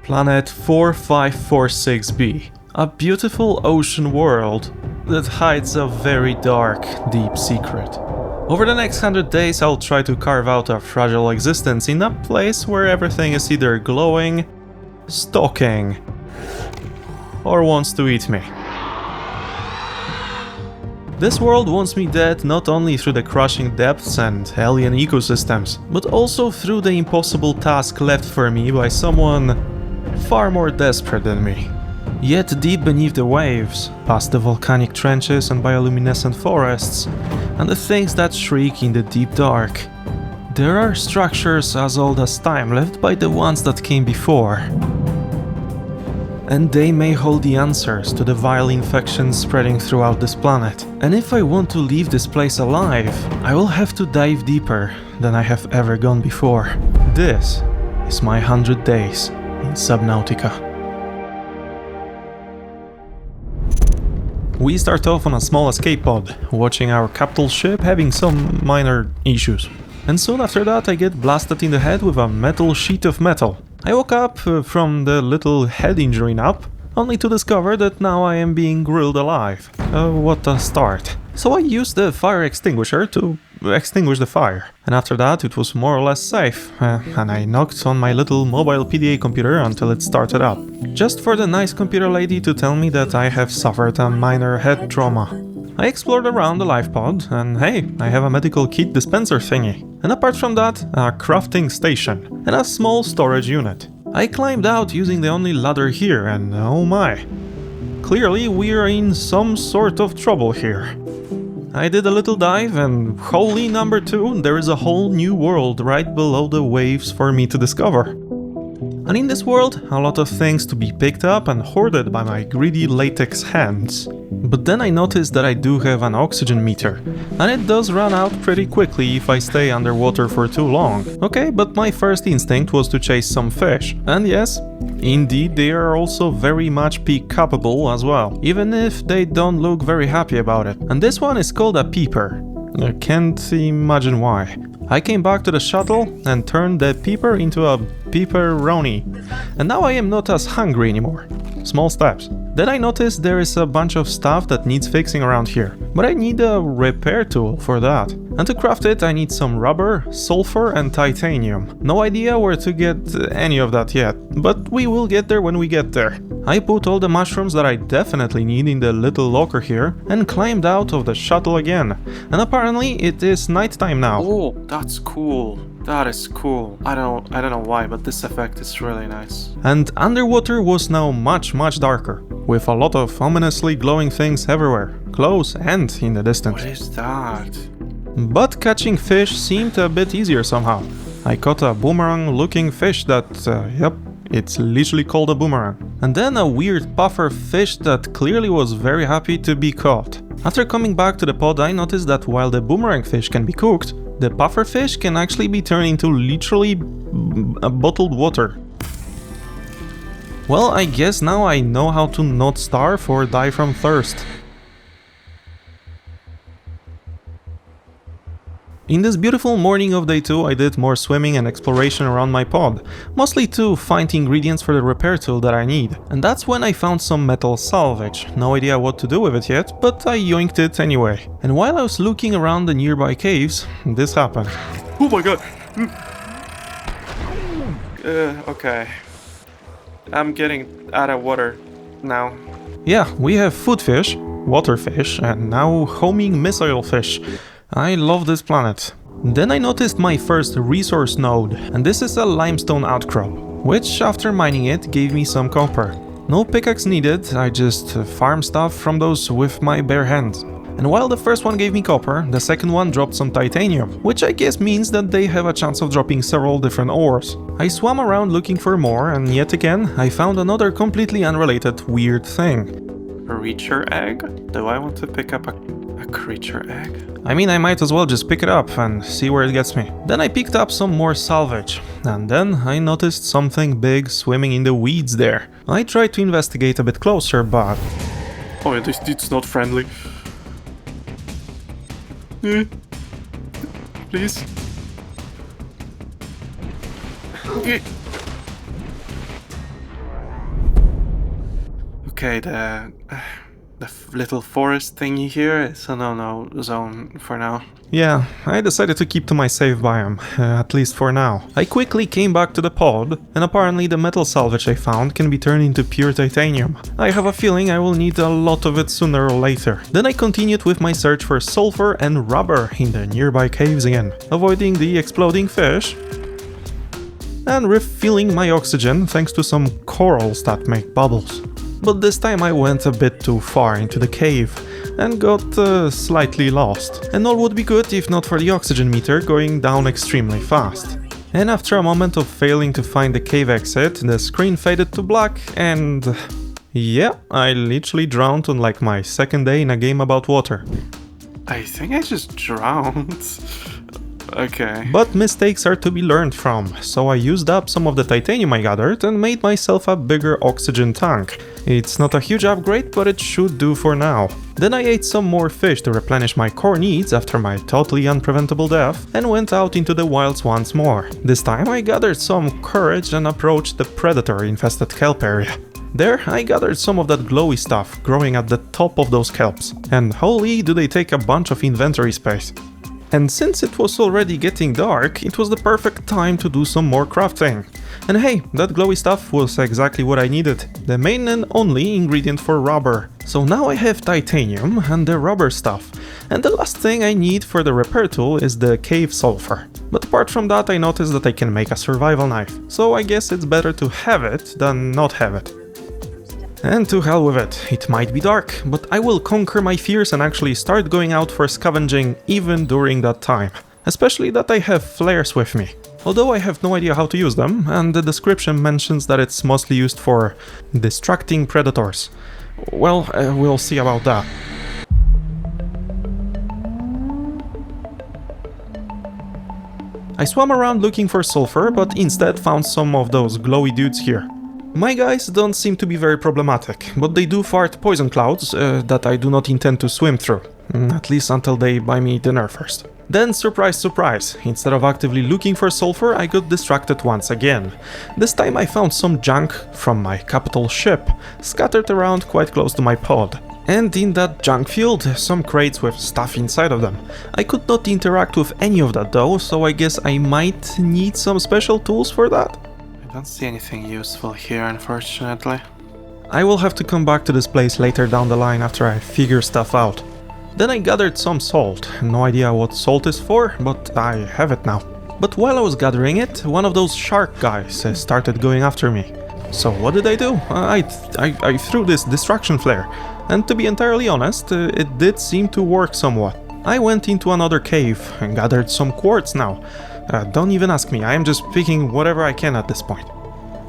Planet 4546b, a beautiful ocean world that hides a very dark, deep secret. Over the next 100 days I'll try to carve out a fragile existence in a place where everything is either glowing, stalking, or wants to eat me. This world wants me dead not only through the crushing depths and alien ecosystems, but also through the impossible task left for me by someone far more desperate than me. Yet deep beneath the waves, past the volcanic trenches and bioluminescent forests, and the things that shriek in the deep dark, there are structures as old as time left by the ones that came before. And they may hold the answers to the vile infections spreading throughout this planet. And if I want to leave this place alive, I will have to dive deeper than I have ever gone before. This is my 100 days in Subnautica. We start off on a small escape pod, watching our capital ship having some minor issues. And soon after that I get blasted in the head with a metal sheet of metal. I woke up from the little head injury nap, only to discover that now I am being grilled alive. What a start. So I used the fire extinguisher to extinguish the fire. And after that it was more or less safe, and I knocked on my little mobile PDA computer until it started up. Just for the nice computer lady to tell me that I have suffered a minor head trauma. I explored around the life pod, and hey, I have a medical kit dispenser thingy. And apart from that, a crafting station, and a small storage unit. I climbed out using the only ladder here, and oh my. Clearly we are in some sort of trouble here. I did a little dive, and holy number 2, there is a whole new world right below the waves for me to discover. And in this world, a lot of things to be picked up and hoarded by my greedy latex hands. But then I noticed that I do have an oxygen meter, and it does run out pretty quickly if I stay underwater for too long. Okay, but my first instinct was to chase some fish. And yes, indeed they are also very much peak capable as well, even if they don't look very happy about it. And this one is called a peeper. I can't imagine why. I came back to the shuttle and turned the peeper into a peeperoni. And now I am not as hungry anymore. Small steps. Then I noticed there is a bunch of stuff that needs fixing around here, but I need a repair tool for that. And to craft it I need some rubber, sulfur and titanium. No idea where to get any of that yet, but we will get there when we get there. I put all the mushrooms that I definitely need in the little locker here and climbed out of the shuttle again. And apparently it is nighttime now. Oh, that's cool. That is cool. I don't know why, but this effect is really nice. And underwater was now much darker, with a lot of ominously glowing things everywhere, close and in the distance. What is that? But catching fish seemed a bit easier somehow. I caught a boomerang-looking fish that, yep, it's literally called a boomerang. And then a weird puffer fish that clearly was very happy to be caught. After coming back to the pod, I noticed that while the boomerang fish can be cooked, the puffer fish can actually be turned into literally bottled water. Well, I guess now I know how to not starve or die from thirst. In this beautiful morning of day 2, I did more swimming and exploration around my pod, mostly to find ingredients for the repair tool that I need. And that's when I found some metal salvage. No idea what to do with it yet, but I yoinked it anyway. And while I was looking around the nearby caves, this happened. Oh my god! Okay. I'm getting out of water now. Yeah, we have food fish, water fish, and now homing missile fish. I love this planet. Then I noticed my first resource node, and this is a limestone outcrop, which after mining it gave me some copper. No pickaxe needed, I just farm stuff from those with my bare hands. And while the first one gave me copper, the second one dropped some titanium, which I guess means that they have a chance of dropping several different ores. I swam around looking for more, and yet again I found another completely unrelated weird thing. Creature egg? Do I want to pick up a creature egg? I mean, I might as well just pick it up and see where it gets me. Then I picked up some more salvage, and then I noticed something big swimming in the weeds there. I tried to investigate a bit closer, but... Oh, it's not friendly. Please. Okay, the little forest thingy here is a no-no zone for now. Yeah, I decided to keep to my safe biome, at least for now. I quickly came back to the pod, and apparently the metal salvage I found can be turned into pure titanium. I have a feeling I will need a lot of it sooner or later. Then I continued with my search for sulfur and rubber in the nearby caves again, avoiding the exploding fish, and refilling my oxygen thanks to some corals that make bubbles. But this time I went a bit too far into the cave and got slightly lost. And all would be good if not for the oxygen meter going down extremely fast. And after a moment of failing to find the cave exit, the screen faded to black and... yeah, I literally drowned on like my second day in a game about water. I think I just drowned. Okay. But mistakes are to be learned from, so I used up some of the titanium I gathered and made myself a bigger oxygen tank. It's not a huge upgrade, but it should do for now. Then I ate some more fish to replenish my core needs after my totally unpreventable death and went out into the wilds once more. This time I gathered some courage and approached the predator-infested kelp area. There I gathered some of that glowy stuff growing at the top of those kelps, and holy do they take a bunch of inventory space. And since it was already getting dark, it was the perfect time to do some more crafting. And hey, that glowy stuff was exactly what I needed, the main and only ingredient for rubber. So now I have titanium and the rubber stuff, and the last thing I need for the repair tool is the cave sulfur. But apart from that, I noticed that I can make a survival knife, so I guess it's better to have it than not have it. And to hell with it, it might be dark, but I will conquer my fears and actually start going out for scavenging even during that time. Especially that I have flares with me. Although I have no idea how to use them, and the description mentions that it's mostly used for distracting predators. Well, we'll see about that. I swam around looking for sulfur, but instead found some of those glowy dudes here. My guys don't seem to be very problematic, but they do fart poison clouds that I do not intend to swim through, at least until they buy me dinner first. Then, surprise surprise, instead of actively looking for sulfur, I got distracted once again. This time I found some junk from my capital ship, scattered around quite close to my pod. And in that junk field, some crates with stuff inside of them. I could not interact with any of that though, so I guess I might need some special tools for that. I don't see anything useful here, unfortunately. I will have to come back to this place later down the line after I figure stuff out. Then I gathered some salt. No idea what salt is for, but I have it now. But while I was gathering it, one of those shark guys started going after me. So what did I do? I threw this distraction flare, and to be entirely honest, it did seem to work somewhat. I went into another cave and gathered some quartz now. Don't even ask me, I am just picking whatever I can at this point.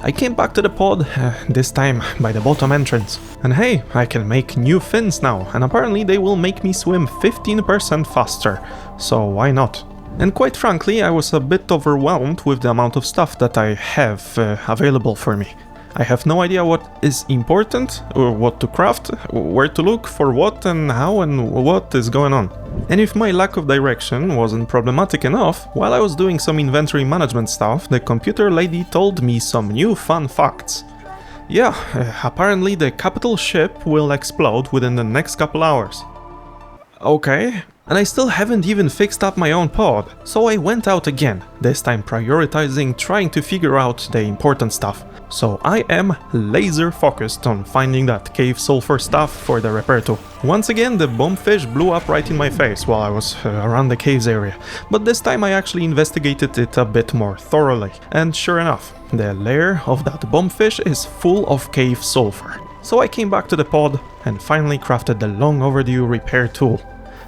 I came back to the pod, this time by the bottom entrance. And hey, I can make new fins now, and apparently they will make me swim 15% faster, so why not? And quite frankly, I was a bit overwhelmed with the amount of stuff that I have available for me. I have no idea what is important, or what to craft, where to look for what and how and what is going on. And if my lack of direction wasn't problematic enough, while I was doing some inventory management stuff, the computer lady told me some new fun facts. Yeah, apparently the capital ship will explode within the next couple hours. Okay. And I still haven't even fixed up my own pod, so I went out again, this time prioritizing trying to figure out the important stuff. So I am laser focused on finding that cave sulfur stuff for the repair tool. Once again the bombfish blew up right in my face while I was around the caves area, but this time I actually investigated it a bit more thoroughly, and sure enough, the lair of that bombfish is full of cave sulfur. So I came back to the pod and finally crafted the long overdue repair tool.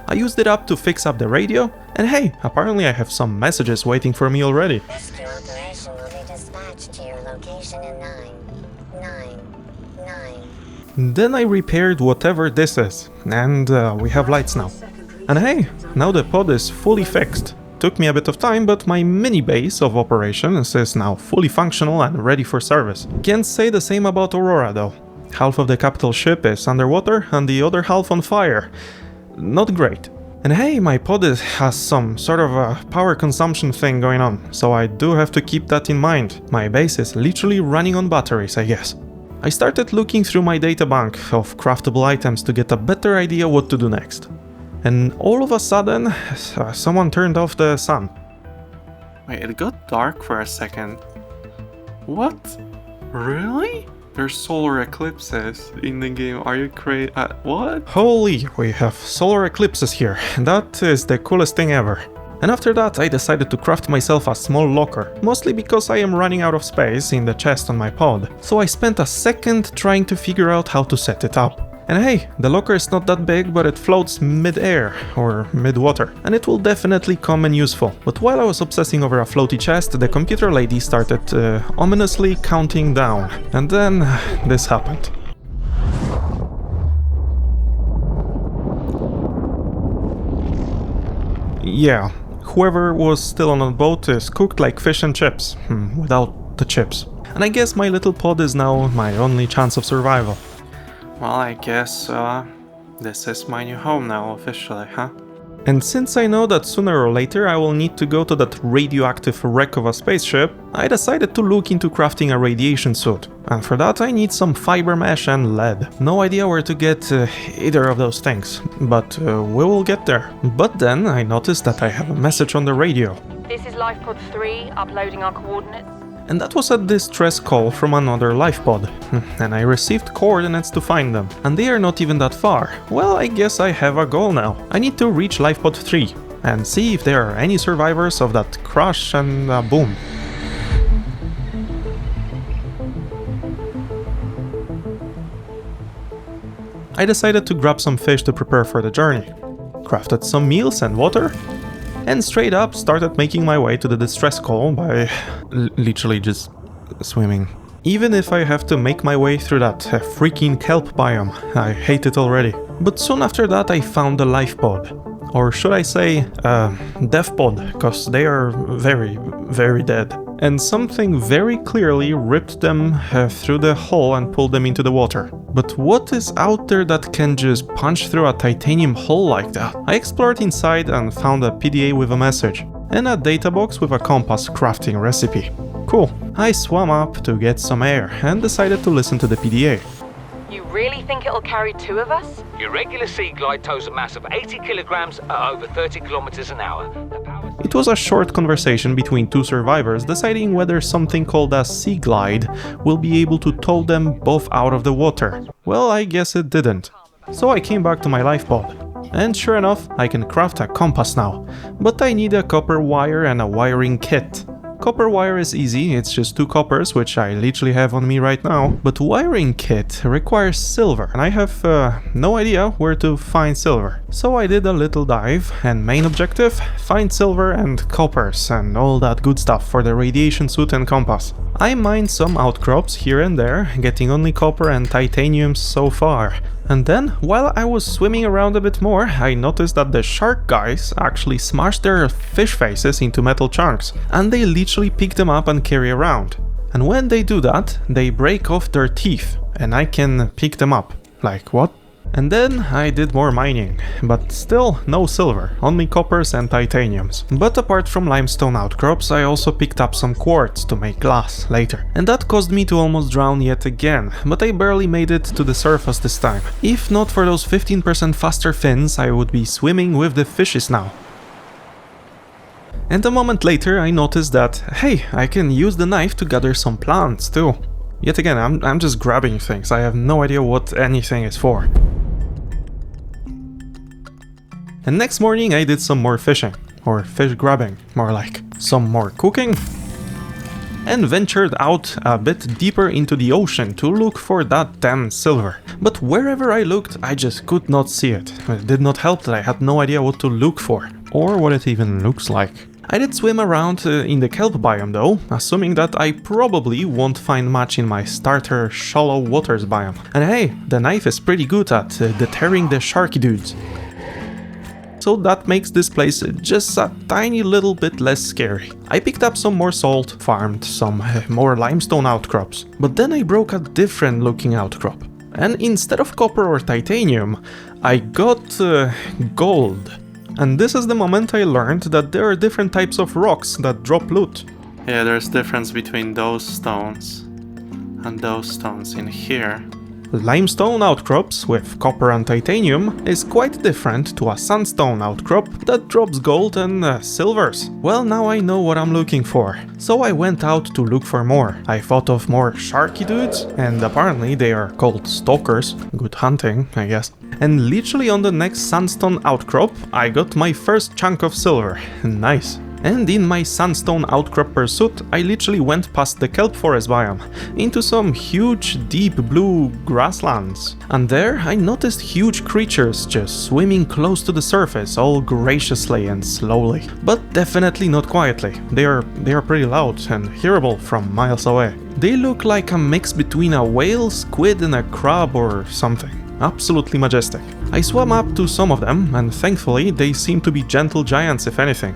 I used it up to fix up the radio, and hey, apparently I have some messages waiting for me already. Rescue operation will be dispatched to your location in 999. Then I repaired whatever this is, and we have lights now. And hey, now the pod is fully fixed. Took me a bit of time, but my mini base of operations is now fully functional and ready for service. Can't say the same about Aurora though. Half of the capital ship is underwater and the other half on fire. Not great. And hey, my pod has some sort of a power consumption thing going on, so I do have to keep that in mind. My base is literally running on batteries, I guess. I started looking through my databank of craftable items to get a better idea what to do next. And all of a sudden, someone turned off the sun. Wait, it got dark for a second. What? Really? There's solar eclipses in the game. Are you crazy? What? Holy, we have solar eclipses here. That is the coolest thing ever. And after that I decided to craft myself a small locker, mostly because I am running out of space in the chest on my pod. So I spent a second trying to figure out how to set it up. And hey, the locker is not that big, but it floats mid-air or mid-water, and it will definitely come in useful. But while I was obsessing over a floaty chest, the computer lady started ominously counting down. And then this happened. Yeah, whoever was still on the boat is cooked like fish and chips, without the chips. And I guess my little pod is now my only chance of survival. Well, I guess, this is my new home now, officially, huh? And since I know that sooner or later I will need to go to that radioactive wreck of a spaceship, I decided to look into crafting a radiation suit. And for that I need some fiber mesh and lead. No idea where to get either of those things, but we will get there. But then I noticed that I have a message on the radio. This is LifePod 3, uploading our coordinates. And that was a distress call from another lifepod, and I received coordinates to find them, and they are not even that far. Well, I guess I have a goal now. I need to reach lifepod 3, and see if there are any survivors of that crash and boom. I decided to grab some fish to prepare for the journey, crafted some meals and water, and straight up started making my way to the distress call by literally just swimming. Even if I have to make my way through that freaking kelp biome, I hate it already. But soon after that I found the life pod. Or should I say, death pod, cause they are very, very dead. And something very clearly ripped them through the hole and pulled them into the water. But what is out there that can just punch through a titanium hull like that? I explored inside and found a PDA with a message, and a data box with a compass crafting recipe. Cool. I swam up to get some air and decided to listen to the PDA. You really think it'll carry two of us? Your regular sea glide tows a mass of 80 kilograms at over 30 kilometers an hour. It was a short conversation between two survivors deciding whether something called a sea glide will be able to tow them both out of the water. Well, I guess it didn't. So I came back to my life pod. And sure enough, I can craft a compass now. But I need a copper wire and a wiring kit. Copper wire is easy, it's just 2 coppers, which I literally have on me right now. But wiring kit requires silver, and I have no idea where to find silver. So I did a little dive, and main objective, find silver and coppers and all that good stuff for the radiation suit and compass. I mined some outcrops here and there, getting only copper and titanium so far. And then, while I was swimming around a bit more, I noticed that the shark guys actually smashed their fish faces into metal chunks, and they literally pick them up and carry around. And when they do that, they break off their teeth, and I can pick them up. Like, what? And then I did more mining, but still no silver, only coppers and titaniums. But apart from limestone outcrops, I also picked up some quartz to make glass later. And that caused me to almost drown yet again, but I barely made it to the surface this time. If not for those 15% faster fins, I would be swimming with the fishes now. And a moment later I noticed that, hey, I can use the knife to gather some plants too. Yet again, I'm just grabbing things, I have no idea what anything is for. And next morning I did some more fishing, or fish grabbing, more like. Some more cooking, and ventured out a bit deeper into the ocean to look for that damn silver. But wherever I looked, I just could not see it. It did not help that I had no idea what to look for, or what it even looks like. I did swim around in the kelp biome though, assuming that I probably won't find much in my starter shallow waters biome. And hey, the knife is pretty good at deterring the sharky dudes. So that makes this place just a tiny little bit less scary. I picked up some more salt, farmed some more limestone outcrops, but then I broke a different looking outcrop. And instead of copper or titanium, I got gold. And this is the moment I learned that there are different types of rocks that drop loot. Yeah, there's difference between those stones. And those stones in here. Limestone outcrops with copper and titanium is quite different to a sandstone outcrop that drops gold and silvers. Well, now I know what I'm looking for, so I went out to look for more. I thought of more sharky dudes, and apparently they are called stalkers. Good hunting, I guess. And literally on the next sandstone outcrop, I got my first chunk of silver. Nice. And in my sandstone outcrop pursuit, I literally went past the kelp forest biome, into some huge deep blue grasslands. And there I noticed huge creatures just swimming close to the surface, all graciously and slowly. But definitely not quietly. They are pretty loud and hearable from miles away. They look like a mix between a whale, squid and a crab or something. Absolutely majestic. I swam up to some of them, and thankfully they seem to be gentle giants if anything.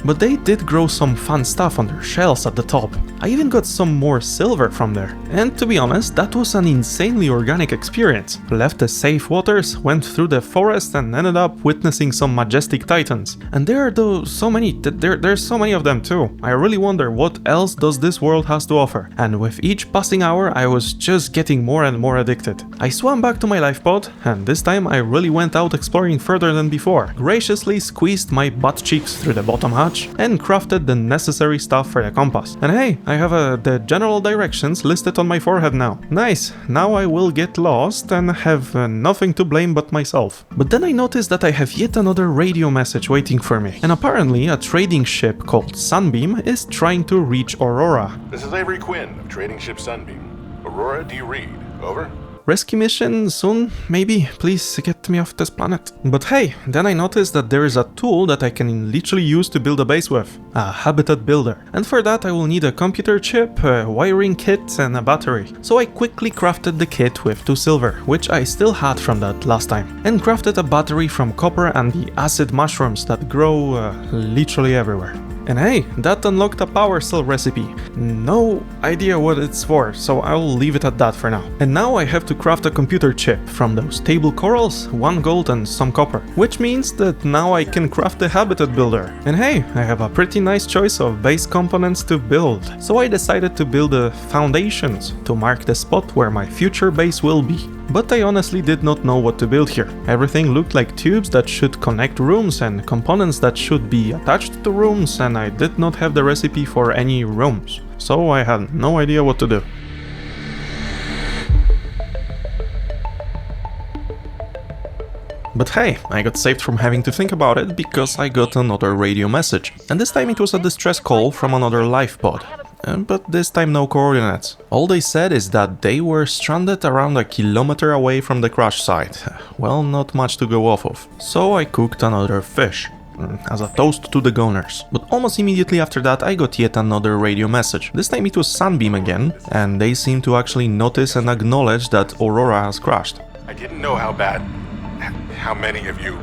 But they did grow some fun stuff on their shells at the top. I even got some more silver from there. And to be honest, that was an insanely organic experience. Left the safe waters, went through the forest and ended up witnessing some majestic titans. And there are so many of them too. I really wonder what else does this world has to offer. And with each passing hour I was just getting more and more addicted. I swam back to my life pod, and this time I really went out exploring further than before. Graciously squeezed my butt cheeks through the bottom hatch and crafted the necessary stuff for the compass. And hey, I have the general directions listed on my forehead now. Nice, now I will get lost and have nothing to blame but myself. But then I noticed that I have yet another radio message waiting for me, and apparently a trading ship called Sunbeam is trying to reach Aurora. This is Avery Quinn of Trading Ship Sunbeam. Aurora, do you read? Over? Rescue mission soon, maybe? Please get me off this planet. But hey, then I noticed that there is a tool that I can literally use to build a base with. A habitat builder. And for that I will need a computer chip, a wiring kit and a battery. So I quickly crafted the kit with 2 silver, which I still had from that last time. And crafted a battery from copper and the acid mushrooms that grow literally everywhere. And hey, that unlocked a power cell recipe. No idea what it's for, so I'll leave it at that for now. And now I have to craft a computer chip from those table corals, 1 gold and some copper. Which means that now I can craft the habitat builder. And hey, I have a pretty nice choice of base components to build. So I decided to build the foundations to mark the spot where my future base will be. But I honestly did not know what to build here. Everything looked like tubes that should connect rooms and components that should be attached to rooms, and I did not have the recipe for any rooms. So I had no idea what to do. But hey, I got saved from having to think about it because I got another radio message. And this time it was a distress call from another life pod. But this time no coordinates. All they said is that they were stranded around a kilometer away from the crash site. Well, not much to go off of. So I cooked another fish, as a toast to the goners. But almost immediately after that I got yet another radio message. This time it was Sunbeam again, and they seem to actually notice and acknowledge that Aurora has crashed. I didn't know how bad. How many of you?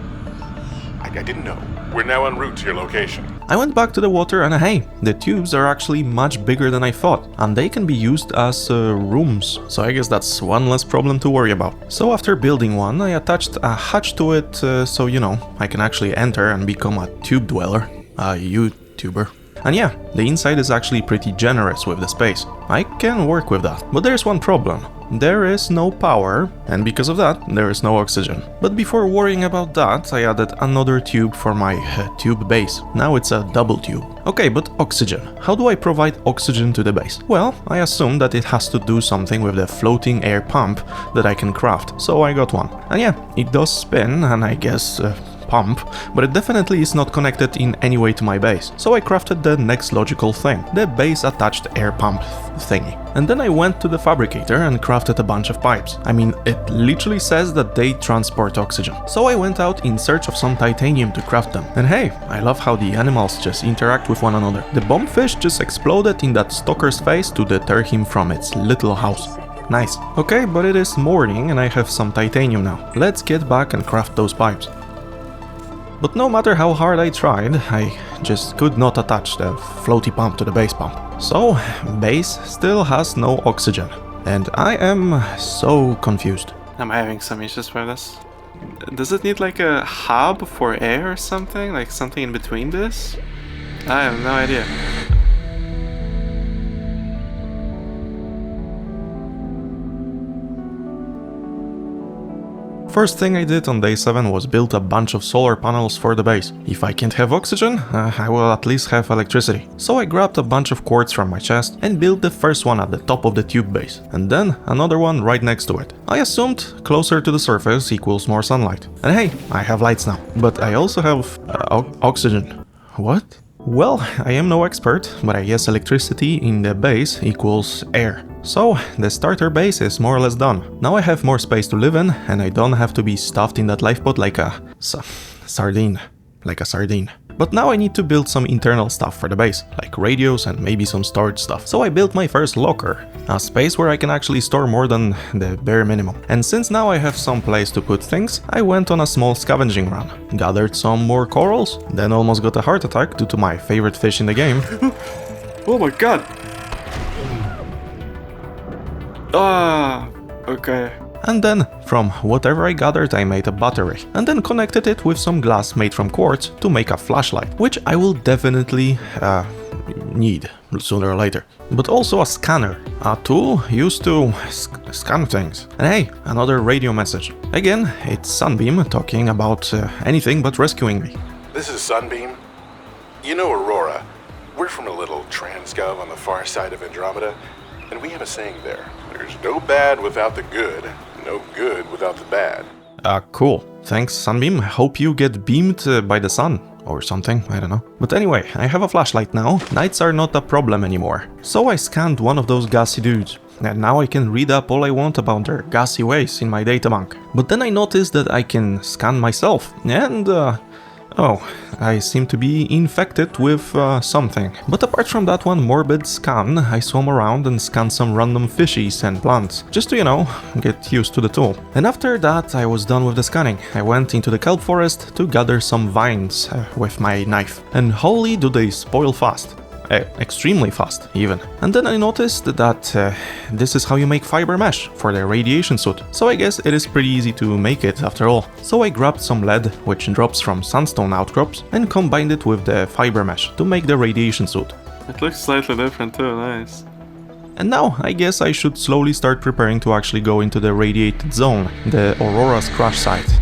I didn't know. We're now en route to your location. I went back to the water and hey, the tubes are actually much bigger than I thought, and they can be used as rooms, so I guess that's one less problem to worry about. So after building one, I attached a hatch to it, so you know, I can actually enter and become a tube dweller, a YouTuber. And yeah, the inside is actually pretty generous with the space. I can work with that. But there's one problem. There is no power, and because of that, there is no oxygen. But before worrying about that, I added another tube for my tube base. Now it's a double tube. Okay, but oxygen. How do I provide oxygen to the base? Well, I assume that it has to do something with the floating air pump that I can craft, so I got one. And yeah, it does spin, and I guess pump, but it definitely is not connected in any way to my base. So I crafted the next logical thing, the base attached air pump thingy. And then I went to the fabricator and crafted a bunch of pipes. I mean, it literally says that they transport oxygen. So I went out in search of some titanium to craft them. And hey, I love how the animals just interact with one another. The bombfish just exploded in that stalker's face to deter him from its little house. Nice. Okay, but it is morning and I have some titanium now. Let's get back and craft those pipes. But no matter how hard I tried, I just could not attach the floaty pump to the base pump. So, base still has no oxygen. And I am so confused. I'm having some issues with this. Does it need like a hub for air or something? Like something in between this? I have no idea. First thing I did on day 7 was build a bunch of solar panels for the base. If I can't have oxygen, I will at least have electricity. So I grabbed a bunch of quartz from my chest and built the first one at the top of the tube base, and then another one right next to it. I assumed closer to the surface equals more sunlight. And hey, I have lights now, but I also have oxygen. What? Well, I am no expert, but I guess electricity in the base equals air. So, the starter base is more or less done. Now I have more space to live in, and I don't have to be stuffed in that lifeboat like a sardine. Like a sardine. But now I need to build some internal stuff for the base, like radios and maybe some storage stuff. So I built my first locker, a space where I can actually store more than the bare minimum. And since now I have some place to put things, I went on a small scavenging run, gathered some more corals, then almost got a heart attack due to my favorite fish in the game. Oh my god! Ah, okay. And then, from whatever I gathered, I made a battery, and then connected it with some glass made from quartz to make a flashlight, which I will definitely need sooner or later. But also a scanner, a tool used to scan things. And hey, another radio message. Again, it's Sunbeam talking about anything but rescuing me. This is Sunbeam. You know Aurora. We're from a little transgov on the far side of Andromeda, and we have a saying there. There's no bad without the good, no good without the bad. Cool. Thanks, Sunbeam. Hope you get beamed by the sun. Or something, I don't know. But anyway, I have a flashlight now. Nights are not a problem anymore. So I scanned one of those gassy dudes. And now I can read up all I want about their gassy ways in my databank. But then I noticed that I can scan myself. And oh, I seem to be infected with something. But apart from that one morbid scan, I swam around and scanned some random fishies and plants, just to, you know, get used to the tool. And after that I was done with the scanning. I went into the kelp forest to gather some vines with my knife. And holy do they spoil fast. Extremely fast, even. And then I noticed that this is how you make fiber mesh for the radiation suit. So I guess it is pretty easy to make it after all. So I grabbed some lead, which drops from sandstone outcrops, and combined it with the fiber mesh to make the radiation suit. It looks slightly different too, nice. And now I guess I should slowly start preparing to actually go into the radiated zone, the Aurora's crash site.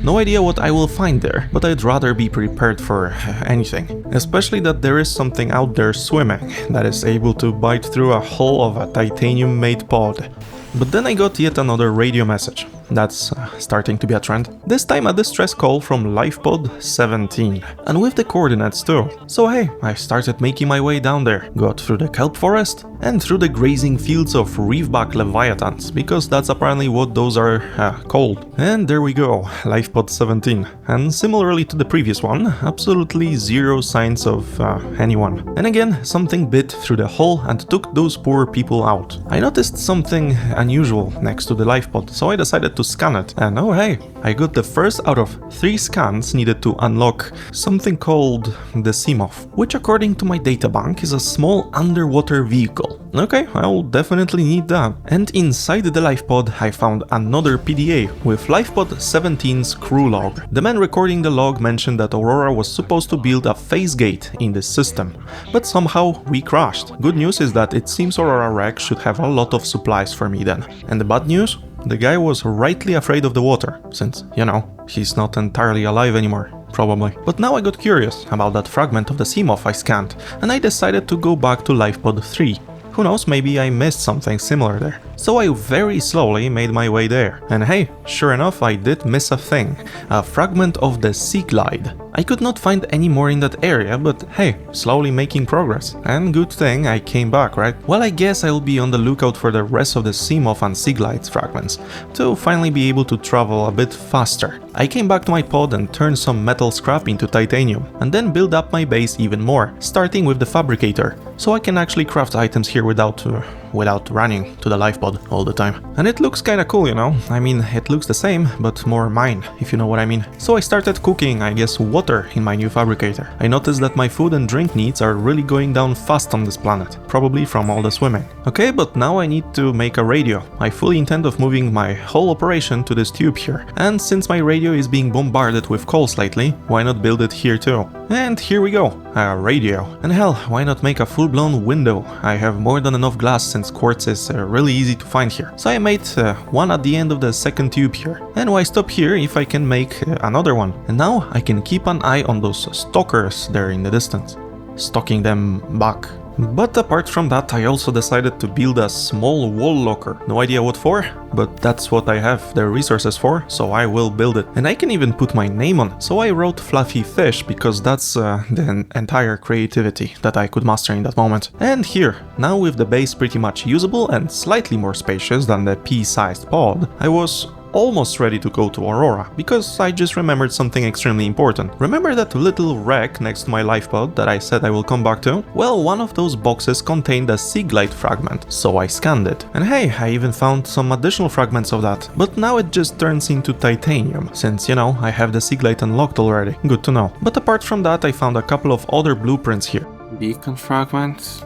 No idea what I will find there, but I'd rather be prepared for anything. Especially that there is something out there swimming that is able to bite through a hull of a titanium-made pod. But then I got yet another radio message. That's starting to be a trend. This time a distress call from Lifepod 17. And with the coordinates too. So hey, I started making my way down there. Got through the kelp forest and through the grazing fields of reefback leviathans, because that's apparently what those are called. And there we go, Lifepod 17. And similarly to the previous one, absolutely zero signs of anyone. And again, something bit through the hull and took those poor people out. I noticed something unusual next to the lifepod, so I decided to scan it. And oh hey, I got the first out of 3 scans needed to unlock something called the Seamoth, which according to my databank is a small underwater vehicle. Okay, I'll definitely need that. And inside the lifepod I found another PDA with Lifepod 17's crew log. The man recording the log mentioned that Aurora was supposed to build a phase gate in this system, but somehow we crashed. Good news is that it seems Aurora Wreck should have a lot of supplies for me then. And the bad news? The guy was rightly afraid of the water, since, you know, he's not entirely alive anymore. Probably. But now I got curious about that fragment of the Seamoth I scanned, and I decided to go back to Lifepod 3. Who knows, maybe I missed something similar there. So I very slowly made my way there. And hey, sure enough, I did miss a thing. A fragment of the Sea Glide. I could not find any more in that area, but hey, slowly making progress. And good thing I came back, right? Well, I guess I'll be on the lookout for the rest of the Seamoth and Sea Glide's fragments, to finally be able to travel a bit faster. I came back to my pod and turned some metal scrap into titanium, and then build up my base even more, starting with the fabricator, so I can actually craft items here without running to the lifepod all the time. And it looks kinda cool, you know? I mean, it looks the same, but more mine, if you know what I mean. So I started cooking, I guess, water in my new fabricator. I noticed that my food and drink needs are really going down fast on this planet, probably from all the swimming. Okay, but now I need to make a radio. I fully intend of moving my whole operation to this tube here. And since my radio is being bombarded with calls lately, why not build it here too? And here we go, a radio. And hell, why not make a full-blown window? I have more than enough glass since quartz is really easy to find here. So I made one at the end of the second tube here. And why stop here if I can make another one? And now I can keep an eye on those stalkers there in the distance, stalking them back. But apart from that, I also decided to build a small wall locker. No idea what for, but that's what I have the resources for, so I will build it. And I can even put my name on it. So I wrote Fluffy Fish because that's the entire creativity that I could master in that moment. And here, now with the base pretty much usable and slightly more spacious than the pea-sized pod, I was almost ready to go to Aurora, because I just remembered something extremely important. Remember that little wreck next to my lifeboat that I said I will come back to? Well, one of those boxes contained a Seaglide fragment, so I scanned it. And hey, I even found some additional fragments of that. But now it just turns into titanium, since, you know, I have the Seaglide unlocked already. Good to know. But apart from that, I found a couple of other blueprints here. Beacon fragments?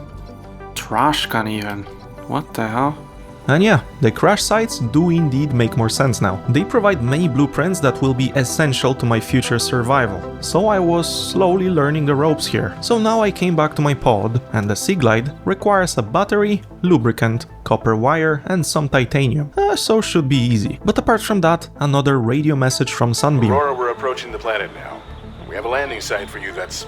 Trash can even. What the hell? And yeah, the crash sites do indeed make more sense now. They provide many blueprints that will be essential to my future survival. So I was slowly learning the ropes here. So now I came back to my pod, and the Seaglide requires a battery, lubricant, copper wire, and some titanium. So should be easy. But apart from that, another radio message from Sunbeam. Aurora, we're approaching the planet now. We have a landing site for you that's...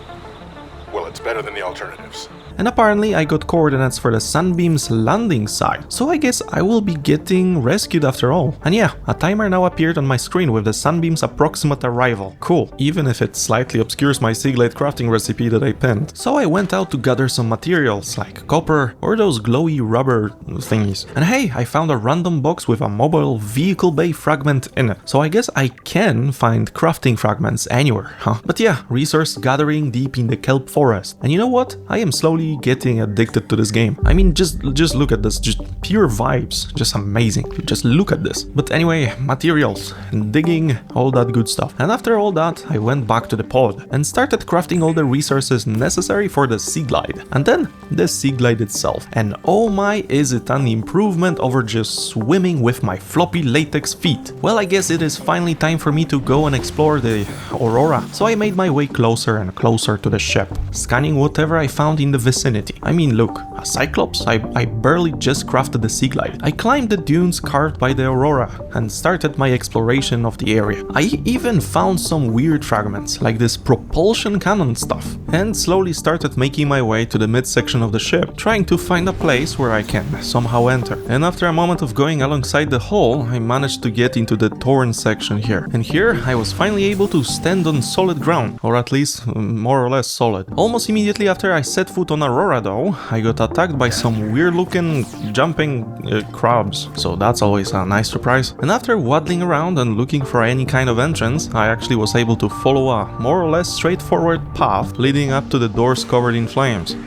well, it's better than the alternatives. And apparently I got coordinates for the Sunbeam's landing site, so I guess I will be getting rescued after all. And yeah, a timer now appeared on my screen with the Sunbeam's approximate arrival. Cool, even if it slightly obscures my Seaglide crafting recipe that I pinned. So I went out to gather some materials like copper or those glowy rubber thingies. And hey, I found a random box with a mobile vehicle bay fragment in it. So I guess I can find crafting fragments anywhere, huh? But yeah, resource gathering deep in the kelp forest. And you know what? I am slowly getting addicted to this game. I mean, just look at this, just pure vibes, just amazing. Just look at this. But anyway, materials, digging, all that good stuff. And after all that, I went back to the pod and started crafting all the resources necessary for the Seaglide. And then the Seaglide itself. And oh my, is it an improvement over just swimming with my floppy latex feet. Well, I guess it is finally time for me to go and explore the Aurora. So I made my way closer and closer to the ship, scanning whatever I found in the vicinity. I mean, look, a Cyclops? I barely just crafted the Seaglide. I climbed the dunes carved by the Aurora and started my exploration of the area. I even found some weird fragments, like this propulsion cannon stuff, and slowly started making my way to the midsection of the ship, trying to find a place where I can somehow enter. And after a moment of going alongside the hull, I managed to get into the torn section here. And here, I was finally able to stand on solid ground, or at least more or less solid. Almost immediately after I set foot on Aurora though, I got attacked by some weird looking jumping crabs, so that's always a nice surprise. And after waddling around and looking for any kind of entrance, I actually was able to follow a more or less straightforward path leading up to the doors covered in flames.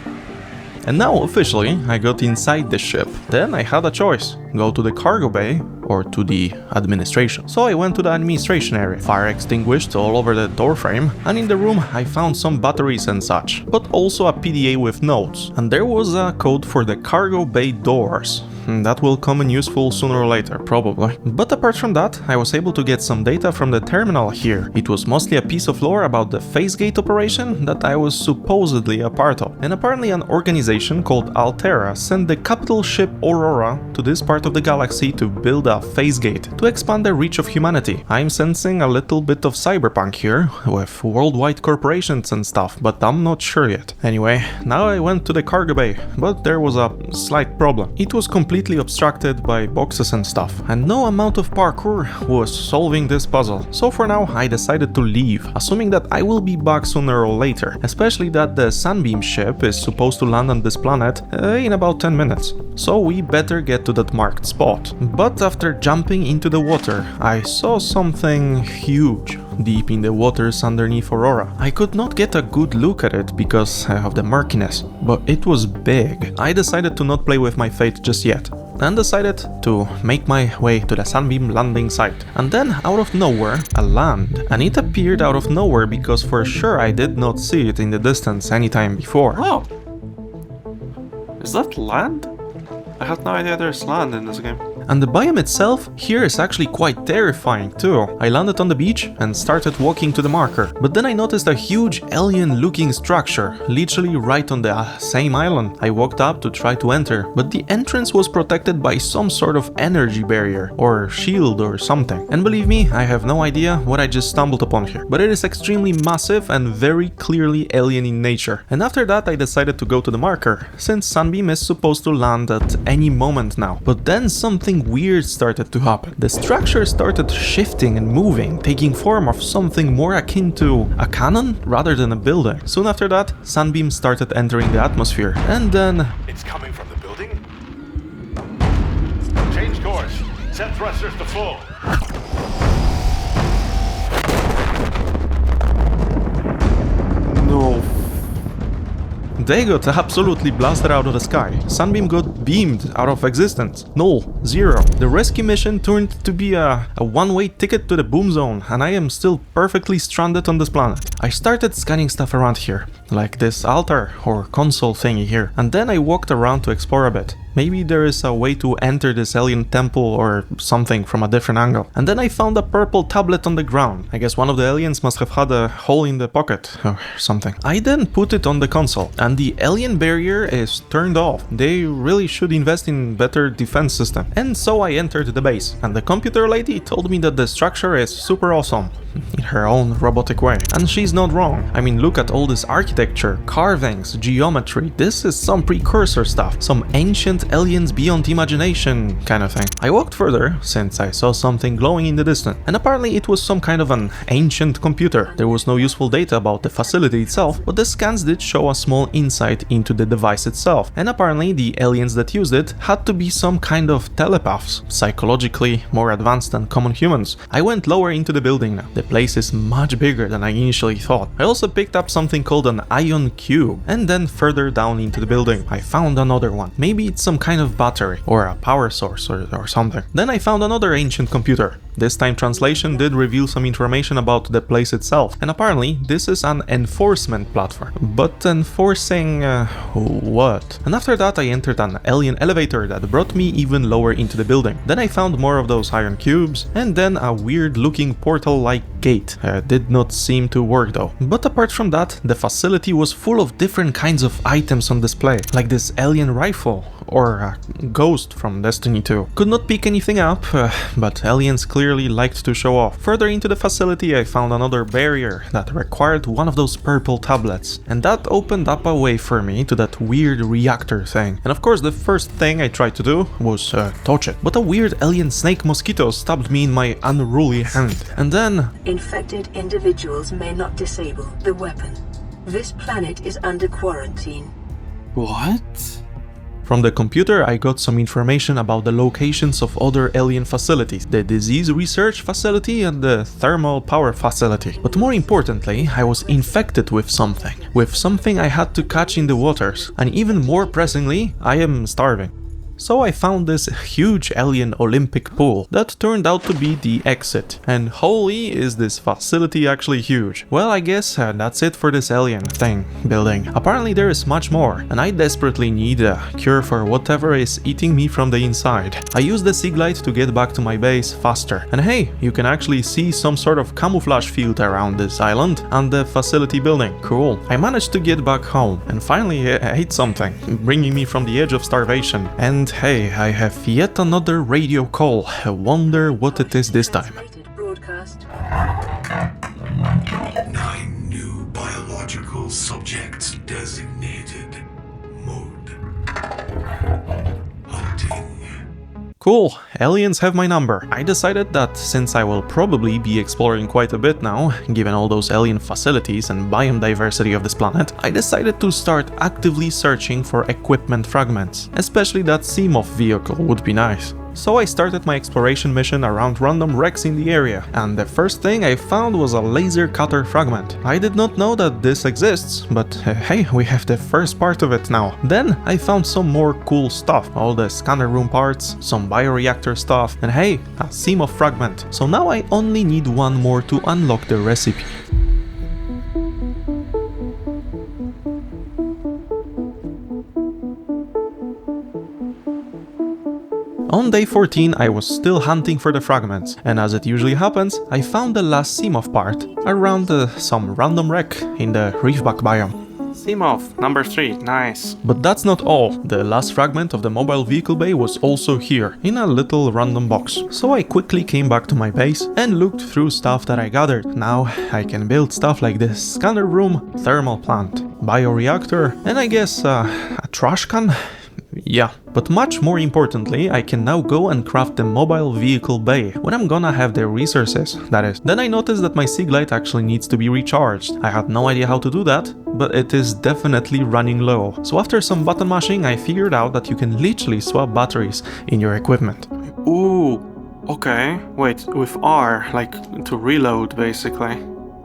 And now, officially, I got inside the ship. Then I had a choice, go to the cargo bay or to the administration. So I went to the administration area, fire extinguished all over the doorframe, and in the room I found some batteries and such, but also a PDA with notes. And there was a code for the cargo bay doors. That will come in useful sooner or later, probably. But apart from that, I was able to get some data from the terminal here. It was mostly a piece of lore about the phase gate operation that I was supposedly a part of. And apparently an organization called Altera sent the capital ship Aurora to this part of the galaxy to build a phase gate to expand the reach of humanity. I'm sensing a little bit of cyberpunk here, with worldwide corporations and stuff, but I'm not sure yet. Anyway, now I went to the cargo bay, but there was a slight problem. It was completely obstructed by boxes and stuff, and no amount of parkour was solving this puzzle. So for now, I decided to leave, assuming that I will be back sooner or later, especially that the Sunbeam ship is supposed to land on this planet in about 10 minutes. So we better get to that marked spot. But after jumping into the water, I saw something huge deep in the waters underneath Aurora. I could not get a good look at it because of the murkiness, but it was big. I decided to not play with my fate just yet, and decided to make my way to the Sunbeam landing site. And then, out of nowhere, a land. And it appeared out of nowhere because for sure I did not see it in the distance anytime before. Oh! Is that land? I had no idea there's land in this game. And the biome itself here is actually quite terrifying too. I landed on the beach and started walking to the marker, but then I noticed a huge alien-looking structure, literally right on the same island. I walked up to try to enter, but the entrance was protected by some sort of energy barrier, or shield or something. And believe me, I have no idea what I just stumbled upon here, but it is extremely massive and very clearly alien in nature. And after that I decided to go to the marker, since Sunbeam is supposed to land at any moment now. But then something weird started to happen. The structure started shifting and moving, taking form of something more akin to a cannon rather than a building. Soon after that, Sunbeam started entering the atmosphere, and then... It's coming from the building? Change course. Set thrusters to full. No. They got absolutely blasted out of the sky. Sunbeam got beamed out of existence. Null. Zero. The rescue mission turned to be a one-way ticket to the boom zone, and I am still perfectly stranded on this planet. I started scanning stuff around here, like this altar or console thingy here, and then I walked around to explore a bit. Maybe there is a way to enter this alien temple or something from a different angle. And then I found a purple tablet on the ground. I guess one of the aliens must have had a hole in the pocket or something. I then put it on the console, and the alien barrier is turned off. They really should invest in better defense system. And so I entered the base, and the computer lady told me that the structure is super awesome, in her own robotic way. And she's not wrong. I mean, look at all this architecture, carvings, geometry. This is some precursor stuff, some ancient aliens beyond imagination kind of thing. I walked further, since I saw something glowing in the distance, and apparently it was some kind of an ancient computer. There was no useful data about the facility itself, but the scans did show a small insight into the device itself, and apparently the aliens that used it had to be some kind of telepaths, psychologically more advanced than common humans. I went lower into the building now. The place is much bigger than I initially thought. I also picked up something called an ion cube, and then further down into the building I found another one. Maybe it's some kind of battery or a power source or something. Then I found another ancient computer. This time translation did reveal some information about the place itself, and apparently this is an enforcement platform. But enforcing what? And after that I entered an alien elevator that brought me even lower into the building. Then I found more of those iron cubes, and then a weird looking portal-like gate. Did not seem to work though. But apart from that, the facility was full of different kinds of items on display, like this alien rifle or a ghost from Destiny 2. Could not pick anything up, but aliens clearly liked to show off. Further into the facility I found another barrier that required one of those purple tablets, and that opened up a way for me to that weird reactor thing. And of course the first thing I tried to do was touch it, but a weird alien snake mosquito stabbed me in my unruly hand. And then... Infected individuals may not disable the weapon. This planet is under quarantine. What? From the computer I got some information about the locations of other alien facilities, the disease research facility and the thermal power facility. But more importantly, I was infected with something I had to catch in the waters, and even more pressingly, I am starving. So I found this huge alien Olympic pool that turned out to be the exit. And holy, is this facility actually huge. Well, I guess that's it for this alien thing building. Apparently there is much more, and I desperately need a cure for whatever is eating me from the inside. I used the Siglite to get back to my base faster. And hey, you can actually see some sort of camouflage field around this island and the facility building. Cool. I managed to get back home and finally ate something, bringing me from the edge of starvation. And hey, I have yet another radio call. I wonder what it is this time. Broadcast. 9 new biological subjects designated. Mode. Hunting. Cool, aliens have my number. I decided that since I will probably be exploring quite a bit now, given all those alien facilities and biome diversity of this planet, I decided to start actively searching for equipment fragments. Especially that Seamoth vehicle would be nice. So I started my exploration mission around random wrecks in the area, and the first thing I found was a laser cutter fragment. I did not know that this exists, but hey, we have the first part of it now. Then I found some more cool stuff, all the scanner room parts, some bioreactor stuff, and hey, a Seamoth fragment. So now I only need one more to unlock the recipe. On day 14 I was still hunting for the fragments, and as it usually happens, I found the last Seamoth part around some random wreck in the reefback biome. Seamoth, number 3, nice. But that's not all. The last fragment of the mobile vehicle bay was also here, in a little random box. So I quickly came back to my base and looked through stuff that I gathered. Now I can build stuff like this scanner room, thermal plant, bioreactor, and I guess a trash can? Yeah, but much more importantly, I can now go and craft the mobile vehicle bay when I'm gonna have the resources, that is. Then I noticed that my Seaglide actually needs to be recharged. I had no idea how to do that, but it is definitely running low. So after some button mashing, I figured out that you can literally swap batteries in your equipment. Ooh, okay. Wait, with R, like to reload basically.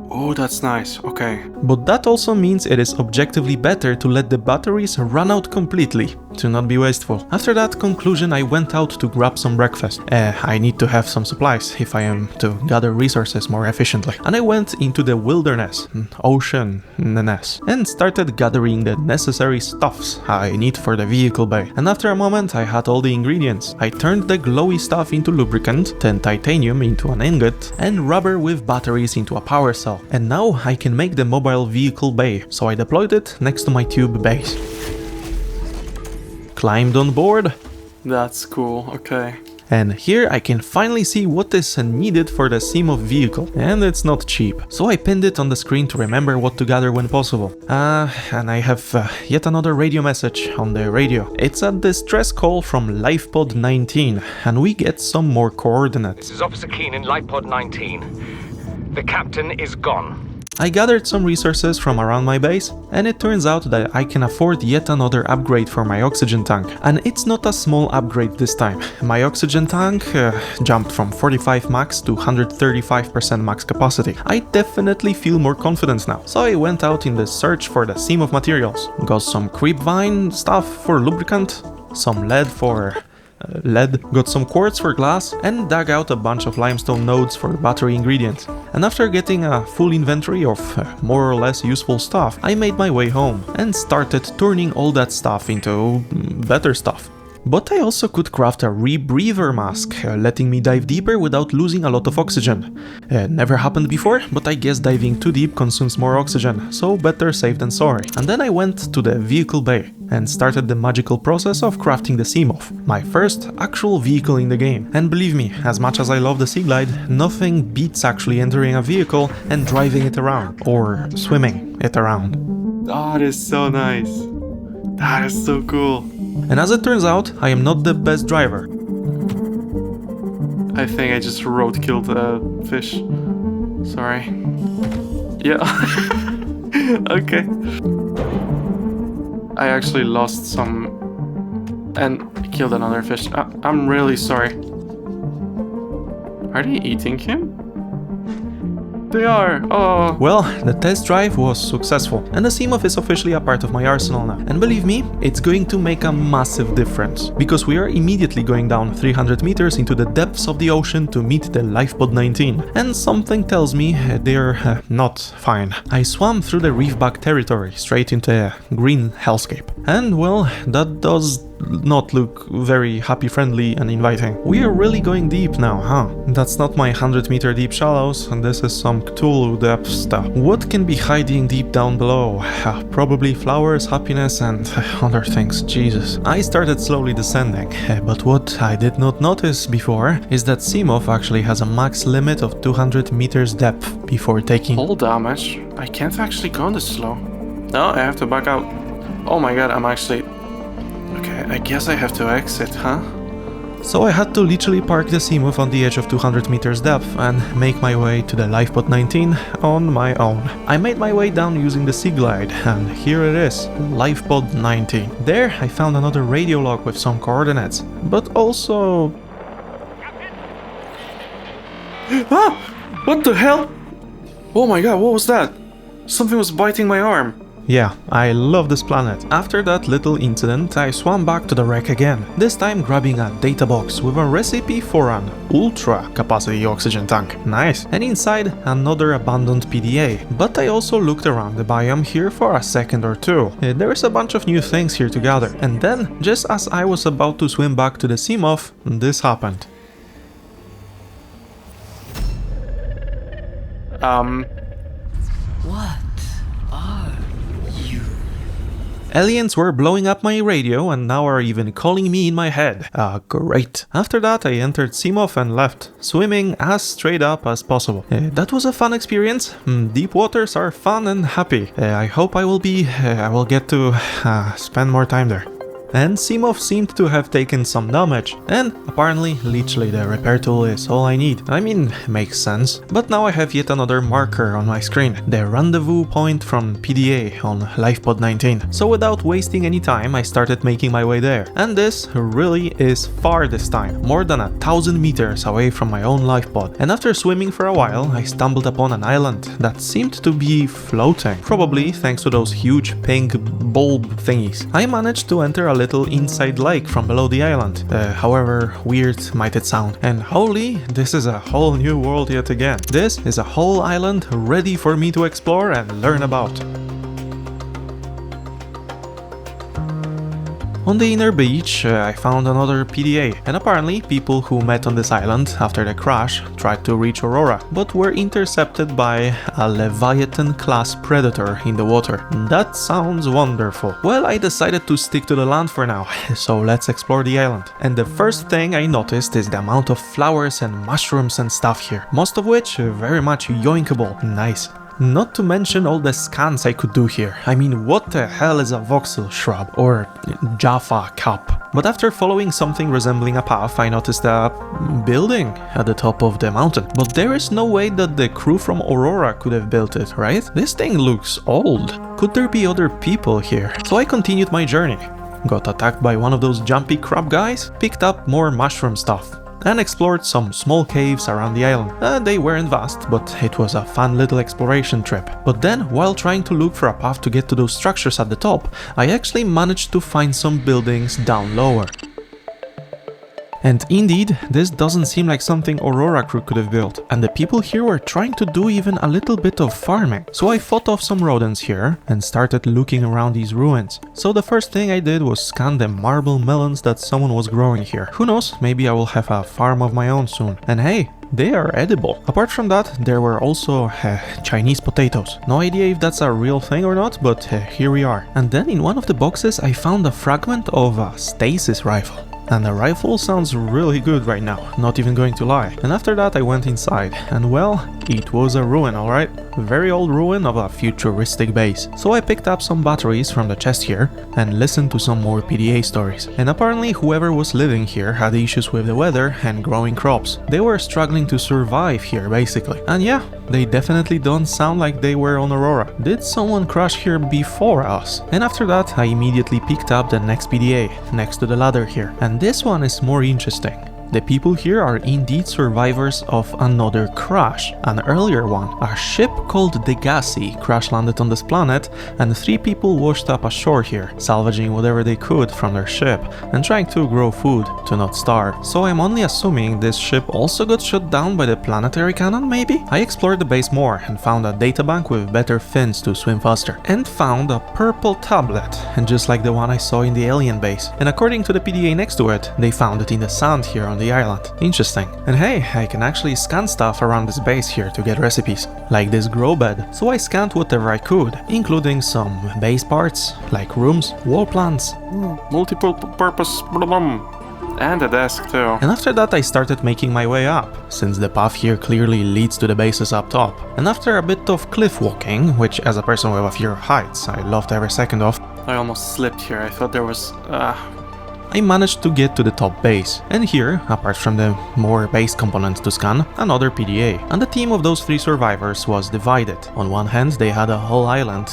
Oh, that's nice, okay. But that also means it is objectively better to let the batteries run out completely, to not be wasteful. After that conclusion, I went out to grab some breakfast. I need to have some supplies if I am to gather resources more efficiently. And I went into the wilderness, ocean-ness, and started gathering the necessary stuffs I need for the vehicle bay. And after a moment I had all the ingredients. I turned the glowy stuff into lubricant, then titanium into an ingot, and rubber with batteries into a power cell. And now I can make the mobile vehicle bay, so I deployed it next to my tube base. Climbed on board. That's cool, okay. And here I can finally see what is needed for the Seamoth vehicle, and it's not cheap. So I pinned it on the screen to remember what to gather when possible. And I have yet another radio message on the radio. It's a distress call from LifePod 19, and we get some more coordinates. This is Officer Keenan, LifePod 19. The captain is gone. I gathered some resources from around my base, and it turns out that I can afford yet another upgrade for my oxygen tank. And it's not a small upgrade this time. My oxygen tank jumped from 45 max to 135% max capacity. I definitely feel more confident now. So I went out in the search for the Seamoth materials. Got some creepvine stuff for lubricant, some lead for lead, got some quartz for glass, and dug out a bunch of limestone nodes for battery ingredients. And after getting a full inventory of more or less useful stuff, I made my way home and started turning all that stuff into better stuff. But I also could craft a rebreather mask, letting me dive deeper without losing a lot of oxygen. Never happened before, but I guess diving too deep consumes more oxygen, so better safe than sorry. And then I went to the vehicle bay and started the magical process of crafting the Seamoth, my first actual vehicle in the game. And believe me, as much as I love the Seaglide, nothing beats actually entering a vehicle and driving it around, or swimming it around. That is so nice. That is so cool. And as it turns out, I am not the best driver. I think I just roadkilled a fish. Sorry. Yeah. Okay. I actually lost some and killed another fish. I'm really sorry. Are they eating him? They are. Oh. Well, the test drive was successful, and the Seamoth is officially a part of my arsenal now. And believe me, it's going to make a massive difference, because we are immediately going down 300 meters into the depths of the ocean to meet the LifePod 19, and something tells me they're not fine. I swam through the reefback territory straight into a green hellscape, and well, that does not look very happy, friendly and inviting. We are really going deep now, huh? That's not my 100-meter deep shallows, and this is some Cthulhu depth stuff. What can be hiding deep down below? Probably flowers, happiness and other things, Jesus. I started slowly descending, but what I did not notice before is that Seamoth actually has a max limit of 200 meters depth before taking Hull damage. I can't actually go this slow. No, I have to back out. Oh my god, I'm actually... Okay, I guess I have to exit, huh? So I had to literally park the Seamoth on the edge of 200 meters depth and make my way to the LifePod 19 on my own. I made my way down using the Seaglide, and here it is, LifePod 19. There I found another radio log with some coordinates, but also... Ah! What the hell? Oh my god, what was that? Something was biting my arm. Yeah, I love this planet. After that little incident, I swam back to the wreck again, this time grabbing a data box with a recipe for an ultra capacity oxygen tank. Nice. And inside, another abandoned PDA. But I also looked around the biome here for a second or two. There is a bunch of new things here to gather. And then, just as I was about to swim back to the Seamoth, this happened. What are you? Aliens were blowing up my radio and now are even calling me in my head. Great. After that I entered Seamoth and left, swimming as straight up as possible. That was a fun experience. Deep waters are fun and happy. I hope I will get to spend more time there. And Seamoth seemed to have taken some damage, and apparently literally the repair tool is all I need. I mean, makes sense. But now I have yet another marker on my screen, the rendezvous point from PDA on LifePod 19. So without wasting any time, I started making my way there. And this really is far this time, more than 1,000 meters away from my own LifePod. And after swimming for a while, I stumbled upon an island that seemed to be floating, probably thanks to those huge pink bulb thingies. I managed to enter a little inside lake from below the island, however weird might it sound. And holy, this is a whole new world yet again. This is a whole island ready for me to explore and learn about. On the inner beach, I found another PDA, and apparently people who met on this island after the crash tried to reach Aurora, but were intercepted by a Leviathan-class predator in the water. That sounds wonderful. Well, I decided to stick to the land for now, so let's explore the island. And the first thing I noticed is the amount of flowers and mushrooms and stuff here, most of which very much yoinkable. Nice. Not to mention all the scans I could do here. I mean, what the hell is a voxel shrub or Jaffa cup? But after following something resembling a path, I noticed a building at the top of the mountain. But there is no way that the crew from Aurora could have built it, right? This thing looks old. Could there be other people here? So I continued my journey. Got attacked by one of those jumpy crab guys, picked up more mushroom stuff, and explored some small caves around the island. They weren't vast, but it was a fun little exploration trip. But then, while trying to look for a path to get to those structures at the top, I actually managed to find some buildings down lower. And indeed, this doesn't seem like something Aurora crew could have built, and the people here were trying to do even a little bit of farming. So I fought off some rodents here and started looking around these ruins. So the first thing I did was scan the marble melons that someone was growing here. Who knows, maybe I will have a farm of my own soon. And hey, they are edible. Apart from that, there were also Chinese potatoes. No idea if that's a real thing or not, but here we are. And then in one of the boxes I found a fragment of a stasis rifle. And the rifle sounds really good right now, not even going to lie. And after that I went inside, and well, it was a ruin, alright? A very old ruin of a futuristic base. So I picked up some batteries from the chest here and listened to some more PDA stories. And apparently whoever was living here had issues with the weather and growing crops. They were struggling to survive here basically. And yeah, they definitely don't sound like they were on Aurora. Did someone crash here before us? And after that I immediately picked up the next PDA, next to the ladder here. And this one is more interesting. The people here are indeed survivors of another crash, an earlier one. A ship called Degassi crash landed on this planet, and 3 people washed up ashore here, salvaging whatever they could from their ship and trying to grow food to not starve. So I'm only assuming this ship also got shot down by the planetary cannon, maybe? I explored the base more and found a databank with better fins to swim faster, and found a purple tablet, and just like the one I saw in the alien base. And according to the PDA next to it, they found it in the sand here on the island. Interesting. And hey, I can actually scan stuff around this base here to get recipes, like this grow bed. So I scanned whatever I could, including some base parts, like rooms, wall plants, Multiple purpose, and a desk too. and after that I started making my way up, since the path here clearly leads to the bases up top. And after a bit of cliff walking, which as a person with a fear of heights, I loved every second of, I almost slipped here. I thought there was... I managed to get to the top base. And here, apart from the more base components to scan, another PDA. And the team of those 3 survivors was divided. On one hand, they had a whole island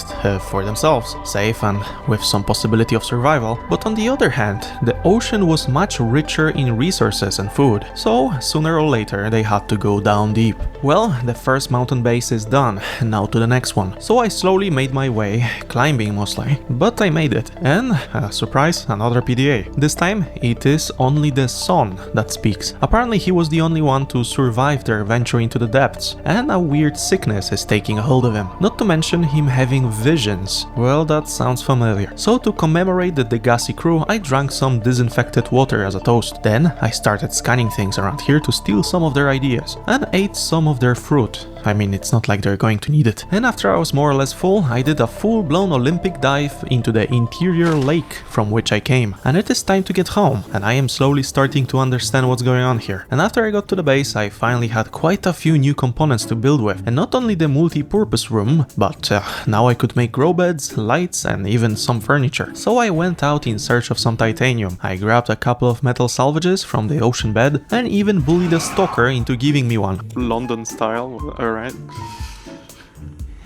for themselves, safe and with some possibility of survival, but on the other hand, the ocean was much richer in resources and food, so sooner or later they had to go down deep. Well, the first mountain base is done, now to the next one. So I slowly made my way, climbing mostly, but I made it, and, surprise, another PDA. This time, it is only the sun that speaks. Apparently he was the only one to survive their venture into the depths, and a weird sickness is taking a hold of him. Not to mention him having visions. Well, that sounds familiar. So to commemorate the Degassi crew, I drank some disinfected water as a toast. Then I started scanning things around here to steal some of their ideas, and ate some of their fruit. I mean, it's not like they're going to need it. And after I was more or less full, I did a full-blown Olympic dive into the interior lake from which I came. And it is time to get home, and I am slowly starting to understand what's going on here. And after I got to the base, I finally had quite a few new components to build with. And not only the multi-purpose room, but now I could make grow beds, lights, and even some furniture. So I went out in search of some titanium. I grabbed a couple of metal salvages from the ocean bed, and even bullied a stalker into giving me one. London style, alright.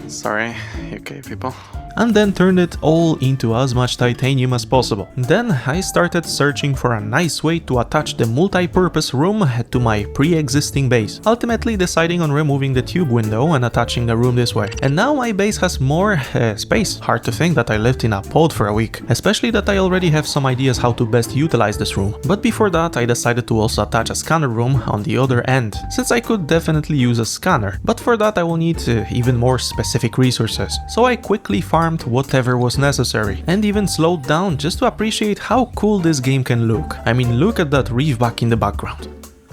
Sorry, UK people. And then turned it all into as much titanium as possible. Then I started searching for a nice way to attach the multi-purpose room to my pre-existing base, ultimately deciding on removing the tube window and attaching the room this way. And now my base has more space. Hard to think that I lived in a pod for a week, especially that I already have some ideas how to best utilize this room. But before that I decided to also attach a scanner room on the other end, since I could definitely use a scanner. But for that I will need even more specific resources. So I quickly farmed whatever was necessary, and even slowed down just to appreciate how cool this game can look. I mean, look at that reef back in the background.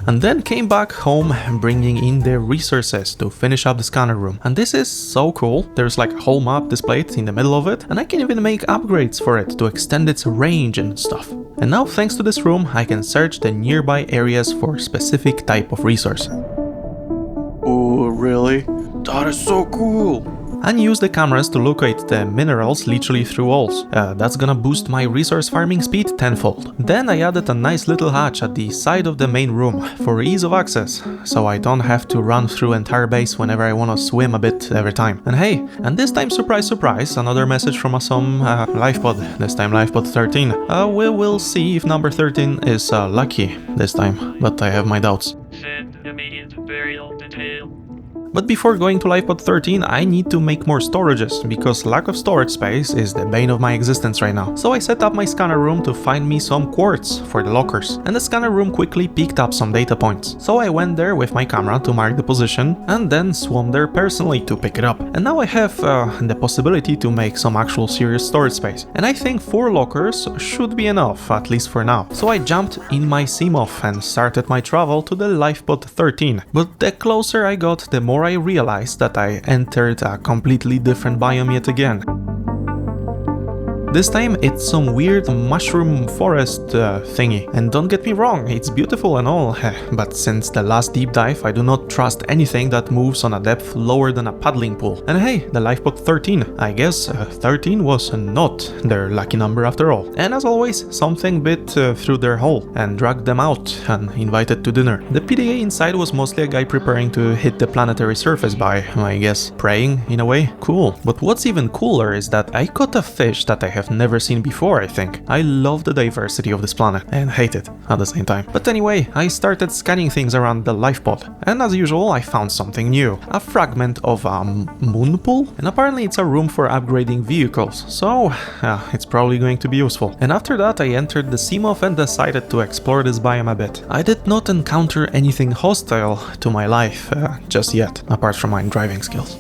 And then came back home bringing in the resources to finish up the scanner room. And this is so cool. There's like a whole map displayed in the middle of it, and I can even make upgrades for it to extend its range and stuff. And now thanks to this room I can search the nearby areas for specific type of resource. Oh, really? That is so cool! And use the cameras to locate the minerals literally through walls. That's gonna boost my resource farming speed tenfold. Then I added a nice little hatch at the side of the main room for ease of access, so I don't have to run through entire base whenever I wanna swim a bit every time. And hey, and this time, surprise surprise, another message from some lifepod, this time lifepod 13. We will see if number 13 is lucky this time, but I have my doubts. Send immediate burial detail. But before going to lifepod 13, I need to make more storages, because lack of storage space is the bane of my existence right now. So I set up my scanner room to find me some quartz for the lockers, and the scanner room quickly picked up some data points. So I went there with my camera to mark the position, and then swam there personally to pick it up. And now I have the possibility to make some actual serious storage space. And I think 4 lockers should be enough, at least for now. So I jumped in my Seamoth and started my travel to the lifepod 13. But the closer I got, the more I realized that I entered a completely different biome yet again. This time it's some weird mushroom forest thingy. And don't get me wrong, it's beautiful and all, but since the last deep dive I do not trust anything that moves on a depth lower than a paddling pool. And hey, the lifepod 13. I guess 13 was not their lucky number after all. And as always, something bit through their hole and dragged them out and invited to dinner. The PDA inside was mostly a guy preparing to hit the planetary surface by, I guess, praying in a way. Cool. But what's even cooler is that I caught a fish that I have never seen before, I think. I love the diversity of this planet and hate it at the same time. But anyway, I started scanning things around the lifepod, and as usual I found something new. A fragment of a moon pool, and apparently it's a room for upgrading vehicles, so it's probably going to be useful. And after that I entered the Seamoth and decided to explore this biome a bit. I did not encounter anything hostile to my life just yet, apart from my driving skills.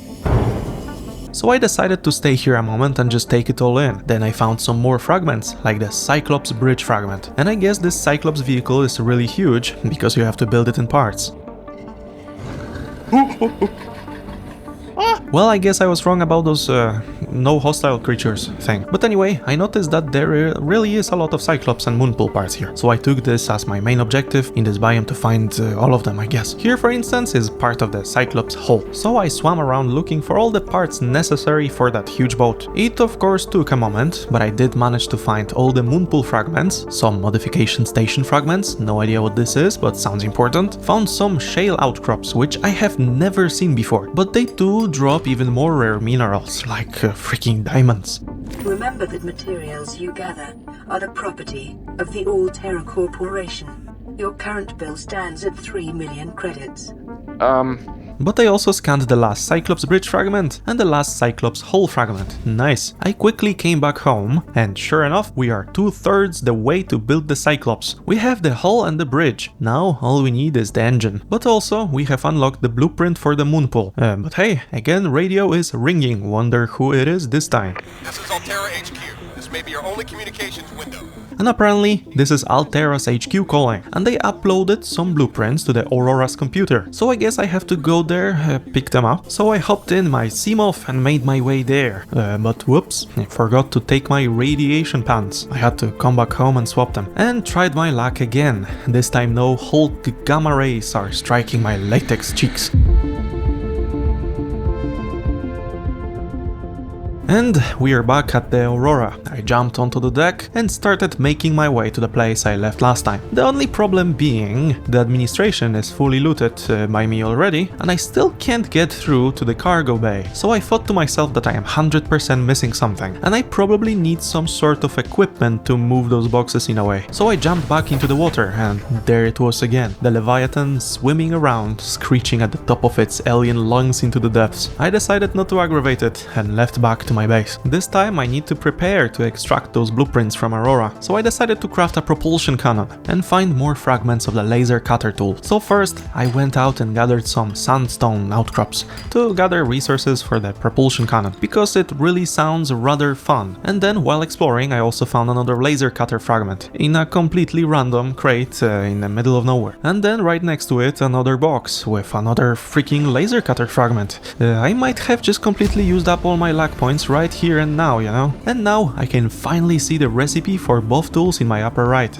So I decided to stay here a moment and just take it all in. Then I found some more fragments, like the Cyclops bridge fragment. And I guess this Cyclops vehicle is really huge, because you have to build it in parts. Well, I guess I was wrong about those no hostile creatures thing. But anyway, I noticed that there really is a lot of Cyclops and Moonpool parts here. So I took this as my main objective in this biome to find all of them, I guess. Here, for instance, is part of the Cyclops hull. So I swam around looking for all the parts necessary for that huge boat. It of course took a moment, but I did manage to find all the Moonpool fragments, some modification station fragments, no idea what this is, but sounds important. Found some shale outcrops, which I have never seen before, but they do drop even more rare minerals, like freaking diamonds. Remember that materials you gather are the property of the All-Terra Corporation. Your current bill stands at 3 million credits. But I also scanned the last Cyclops bridge fragment and the last Cyclops hull fragment. Nice. I quickly came back home, and sure enough, we are 2/3 the way to build the Cyclops. We have the hull and the bridge. Now all we need is the engine. But also, we have unlocked the blueprint for the Moonpool. But hey, again, radio is ringing. Wonder who it is this time. This is Altera HQ. This may be your only communications window. And apparently, this is Altera's HQ calling, and they uploaded some blueprints to the Aurora's computer. So I guess I have to go there, pick them up. So I hopped in my Seamoth and made my way there. But whoops, I forgot to take my radiation pants. I had to come back home and swap them. And tried my luck again. This time no Hulk gamma rays are striking my latex cheeks. And we are back at the Aurora. I jumped onto the deck and started making my way to the place I left last time. The only problem being, the administration is fully looted by me already, and I still can't get through to the cargo bay. So I thought to myself that I am 100% missing something, and I probably need some sort of equipment to move those boxes in a way. So I jumped back into the water, and there it was again. The Leviathan swimming around, screeching at the top of its alien lungs into the depths. I decided not to aggravate it, and left back to my base. This time I need to prepare to extract those blueprints from Aurora, so I decided to craft a propulsion cannon and find more fragments of the laser cutter tool. So first I went out and gathered some sandstone outcrops to gather resources for the propulsion cannon, because it really sounds rather fun. And then while exploring I also found another laser cutter fragment in a completely random crate in the middle of nowhere. And then right next to it another box with another freaking laser cutter fragment. I might have just completely used up all my luck points right here and now, you know? And now I can finally see the recipe for both tools in my upper right.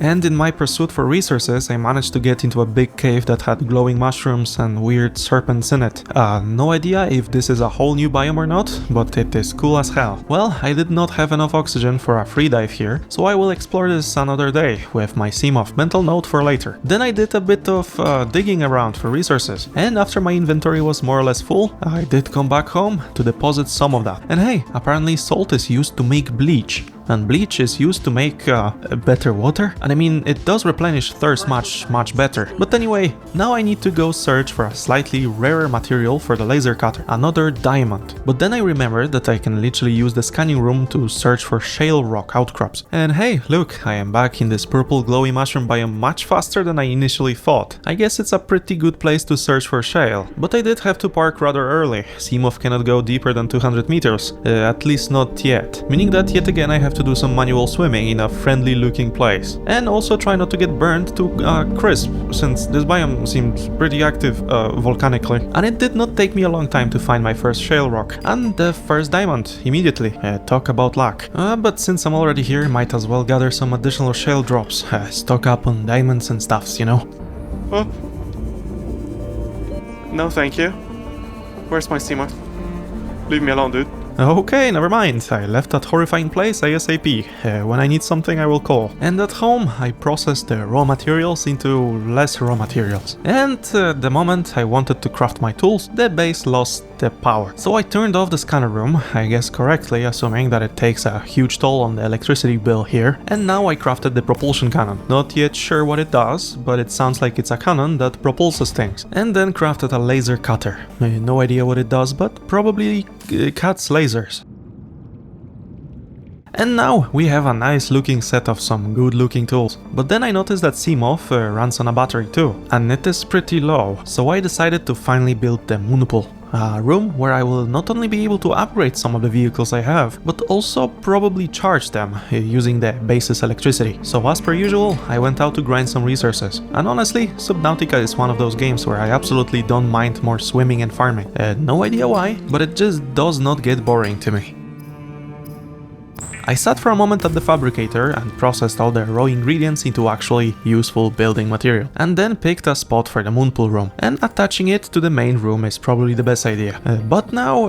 And in my pursuit for resources, I managed to get into a big cave that had glowing mushrooms and weird serpents in it. No idea if this is a whole new biome or not, but it is cool as hell. Well, I did not have enough oxygen for a free dive here, so I will explore this another day with my Seamoth. Mental note for later. Then I did a bit of digging around for resources, and after my inventory was more or less full, I did come back home to deposit some of that. And hey, apparently salt is used to make bleach. And bleach is used to make better water. And I mean, it does replenish thirst much better. But anyway, now I need to go search for a slightly rarer material for the laser cutter, another diamond. But then I remembered that I can literally use the scanning room to search for shale rock outcrops. And hey, look, I am back in this purple glowy mushroom biome much faster than I initially thought. I guess it's a pretty good place to search for shale. But I did have to park rather early. Seamoth cannot go deeper than 200 meters, at least not yet. Meaning that yet again I have to do some manual swimming in a friendly looking place. And also try not to get burned to crisp, since this biome seemed pretty active volcanically. And it did not take me a long time to find my first shale rock and the first diamond immediately. Talk about luck. But since I'm already here, might as well gather some additional shale drops. Stock up on diamonds and stuffs, you know? Oh. No thank you. Where's my Seamoth? Leave me alone, dude. Okay, never mind. I left that horrifying place ASAP. When I need something I will call. And at home I processed the raw materials into less raw materials. And the moment I wanted to craft my tools, the base lost the power. So I turned off the scanner room, I guess correctly, assuming that it takes a huge toll on the electricity bill here. And now I crafted the propulsion cannon. Not yet sure what it does, but it sounds like it's a cannon that propulses things. And then crafted a laser cutter. No idea what it does, but probably cuts lasers. And now we have a nice looking set of some good looking tools. But then I noticed that Seamoth runs on a battery too, and it is pretty low, so I decided to finally build the Moonpool. a room where I will not only be able to upgrade some of the vehicles I have, but also probably charge them using the base's electricity. So as per usual, I went out to grind some resources. And honestly, Subnautica is one of those games where I absolutely don't mind more swimming and farming. No idea why, but it just does not get boring to me. I sat for a moment at the fabricator and processed all the raw ingredients into actually useful building material, and then picked a spot for the moonpool room, and attaching it to the main room is probably the best idea. But now,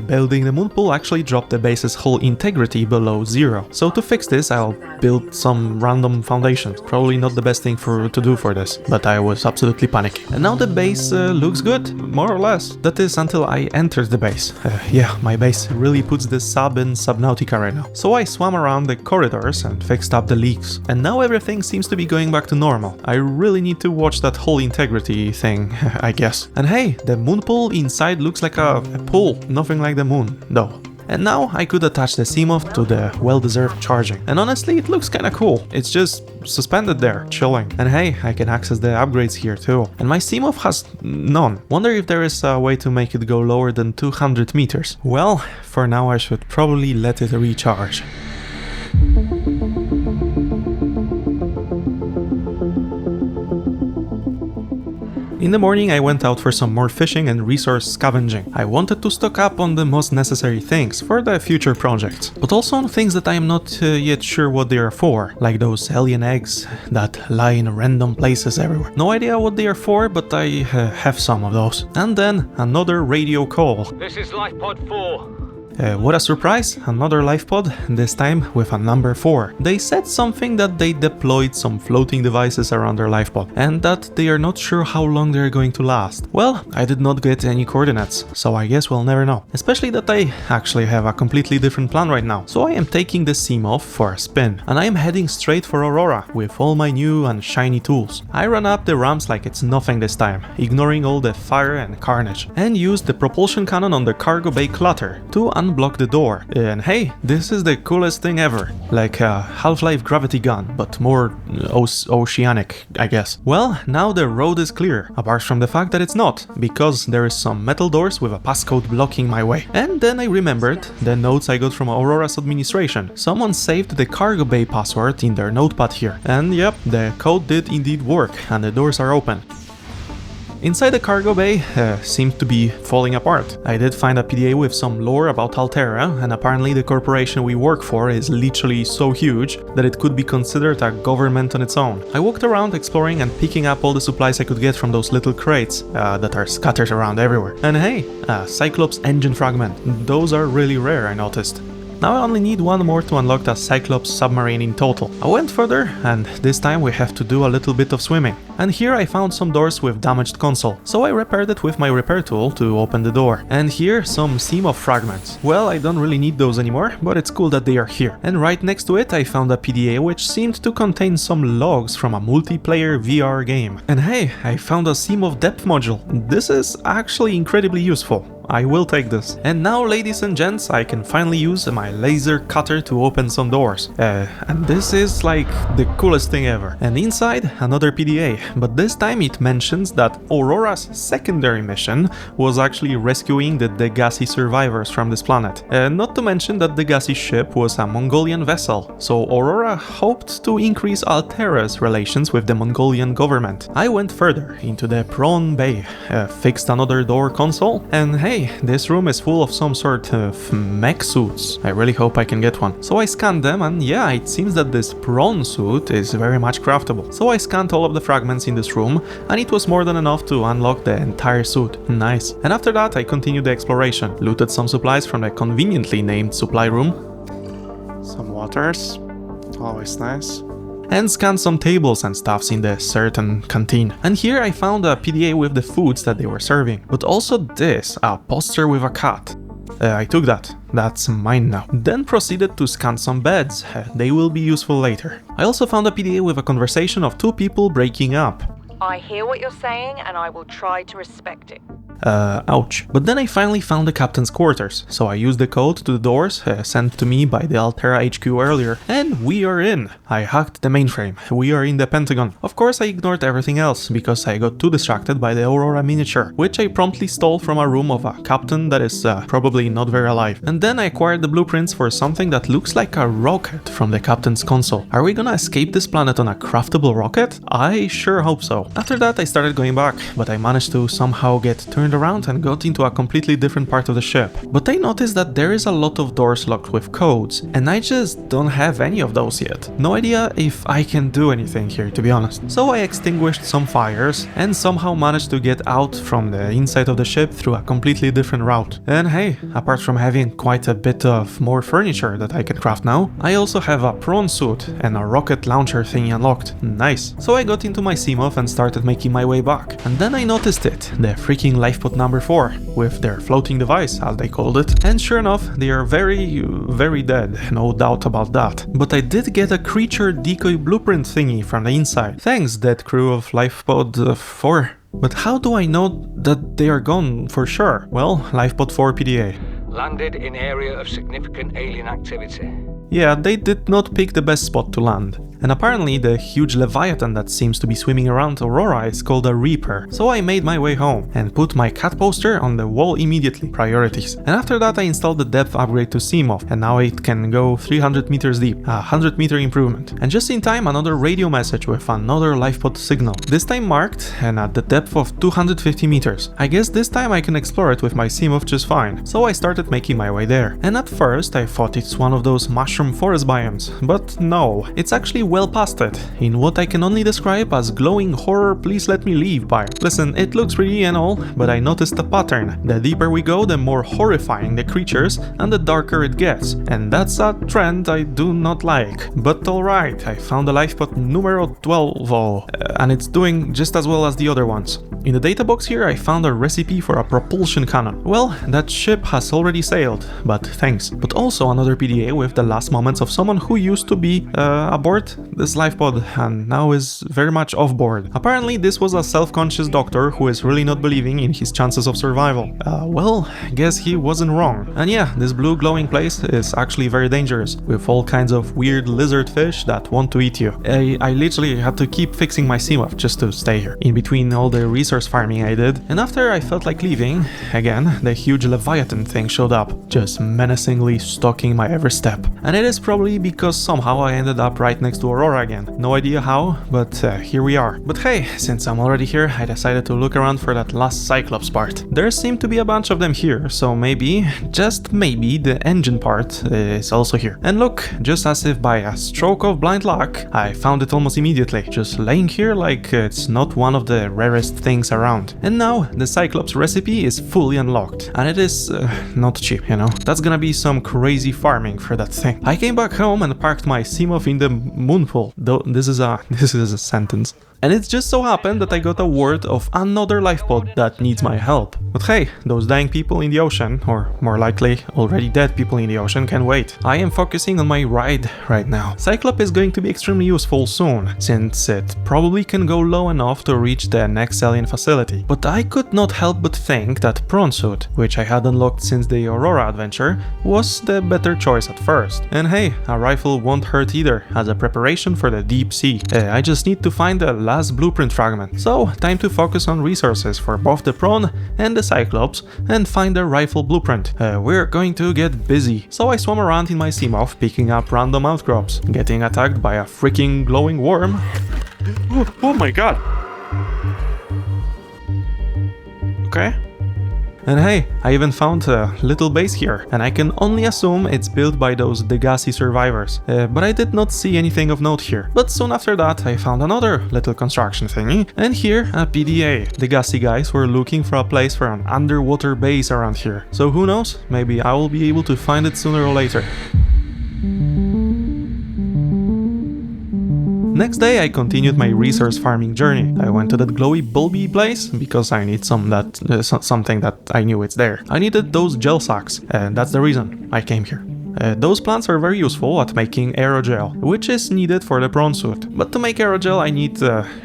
building the moonpool actually dropped the base's hull integrity below 0. So to fix this, I'll build some random foundations. Probably not the best thing to do for this, but I was absolutely panicking. And now the base looks good, more or less. That is until I entered the base. Yeah, my base really puts the sub in Subnautica right now. So I swam around the corridors and fixed up the leaks. And now everything seems to be going back to normal. I really need to watch that whole integrity thing, I guess. And hey, the moon pool inside looks like a pool, nothing like the moon, though. And now I could attach the Seamoth to the well-deserved charging. And honestly, it looks kinda cool. It's just suspended there, chilling. And hey, I can access the upgrades here too. And my Seamoth has none. Wonder if there is a way to make it go lower than 200 meters. Well, for now I should probably let it recharge. In the morning I went out for some more fishing and resource scavenging. I wanted to stock up on the most necessary things for the future projects, but also on things that I am not yet sure what they are for, like those alien eggs that lie in random places everywhere. No idea what they are for, but I have some of those. And then another radio call. This is Life Pod 4. What a surprise, another life pod, this time with a number 4. They said something that they deployed some floating devices around their life pod, and that they are not sure how long they're going to last. Well, I did not get any coordinates, so I guess we'll never know. Especially that I actually have a completely different plan right now. So I am taking the Seamoth for a spin, and I am heading straight for Aurora with all my new and shiny tools. I run up the ramps like it's nothing this time, ignoring all the fire and carnage, and use the propulsion cannon on the cargo bay clutter to unblock the door. And hey, this is the coolest thing ever. Like a Half-Life gravity gun, but more oceanic, I guess. Well, now the road is clear, apart from the fact that it's not, because there is some metal doors with a passcode blocking my way. And then I remembered the notes I got from Aurora's administration. Someone saved the cargo bay password in their notepad here. And yep, the code did indeed work, and the doors are open. Inside the cargo bay seemed to be falling apart. I did find a PDA with some lore about Altera, and apparently the corporation we work for is literally so huge that it could be considered a government on its own. I walked around exploring and picking up all the supplies I could get from those little crates that are scattered around everywhere. And hey, a Cyclops engine fragment. Those are really rare, I noticed. Now I only need one more to unlock the Cyclops submarine in total. I went further, and this time we have to do a little bit of swimming. And here I found some doors with damaged console, so I repaired it with my repair tool to open the door. And here some Seamoth fragments. Well, I don't really need those anymore, but it's cool that they are here. And right next to it I found a PDA which seemed to contain some logs from a multiplayer VR game. And hey, I found a Seamoth depth module. This is actually incredibly useful. I will take this. And now, ladies and gents, I can finally use my laser cutter to open some doors. And this is like the coolest thing ever. And inside, another PDA, but this time it mentions that Aurora's secondary mission was actually rescuing the Degassi survivors from this planet. Not to mention that Degassi ship was a Mongolian vessel, so Aurora hoped to increase Altera's relations with the Mongolian government. I went further into the prawn bay, fixed another door console, and hey, this room is full of some sort of mech suits. I really hope I can get one. So I scanned them, and yeah, it seems that this prawn suit is very much craftable. So I scanned all of the fragments in this room, and it was more than enough to unlock the entire suit. Nice. And after that I continued the exploration, looted some supplies from the conveniently named supply room. Some waters. Always nice. And scanned some tables and stuffs in the certain canteen. And here I found a PDA with the foods that they were serving. But also this, a poster with a cat. I took that. That's mine now. Then proceeded to scan some beds. They will be useful later. I also found a PDA with a conversation of two people breaking up. I hear what you're saying and I will try to respect it. Ouch. But then I finally found the captain's quarters, so I used the code to the doors sent to me by the Altera HQ earlier, and we are in. I hacked the mainframe. We are in the Pentagon. Of course I ignored everything else, because I got too distracted by the Aurora miniature, which I promptly stole from a room of a captain that is probably not very alive. And then I acquired the blueprints for something that looks like a rocket from the captain's console. Are we gonna escape this planet on a craftable rocket? I sure hope so. After that I started going back, but I managed to somehow get turned around and got into a completely different part of the ship. But I noticed that there is a lot of doors locked with codes, and I just don't have any of those yet. No idea if I can do anything here, to be honest. So I extinguished some fires and somehow managed to get out from the inside of the ship through a completely different route. And hey, apart from having quite a bit of more furniture that I can craft now, I also have a prawn suit and a rocket launcher thingy unlocked. Nice. So I got into my Seamoth and started making my way back. And then I noticed it, the freaking lifeboat number 4, with their floating device, as they called it. And sure enough, they are very dead, no doubt about that. But I did get a creature decoy blueprint thingy from the inside. Thanks, dead crew of Lifeboat 4. But how do I know that they are gone for sure? Well, Lifeboat 4 PDA. Landed in area of significant alien activity. Yeah, they did not pick the best spot to land. And apparently the huge leviathan that seems to be swimming around Aurora is called a Reaper. So I made my way home and put my cat poster on the wall immediately. Priorities. And after that I installed the depth upgrade to Seamoth, and now it can go 300 meters deep, a 100-meter improvement. And just in time another radio message with another lifeboat signal. This time marked and at the depth of 250 meters. I guess this time I can explore it with my Seamoth just fine. So I started making my way there. And at first I thought it's one of those mushroom forest biomes. But no, it's actually well past it, in what I can only describe as glowing horror please let me leave biome. Listen, it looks pretty and all, but I noticed a pattern. The deeper we go, the more horrifying the creatures and the darker it gets, and that's a trend I do not like. But alright, I found the lifeboat numero 12, and it's doing just as well as the other ones. In the data box here I found a recipe for a propulsion cannon. Well, that ship has already sailed, but thanks. But also another PDA with the last moments of someone who used to be aboard this lifeboat and now is very much off board. Apparently this was a self-conscious doctor who is really not believing in his chances of survival. Well, guess he wasn't wrong. And yeah, this blue glowing place is actually very dangerous, with all kinds of weird lizard fish that want to eat you. I literally had to keep fixing my Seamoth just to stay here, in between all the resource farming I did. And after I felt like leaving, again, the huge leviathan thing showed up, just menacingly stalking my every step. And it is probably because somehow I ended up right next to Aurora again. No idea how, but here we are. But hey, since I'm already here, I decided to look around for that last Cyclops part. There seem to be a bunch of them here, so maybe, just maybe, the engine part is also here. And look, just as if by a stroke of blind luck, I found it almost immediately, just laying here like it's not one of the rarest things around. And now, the Cyclops recipe is fully unlocked, and it is not cheap, you know. That's gonna be some crazy farming for that thing. I came back home and parked my Seamoth in the moonpool. Though this is a sentence. And it just so happened that I got a word of another lifeboat that needs my help. But hey, those dying people in the ocean, or more likely, already dead people in the ocean, can wait. I am focusing on my ride right now. Cyclops is going to be extremely useful soon, since it probably can go low enough to reach the next alien facility. But I could not help but think that Prawn Suit, which I had unlocked since the Aurora adventure, was the better choice at first. And hey, a rifle won't hurt either, as a preparation for the deep sea. I just need to find the last blueprint fragment. So, time to focus on resources for both the Prawn and the Cyclops and find the rifle blueprint. We're going to get busy. So I swam around in my Seamoth, picking up random outcrops, getting attacked by a freaking glowing worm. Oh my god! Okay. And hey, I even found a little base here, and I can only assume it's built by those Degassi survivors, but I did not see anything of note here. But soon after that I found another little construction thingy, and here a PDA. Degassi guys were looking for a place for an underwater base around here, so who knows, maybe I will be able to find it sooner or later. Next day I continued my resource farming journey. I went to that glowy bulby place because I need something that I knew it's there. I needed those gel sacks, and that's the reason I came here. Those plants are very useful at making aerogel, which is needed for the prawn suit. But to make aerogel I need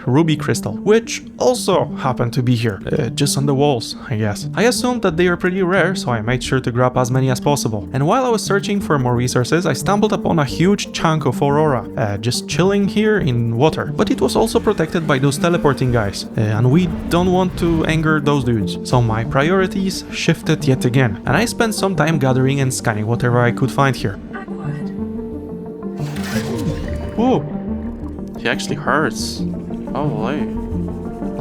ruby crystal, which also happen to be here, just on the walls, I guess. I assumed that they are pretty rare, so I made sure to grab as many as possible. And while I was searching for more resources, I stumbled upon a huge chunk of aurora, just chilling here in water. But it was also protected by those teleporting guys, and we don't want to anger those dudes. So my priorities shifted yet again, and I spent some time gathering and scanning whatever I could find here. Whoa! He actually hurts. Holy.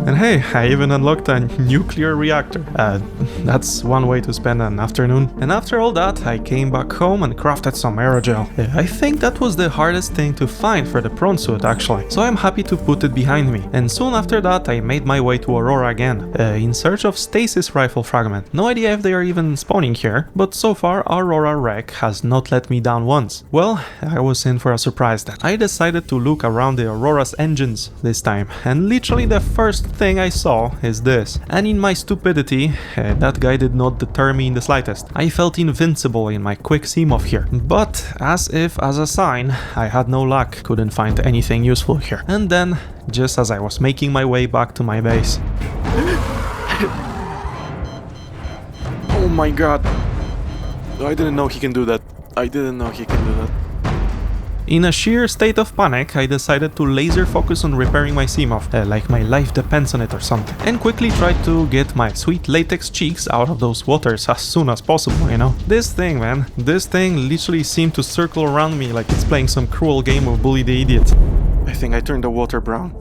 And hey, I even unlocked a nuclear reactor. That's one way to spend an afternoon. And after all that, I came back home and crafted some aerogel. I think that was the hardest thing to find for the prawn suit actually, so I'm happy to put it behind me. And soon after that, I made my way to Aurora again, in search of stasis rifle fragment. No idea if they are even spawning here, but so far Aurora wreck has not let me down once. Well, I was in for a surprise then. I decided to look around the Aurora's engines this time, and literally the first thing I saw is this. And in my stupidity, that guy did not deter me in the slightest. I felt invincible in my quick seam-off here. But as if as a sign, I had no luck, couldn't find anything useful here. And then, just as I was making my way back to my base. Oh my god. I didn't know he can do that. I didn't know he can do that. In a sheer state of panic, I decided to laser focus on repairing my seam-off, like my life depends on it or something, and quickly tried to get my sweet latex cheeks out of those waters as soon as possible, you know? This thing, man, this thing literally seemed to circle around me like it's playing some cruel game of Bully the Idiot. I think I turned the water brown.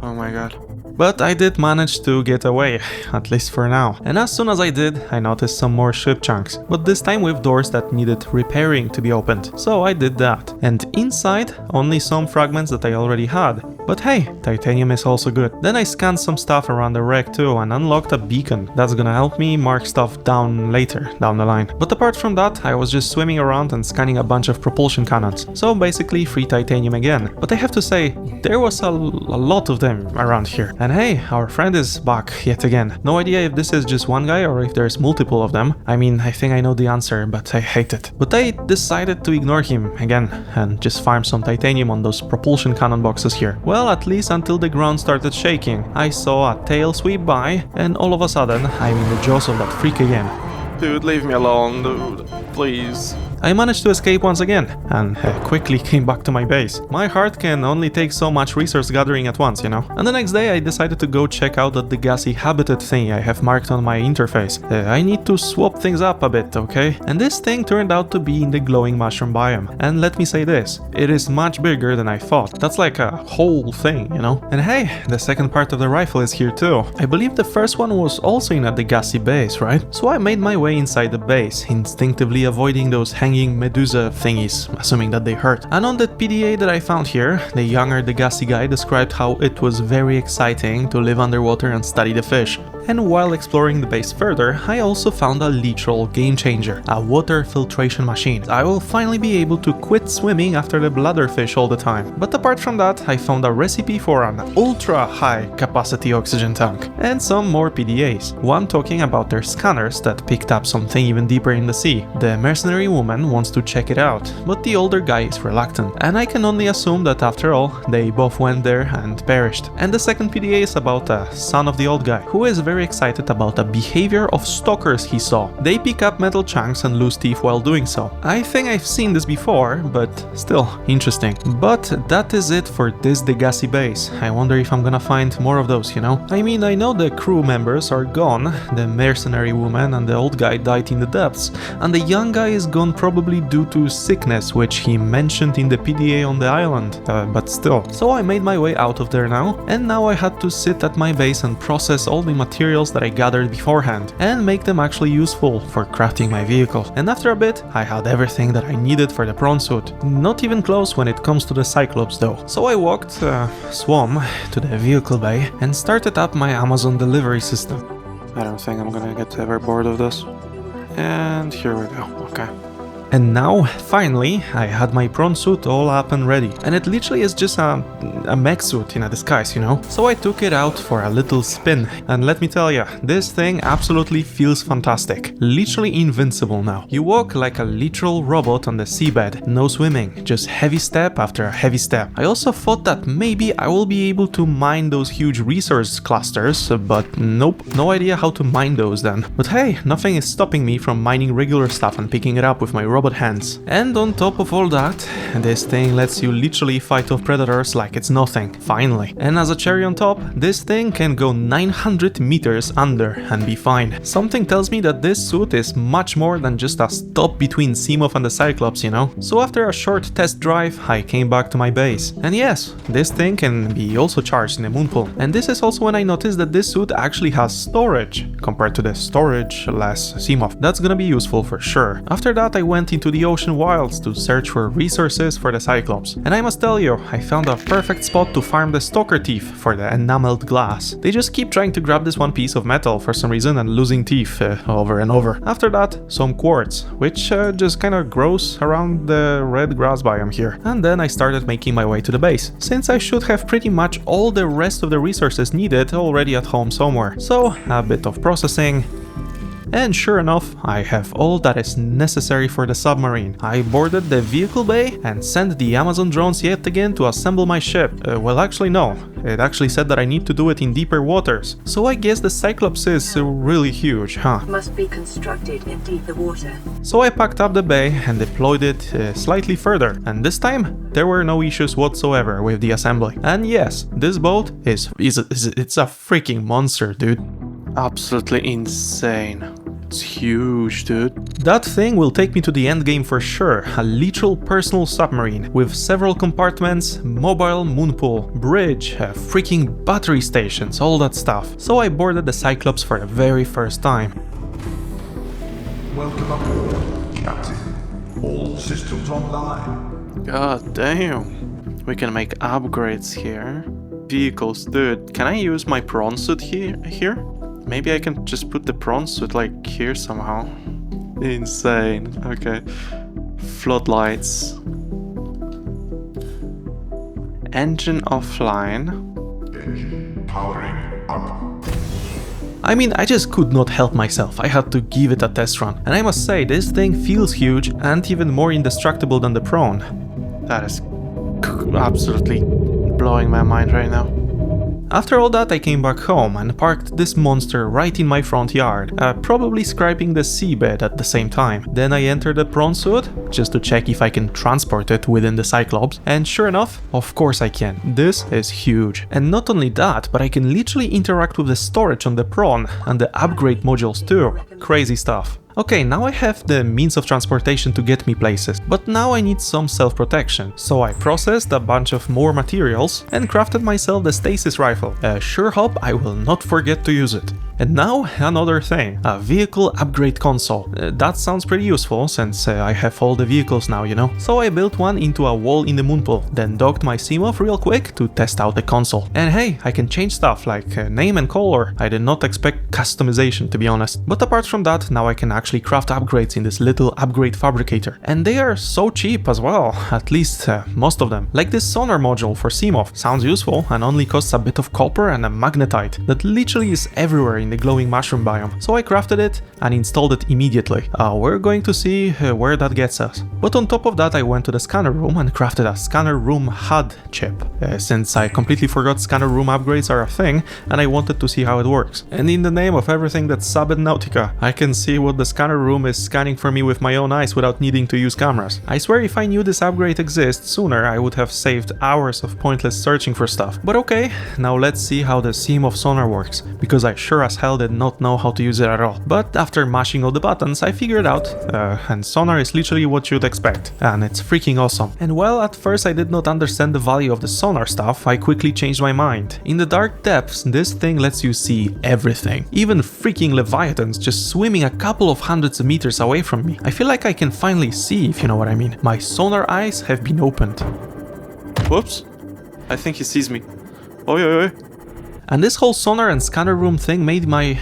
Oh my god. But I did manage to get away, at least for now. And as soon as I did, I noticed some more ship chunks, but this time with doors that needed repairing to be opened. So I did that. And inside, only some fragments that I already had. But hey, titanium is also good. Then I scanned some stuff around the wreck too and unlocked a beacon. That's gonna help me mark stuff down later, down the line. But apart from that, I was just swimming around and scanning a bunch of propulsion cannons. So basically free titanium again. But I have to say, there was a lot of them around here. And hey, our friend is back yet again. No idea if this is just one guy or if there's multiple of them. I mean, I think I know the answer, but I hate it. But I decided to ignore him again and just farm some titanium on those propulsion cannon boxes here. Well, at least until the ground started shaking. I saw a tail sweep by, and all of a sudden, I'm in the jaws of that freak again. Dude, leave me alone, dude. Please. I managed to escape once again, and quickly came back to my base. My heart can only take so much resource gathering at once, you know? And the next day I decided to go check out that Degassi habitat thing I have marked on my interface. I need to swap things up a bit, okay? And this thing turned out to be in the glowing mushroom biome. And let me say this, it is much bigger than I thought. That's like a whole thing, you know? And hey, the second part of the rifle is here too. I believe the first one was also in a Degassi base, right? So I made my way inside the base, instinctively avoiding those hanging Medusa thingies, assuming that they hurt. And on that PDA that I found here, the younger Degassi guy described how it was very exciting to live underwater and study the fish. And while exploring the base further, I also found a literal game changer, a water filtration machine. I will finally be able to quit swimming after the bladderfish all the time. But apart from that, I found a recipe for an ultra high capacity oxygen tank, and some more PDAs. One talking about their scanners that picked up something even deeper in the sea. The mercenary woman wants to check it out, but the older guy is reluctant, and I can only assume that after all, they both went there and perished. And the second PDA is about a son of the old guy, who is very excited about the behavior of stalkers he saw. They pick up metal chunks and lose teeth while doing so. I think I've seen this before, but still interesting. But that is it for this Degassi base. I wonder if I'm gonna find more of those, you know? I mean, I know the crew members are gone, the mercenary woman and the old guy died in the depths, and the young guy is gone probably due to sickness, which he mentioned in the PDA on the island, but still. So I made my way out of there now, and now I had to sit at my base and process all the materials that I gathered beforehand and make them actually useful for crafting my vehicle. And after a bit, I had everything that I needed for the prawn suit. Not even close when it comes to the Cyclops though. So I walked, swam to the vehicle bay and started up my Amazon delivery system. I don't think I'm gonna get ever bored of this. And here we go, okay. And now, finally, I had my prawn suit all up and ready. And it literally is just a mech suit in a disguise, you know? So I took it out for a little spin. And let me tell ya, this thing absolutely feels fantastic. Literally invincible now. You walk like a literal robot on the seabed. No swimming, just heavy step after a heavy step. I also thought that maybe I will be able to mine those huge resource clusters, but nope, no idea how to mine those then. But hey, nothing is stopping me from mining regular stuff and picking it up with my robot hands. And on top of all that, this thing lets you literally fight off predators like it's nothing, finally. And as a cherry on top, this thing can go 900 meters under and be fine. Something tells me that this suit is much more than just a stop between Seamoth and the Cyclops, you know? So after a short test drive, I came back to my base. And yes, this thing can be also charged in the moon pool. And this is also when I noticed that this suit actually has storage, compared to the storage-less Seamoth. That's gonna be useful for sure. After that, I went into the ocean wilds to search for resources for the Cyclops. And I must tell you, I found a perfect spot to farm the stalker teeth for the enameled glass. They just keep trying to grab this one piece of metal for some reason and losing teeth over and over. After that, some quartz, which just kind of grows around the red grass biome here. And then I started making my way to the base, since I should have pretty much all the rest of the resources needed already at home somewhere. So, a bit of processing. And sure enough, I have all that is necessary for the submarine. I boarded the vehicle bay and sent the Amazon drones yet again to assemble my ship. Well, actually no. It actually said that I need to do it in deeper waters. So I guess the Cyclops is really huge, huh? Must be constructed in deeper water. So I packed up the bay and deployed it slightly further. And this time, there were no issues whatsoever with the assembly. And yes, this boat it's a freaking monster, dude. Absolutely insane. It's huge, dude. That thing will take me to the end game for sure. A literal personal submarine with several compartments, mobile moon pool, bridge, freaking battery stations, all that stuff. So I boarded the Cyclops for the very first time. Welcome aboard, Captain. All systems online. God damn. We can make upgrades here. Vehicles, dude. Can I use my prawn suit here? Maybe I can just put the prawn suit like here somehow. Insane. Okay. Floodlights. Engine offline. Engine powering up. I mean, I just could not help myself. I had to give it a test run. And I must say, this thing feels huge and even more indestructible than the prawn. That is absolutely blowing my mind right now. After all that, I came back home and parked this monster right in my front yard, probably scraping the seabed at the same time. Then I entered the prawn suit, just to check if I can transport it within the Cyclops, and sure enough, of course I can. This is huge. And not only that, but I can literally interact with the storage on the prawn and the upgrade modules too. Crazy stuff. Okay, now I have the means of transportation to get me places, but now I need some self-protection. So I processed a bunch of more materials and crafted myself the stasis rifle. Sure hope I will not forget to use it. And now another thing, a vehicle upgrade console. That sounds pretty useful since I have all the vehicles now, you know. So I built one into a wall in the moon pool, then docked my Seamoth real quick to test out the console. And hey, I can change stuff like name and color. I did not expect customization, to be honest. But apart from that, now I can actually craft upgrades in this little upgrade fabricator. And they are so cheap as well, at least most of them. Like this sonar module for Seamoth, sounds useful and only costs a bit of copper and a magnetite that literally is everywhere in the glowing mushroom biome. So I crafted it and installed it immediately. We're going to see where that gets us. But on top of that, I went to the scanner room and crafted a scanner room HUD chip, since I completely forgot scanner room upgrades are a thing and I wanted to see how it works. And in the name of everything that's Subnautica, I can see what the scanner room is scanning for me with my own eyes without needing to use cameras. I swear if I knew this upgrade exists sooner, I would have saved hours of pointless searching for stuff. But okay, now let's see how the Seamoth sonar works, because I sure as hell did not know how to use it at all. But after mashing all the buttons, I figured out, and sonar is literally what you'd expect, and it's freaking awesome. And while at first I did not understand the value of the sonar stuff, I quickly changed my mind. In the dark depths, this thing lets you see everything, even freaking leviathans just swimming a couple of hundreds of meters away from me. I feel like I can finally see, if you know what I mean. My sonar eyes have been opened. Whoops. I think he sees me. Oi, oi, oi. And this whole sonar and scanner room thing made my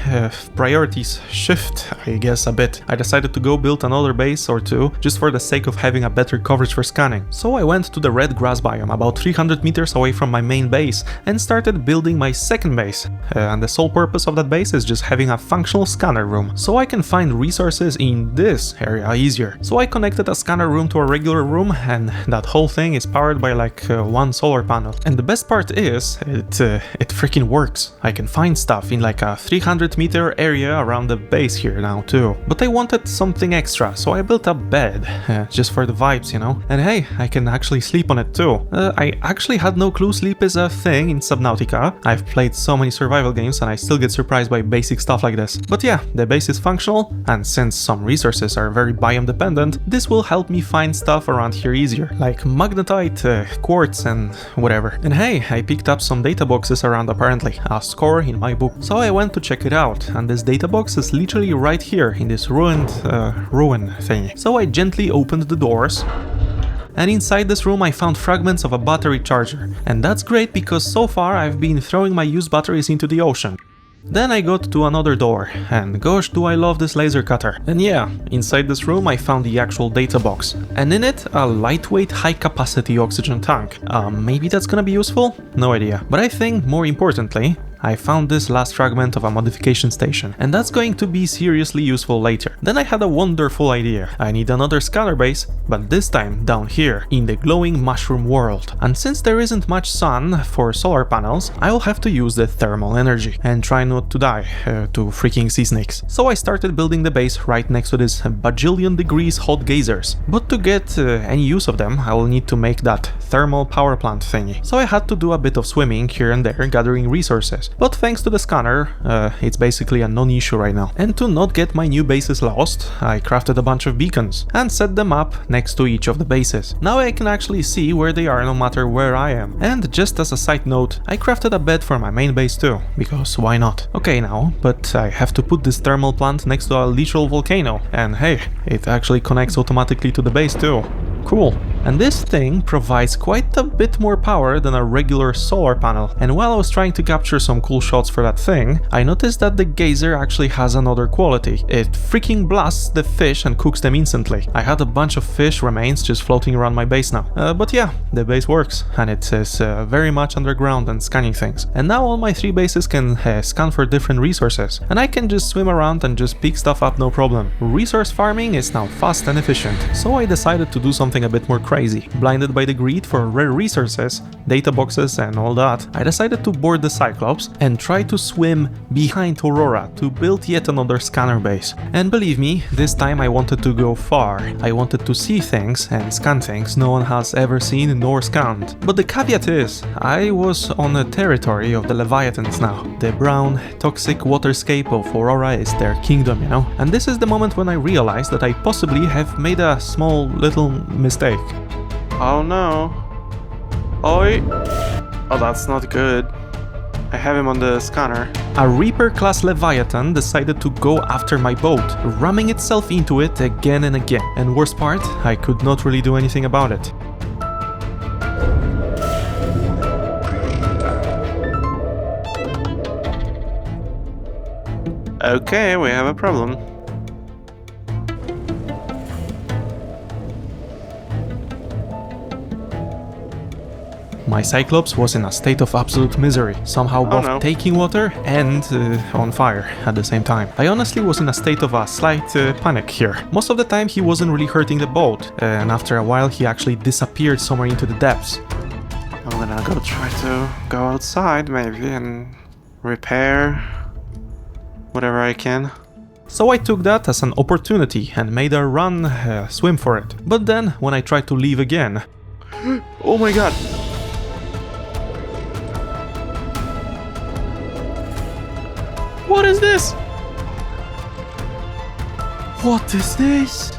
priorities shift, I guess, a bit. I decided to go build another base or two, just for the sake of having a better coverage for scanning. So I went to the red grass biome, about 300 meters away from my main base, and started building my second base. And the sole purpose of that base is just having a functional scanner room, so I can find resources in this area easier. So I connected a scanner room to a regular room, and that whole thing is powered by like one solar panel. And the best part is, it freaking works. I can find stuff in like a 300-meter area around the base here now too. But I wanted something extra, so I built a bed, just for the vibes, you know? And hey, I can actually sleep on it too. I actually had no clue sleep is a thing in Subnautica. I've played so many survival games and I still get surprised by basic stuff like this. But yeah, the base is functional, and since some resources are very biome dependent, this will help me find stuff around here easier, like magnetite, quartz and whatever. And hey, I picked up some data boxes around apparently, a score in my book. So I went to check it out, and this data box is literally right here in this ruin thingy. So I gently opened the doors, and inside this room I found fragments of a battery charger. And that's great because so far I've been throwing my used batteries into the ocean. Then I got to another door, and gosh do I love this laser cutter. And yeah, inside this room I found the actual data box, and in it a lightweight high capacity oxygen tank. Maybe that's gonna be useful? No idea. But I think more importantly, I found this last fragment of a modification station, and that's going to be seriously useful later. Then I had a wonderful idea. I need another scanner base, but this time down here, in the glowing mushroom world. And since there isn't much sun for solar panels, I'll have to use the thermal energy, and try not to die to freaking sea snakes. So I started building the base right next to this bajillion degrees hot geysers. But to get any use of them, I will need to make that thermal power plant thingy. So I had to do a bit of swimming here and there, gathering resources. But thanks to the scanner, it's basically a non-issue right now. And to not get my new bases lost, I crafted a bunch of beacons and set them up next to each of the bases. Now I can actually see where they are no matter where I am. And just as a side note, I crafted a bed for my main base too, because why not? Okay now, but I have to put this thermal plant next to a literal volcano, and hey, it actually connects automatically to the base too. Cool. And this thing provides quite a bit more power than a regular solar panel. And while I was trying to capture some cool shots for that thing, I noticed that the geyser actually has another quality. It freaking blasts the fish and cooks them instantly. I had a bunch of fish remains just floating around my base now. But yeah, the base works, and it is very much underground and scanning things. And now all my 3 bases can scan for different resources, and I can just swim around and just pick stuff up no problem. Resource farming is now fast and efficient, so I decided to do something a bit more crazy. Blinded by the greed for rare resources, data boxes and all that, I decided to board the Cyclops and try to swim behind Aurora to build yet another scanner base. And believe me, this time I wanted to go far. I wanted to see things and scan things no one has ever seen nor scanned. But the caveat is, I was on the territory of the Leviathans now. The brown, toxic waterscape of Aurora is their kingdom, you know? And this is the moment when I realized that I possibly have made a small little mistake. Oh no. Oi. Oh, that's not good. I have him on the scanner. A Reaper-class Leviathan decided to go after my boat, ramming itself into it again and again. And worst part, I could not really do anything about it. Okay, we have a problem. My Cyclops was in a state of absolute misery, somehow both taking water and on fire at the same time. I honestly was in a state of a slight panic here. Most of the time he wasn't really hurting the boat, and after a while he actually disappeared somewhere into the depths. I'm gonna go try to go outside maybe and repair whatever I can. So I took that as an opportunity and made a run, swim for it. But then, when I tried to leave again... Oh my god! What is this? What is this?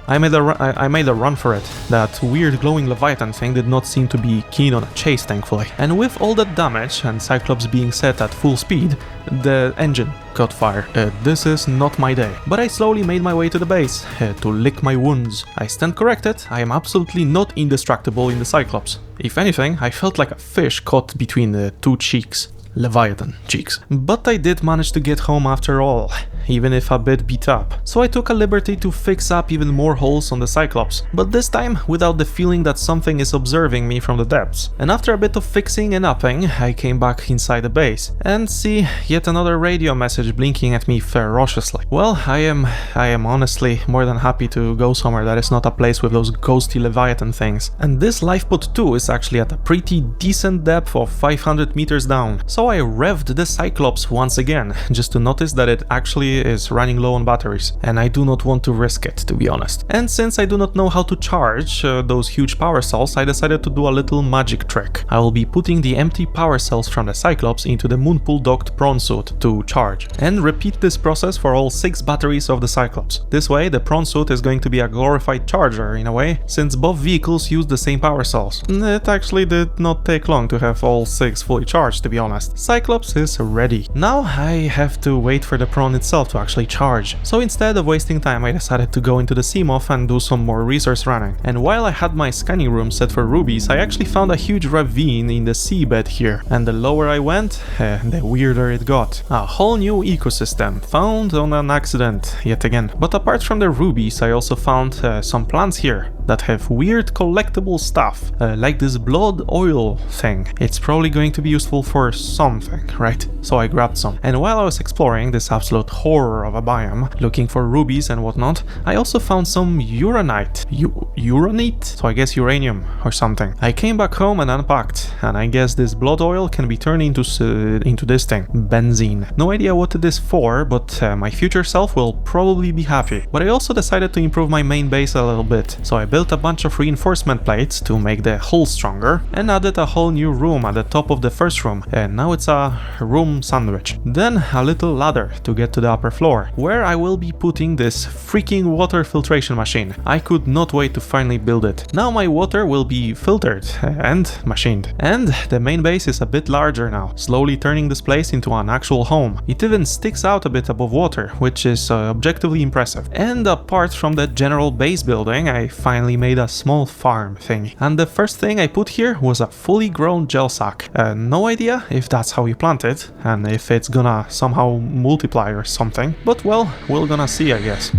I made a run for it. That weird glowing Leviathan thing did not seem to be keen on a chase, thankfully. And with all that damage and Cyclops being set at full speed, the engine caught fire. This is not my day. But I slowly made my way to the base to lick my wounds. I stand corrected, I am absolutely not indestructible in the Cyclops. If anything, I felt like a fish caught between the 2 cheeks. Leviathan cheeks. But I did manage to get home after all, even if a bit beat up. So I took a liberty to fix up even more holes on the Cyclops, but this time without the feeling that something is observing me from the depths. And after a bit of fixing and upping, I came back inside the base and see yet another radio message blinking at me ferociously. Well, I am honestly more than happy to go somewhere that is not a place with those ghosty Leviathan things. And this lifeboat 2 is actually at a pretty decent depth of 500 meters down. So I revved the Cyclops once again, just to notice that it actually is running low on batteries, and I do not want to risk it, to be honest. And since I do not know how to charge those huge power cells, I decided to do a little magic trick. I will be putting the empty power cells from the Cyclops into the Moonpool docked prawn suit to charge, and repeat this process for all 6 batteries of the Cyclops. This way the prawn suit is going to be a glorified charger in a way, since both vehicles use the same power cells. It actually did not take long to have all 6 fully charged, to be honest. Cyclops is ready. Now I have to wait for the prawn itself to actually charge. So instead of wasting time, I decided to go into the Seamoth and do some more resource running. And while I had my scanning room set for rubies, I actually found a huge ravine in the seabed here. And the lower I went, the weirder it got. A whole new ecosystem, found on an accident, yet again. But apart from the rubies, I also found some plants here that have weird collectible stuff, like this blood oil thing. It's probably going to be useful for something, right? So I grabbed some. And while I was exploring this absolute horror of a biome, looking for rubies and whatnot, I also found some uranite. Uranite? So I guess uranium or something. I came back home and unpacked, and I guess this blood oil can be turned into this thing, benzene. No idea what it is for, but my future self will probably be happy. But I also decided to improve my main base a little bit, so I built a bunch of reinforcement plates to make the hull stronger, and added a whole new room at the top of the first room, and now it's a room sandwich. Then a little ladder to get to the upper floor, where I will be putting this freaking water filtration machine. I could not wait to finally build it. Now my water will be filtered and machined. And the main base is a bit larger now, slowly turning this place into an actual home. It even sticks out a bit above water, which is objectively impressive. And apart from the general base building, I finally made a small farm thing. And the first thing I put here was a fully grown gel sack. No idea if that's how you plant it, and if it's gonna somehow multiply or something, but well, we're gonna see, I guess.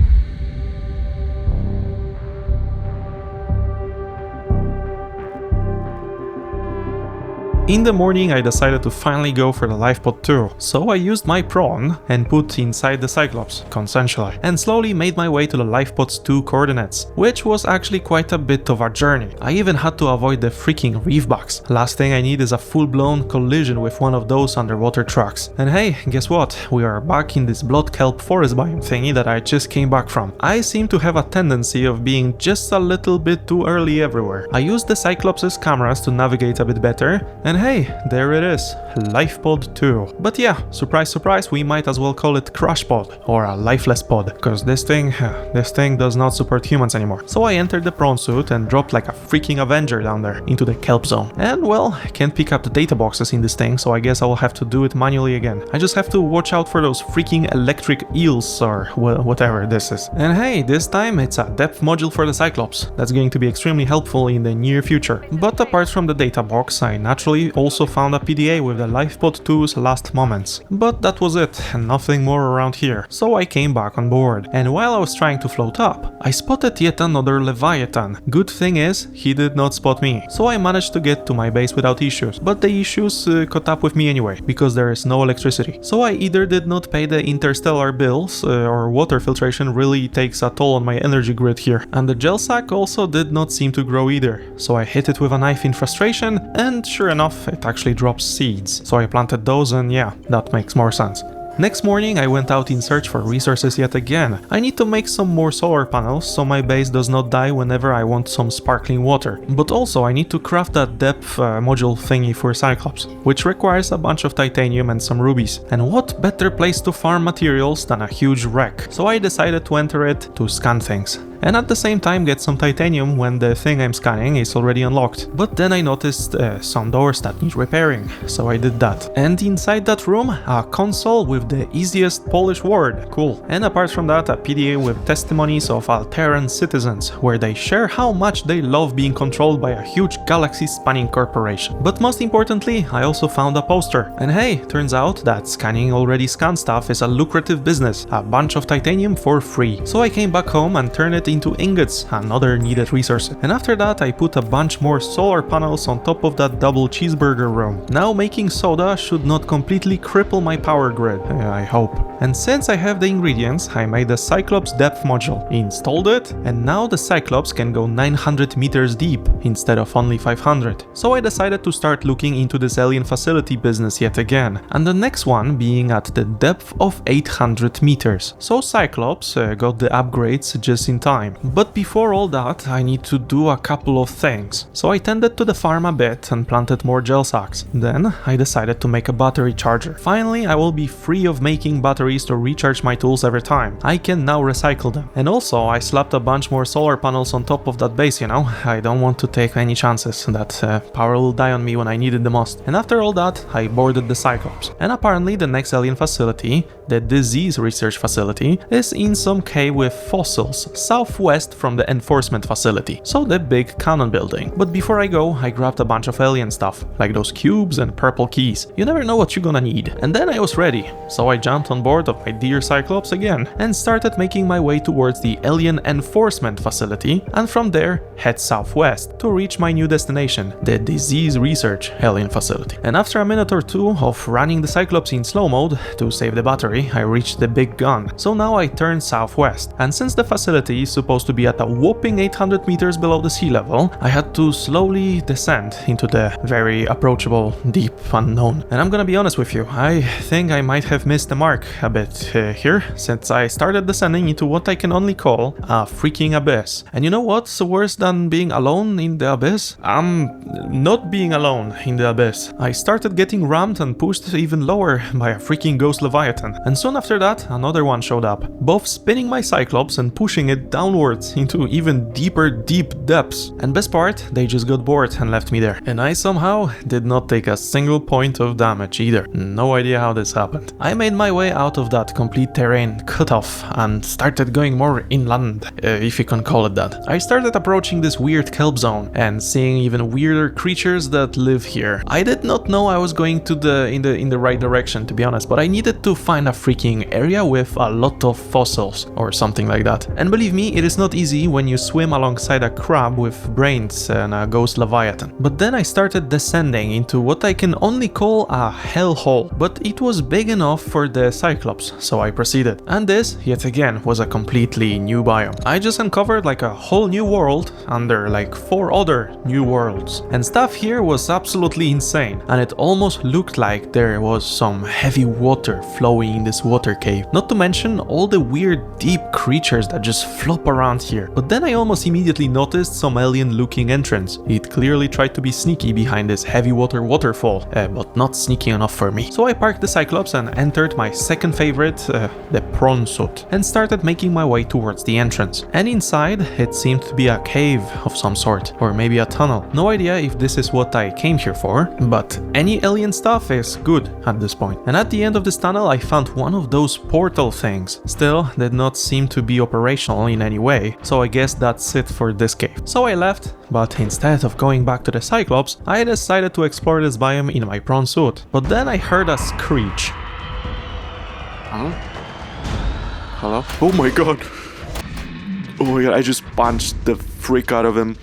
In the morning I decided to finally go for the lifeboat 2, so I used my prawn and put inside the Cyclops, consensually, and slowly made my way to the lifeboat's 2 coordinates, which was actually quite a bit of a journey. I even had to avoid the freaking reef bugs. Last thing I need is a full-blown collision with one of those underwater trucks. And hey, guess what? We are back in this blood kelp forest biome thingy that I just came back from. I seem to have a tendency of being just a little bit too early everywhere. I used the Cyclops' cameras to navigate a bit better, and hey, there it is, Lifepod 2. But yeah, surprise surprise, we might as well call it Crash Pod, or a lifeless pod, because this thing does not support humans anymore. So I entered the prawn suit and dropped like a freaking Avenger down there, into the kelp zone. And well, I can't pick up the data boxes in this thing, so I guess I will have to do it manually again. I just have to watch out for those freaking electric eels, or whatever this is. And hey, this time it's a depth module for the Cyclops. That's going to be extremely helpful in the near future. But apart from the data box, I naturally also found a PDA with the Lifeboat 2's last moments. But that was it, and nothing more around here. So I came back on board, and while I was trying to float up, I spotted yet another Leviathan. Good thing is, he did not spot me, so I managed to get to my base without issues. But the issues caught up with me anyway, because there is no electricity. So I either did not pay the interstellar bills, or water filtration really takes a toll on my energy grid here. And the gel sack also did not seem to grow either. So I hit it with a knife in frustration, and sure enough, it actually drops seeds. So I planted those, and yeah, that makes more sense. Next morning I went out in search for resources yet again. I need to make some more solar panels so my base does not die whenever I want some sparkling water. But also I need to craft that depth module thingy for Cyclops, which requires a bunch of titanium and some rubies. And what better place to farm materials than a huge wreck? So I decided to enter it to scan things. and at the same time get some titanium when the thing I'm scanning is already unlocked. But then I noticed some doors that need repairing, so I did that. And inside that room, a console with the easiest Polish word, cool. And apart from that, a PDA with testimonies of Alteran citizens, where they share how much they love being controlled by a huge galaxy-spanning corporation. But most importantly, I also found a poster. And hey, turns out that scanning already scanned stuff is a lucrative business, a bunch of titanium for free. So I came back home and turned it into ingots, another needed resource. And after that, I put a bunch more solar panels on top of that double cheeseburger room. Now making soda should not completely cripple my power grid, I hope. And since I have the ingredients, I made the Cyclops depth module, installed it, and now the Cyclops can go 900 meters deep instead of only 500. So I decided to start looking into this alien facility business yet again, and the next one being at the depth of 800 meters. So Cyclops got the upgrades just in time. But before all that, I need to do a couple of things. So I tended to the farm a bit and planted more gel sacks. Then I decided to make a battery charger. Finally, I will be free of making batteries to recharge my tools every time. I can now recycle them. And also, I slapped a bunch more solar panels on top of that base, you know? I don't want to take any chances that power will die on me when I need it the most. And after all that, I boarded the Cyclops. And apparently the next alien facility, the disease research facility, is in some cave with fossils, southwest from the enforcement facility. So the big cannon building. But before I go, I grabbed a bunch of alien stuff, like those cubes and purple keys. You never know what you're gonna need. And then I was ready. So I jumped on board of my dear Cyclops again and started making my way towards the alien enforcement facility, and from there head southwest to reach my new destination, the disease research alien facility. And after a minute or two of running the Cyclops in slow mode to save the battery, I reached the big gun. So now I turn southwest, and since the facility is supposed to be at a whopping 800 meters below the sea level, I had to slowly descend into the very approachable deep unknown. And I'm gonna be honest with you, I think I might have missed the mark a bit here, since I started descending into what I can only call a freaking abyss. And you know what's worse than being alone in the abyss? Not being alone in the abyss. I started getting rammed and pushed even lower by a freaking ghost leviathan. And soon after that, another one showed up, both spinning my Cyclops and pushing it downwards into even deeper deep depths. And best part, they just got bored and left me there. And I somehow did not take a single point of damage either. No idea how this happened. I made my way out of that complete terrain cutoff and started going more inland, if you can call it that. I started approaching this weird kelp zone and seeing even weirder creatures that live here. I did not know I was going to in the right direction, to be honest, but I needed to find a freaking area with a lot of fossils or something like that. And believe me, it is not easy when you swim alongside a crab with brains and a ghost leviathan. But then I started descending into what I can only call a hellhole, but it was big enough for the Cyclops, so I proceeded. And this, yet again, was a completely new biome. I just uncovered like a whole new world under like 4 other new worlds. And stuff here was absolutely insane, and it almost looked like there was some heavy water flowing in this water cave. Not to mention all the weird deep creatures that just flop around here. But then I almost immediately noticed some alien looking entrance. It clearly tried to be sneaky behind this heavy water waterfall, but not sneaky enough for me. So I parked the Cyclops and entered my second favorite, the prawn suit, and started making my way towards the entrance. And inside, it seemed to be a cave of some sort, or maybe a tunnel. No idea if this is what I came here for, but any alien stuff is good at this point. And at the end of this tunnel, I found one of those portal things. Still, did not seem to be operational in any way, so I guess that's it for this cave. So I left, but instead of going back to the Cyclops, I decided to explore this biome in my prawn suit. But then I heard a screech. Huh? Hello? Oh my god! Oh my god, I just punched the freak out of him.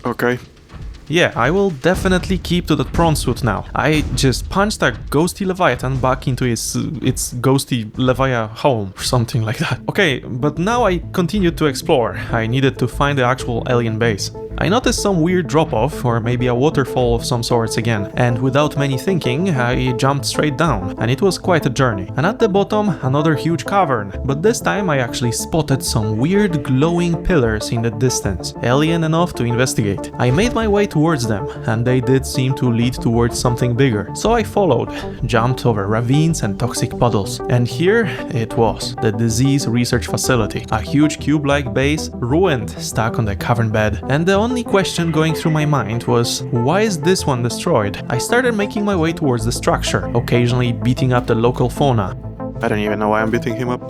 Okay. Yeah, I will definitely keep to that prawn suit now. I just punched a ghosty leviathan back into its ghosty levia home or something like that. Okay, but now I continued to explore. I needed to find the actual alien base. I noticed some weird drop-off, or maybe a waterfall of some sorts again, and without many thinking, I jumped straight down, and it was quite a journey. And at the bottom, another huge cavern, but this time I actually spotted some weird glowing pillars in the distance, alien enough to investigate. I made my way towards them, and they did seem to lead towards something bigger. So I followed, jumped over ravines and toxic puddles. And here it was, the disease research facility. A huge cube-like base, ruined, stuck on the cavern bed. And the only question going through my mind was, why is this one destroyed? I started making my way towards the structure, occasionally beating up the local fauna. I don't even know why I'm beating him up.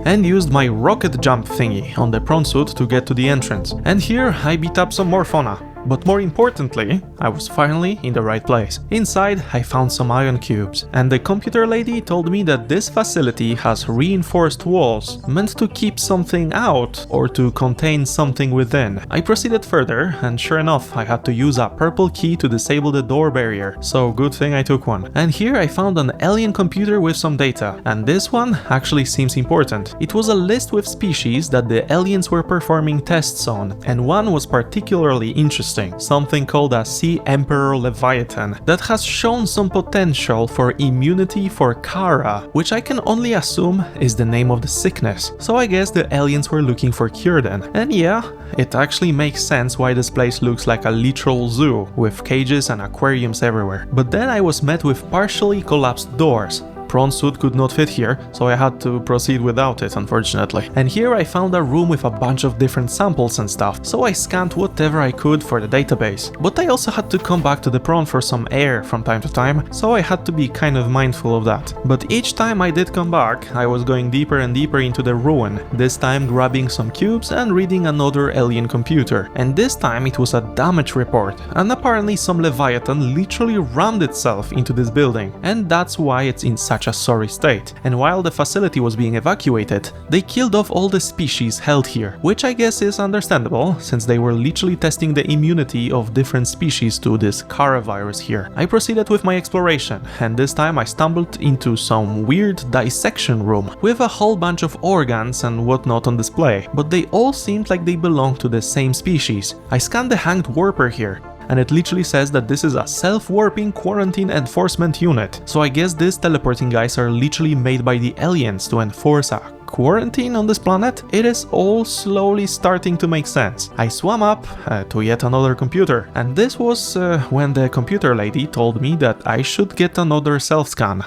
And used my rocket jump thingy on the prawn suit to get to the entrance. And here I beat up some more fauna. But more importantly, I was finally in the right place. Inside, I found some ion cubes, and the computer lady told me that this facility has reinforced walls, meant to keep something out or to contain something within. I proceeded further, and sure enough, I had to use a purple key to disable the door barrier, so good thing I took one. And here I found an alien computer with some data, and this one actually seems important. It was a list with species that the aliens were performing tests on, and one was particularly interesting. Something called a Sea Emperor Leviathan that has shown some potential for immunity for Kara, which I can only assume is the name of the sickness. So I guess the aliens were looking for cure then. And yeah, it actually makes sense why this place looks like a literal zoo, with cages and aquariums everywhere. But then I was met with partially collapsed doors. Prawn suit could not fit here, so I had to proceed without it, unfortunately. And here I found a room with a bunch of different samples and stuff, so I scanned whatever I could for the database. But I also had to come back to the prawn for some air from time to time, so I had to be kind of mindful of that. But each time I did come back, I was going deeper and deeper into the ruin, this time grabbing some cubes and reading another alien computer. And this time it was a damage report, and apparently some Leviathan literally rammed itself into this building, and that's why it's in such a sorry state. And while the facility was being evacuated, they killed off all the species held here, which I guess is understandable, since they were literally testing the immunity of different species to this Kara virus here. I proceeded with my exploration, and this time I stumbled into some weird dissection room with a whole bunch of organs and whatnot on display, but they all seemed like they belonged to the same species. I scanned the hanged warper here, and it literally says that this is a self-warping quarantine enforcement unit. So I guess these teleporting guys are literally made by the aliens to enforce a quarantine on this planet? It is all slowly starting to make sense. I swam up to yet another computer, and this was when the computer lady told me that I should get another self-scan.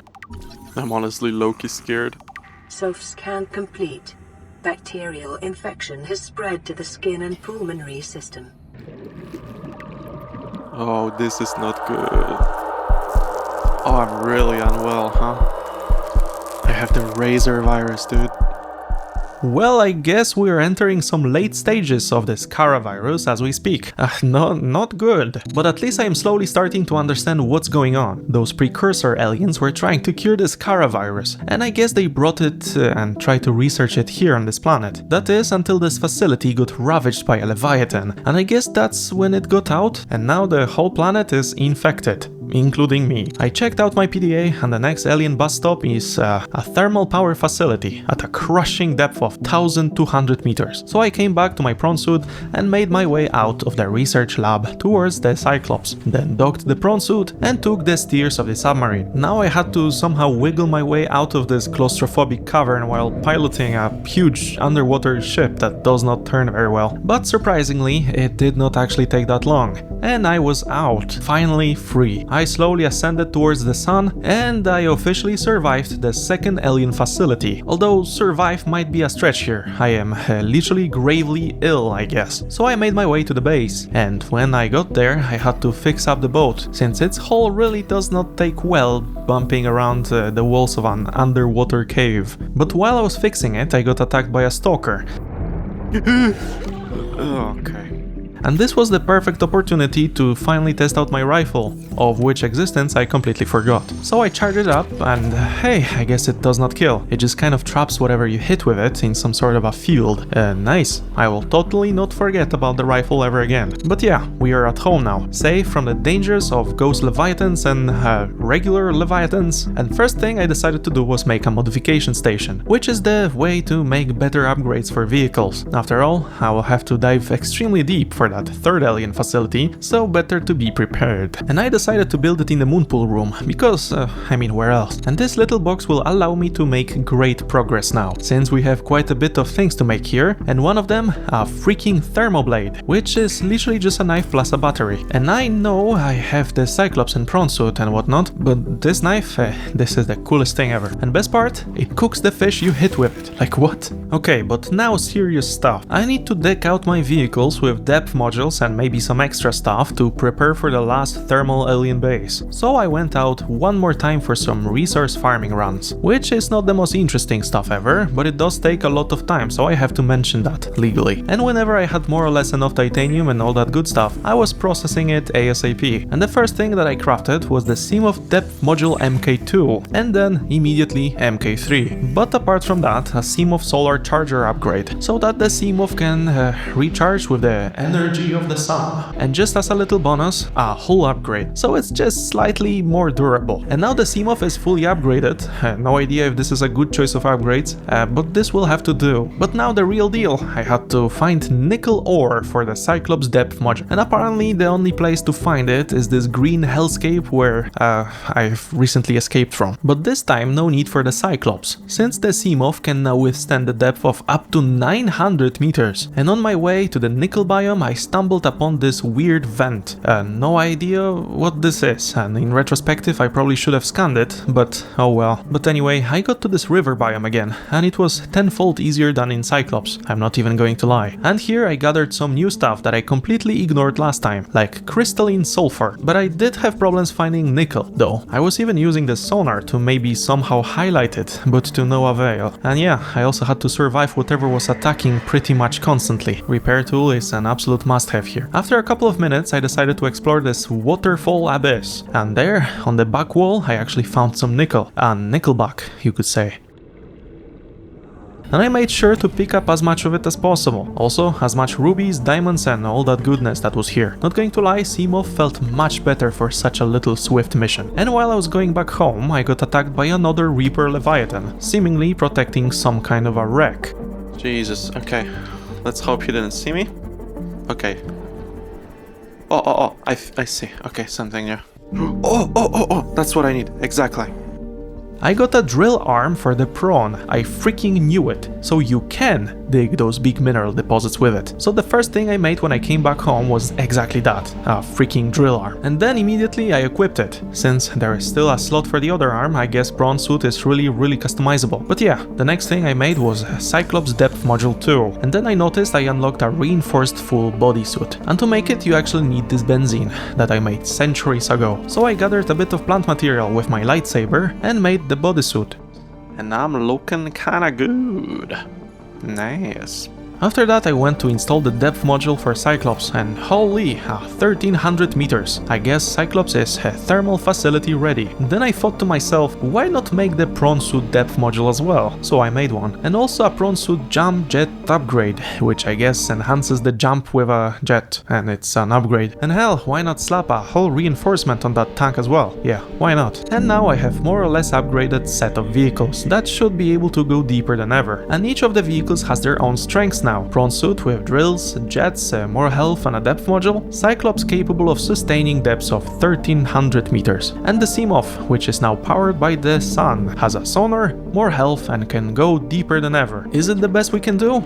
I'm honestly low-key scared. Self-scan complete. Bacterial infection has spread to the skin and pulmonary system. Oh, this is not good. Oh, I'm really unwell, huh? I have the Razor virus, dude. Well, I guess we're entering some late stages of this Kara virus as we speak. Not good. But at least I am slowly starting to understand what's going on. Those precursor aliens were trying to cure this Kara virus, and I guess they brought it and tried to research it here on this planet. That is, until this facility got ravaged by a Leviathan, and I guess that's when it got out, and now the whole planet is infected, including me. I checked out my PDA, and the next alien bus stop is a thermal power facility at a crushing depth of 1,200 meters. So I came back to my prawn suit and made my way out of the research lab towards the Cyclops, then docked the prawn suit and took the steers of the submarine. Now I had to somehow wiggle my way out of this claustrophobic cavern while piloting a huge underwater ship that does not turn very well. But surprisingly, it did not actually take that long, and I was out, finally free. I slowly ascended towards the sun, and I officially survived the second alien facility. Although survive might be a stretch here, I am literally gravely ill, I guess. So I made my way to the base, and when I got there I had to fix up the boat, since its hull really does not take well bumping around the walls of an underwater cave. But while I was fixing it, I got attacked by a stalker. Okay. And this was the perfect opportunity to finally test out my rifle, of which existence I completely forgot. So I charged it up, and hey, I guess it does not kill. It just kind of traps whatever you hit with it in some sort of a field. Nice. I will totally not forget about the rifle ever again. But yeah, we are at home now, safe from the dangers of ghost leviathans and regular leviathans. And first thing I decided to do was make a modification station, which is the way to make better upgrades for vehicles. After all, I will have to dive extremely deep for that. that third alien facility, so better to be prepared. And I decided to build it in the moonpool room, because, I mean, where else? And this little box will allow me to make great progress now, since we have quite a bit of things to make here, and one of them, a freaking thermoblade, which is literally just a knife plus a battery. And I know I have the Cyclops and prawn suit and whatnot, but this knife, this is the coolest thing ever. And best part, it cooks the fish you hit with it. Like what? Okay, but now serious stuff. I need to deck out my vehicles with depth modules and maybe some extra stuff to prepare for the last thermal alien base. So I went out one more time for some resource farming runs, which is not the most interesting stuff ever, but it does take a lot of time, so I have to mention that legally. And whenever I had more or less enough titanium and all that good stuff, I was processing it ASAP. And the first thing that I crafted was the Seam of Depth module MK2, and then immediately MK3. But apart from that, a Seam of Solar Charger upgrade, so that the Seam of can recharge with the energy of the sun. And just as a little bonus, a hull upgrade, so it's just slightly more durable. And now the Seam of is fully upgraded. No idea if this is a good choice of upgrades, but this will have to do. But now the real deal, I had to find nickel ore for the Cyclops depth module, and apparently the only place to find it is this green hellscape where I've recently escaped from. But this time no need for the Cyclops, since the Seamoth can now withstand the depth of up to 900 meters. And on my way to the nickel biome I stumbled upon this weird vent. No idea what this is, and in retrospective I probably should have scanned it, but oh well. But anyway, I got to this river biome again, and it was tenfold easier than in Cyclops, I'm not even going to lie. And here I gathered some new stuff that I completely ignored last time, like crystalline sulfur, but I did have problems finding nickel, though. I was even using the sonar to maybe somehow highlight it, but to no avail. And yeah, I also had to survive whatever was attacking pretty much constantly. Repair tool is an absolute must-have here. After a couple of minutes I decided to explore this waterfall abyss, and there, on the back wall, I actually found some nickel. A nickelback, you could say. And I made sure to pick up as much of it as possible. Also, as much rubies, diamonds and all that goodness that was here. Not going to lie, Seamoth felt much better for such a little swift mission. And while I was going back home, I got attacked by another Reaper Leviathan, seemingly protecting some kind of a wreck. Jesus, okay. Let's hope he didn't see me. Okay. Oh, I see. Okay, something new. Oh, that's what I need, exactly. I got a drill arm for the prawn, I freaking knew it, so you can dig those big mineral deposits with it. So the first thing I made when I came back home was exactly that, a freaking drill arm. And then immediately I equipped it. Since there is still a slot for the other arm, I guess prawn suit is really customizable. But yeah, the next thing I made was Cyclops depth module 2, and then I noticed I unlocked a reinforced full bodysuit. And to make it you actually need this benzene that I made centuries ago. So I gathered a bit of plant material with my lightsaber and made the bodysuit. And I'm looking kinda good. Nice. After that I went to install the depth module for Cyclops, and holy, 1300 meters. I guess Cyclops is a thermal facility ready. Then I thought to myself, why not make the prawn suit depth module as well? So I made one. And also a prawn suit jump jet upgrade, which I guess enhances the jump with a jet, and it's an upgrade. And hell, why not slap a whole reinforcement on that tank as well? Yeah, why not? And now I have more or less upgraded set of vehicles that should be able to go deeper than ever. And each of the vehicles has their own strengths now. Prawn suit with drills, jets, more health and a depth module, Cyclops capable of sustaining depths of 1300 meters, and the Seamoth, which is now powered by the sun, has a sonar, more health and can go deeper than ever. Is it the best we can do?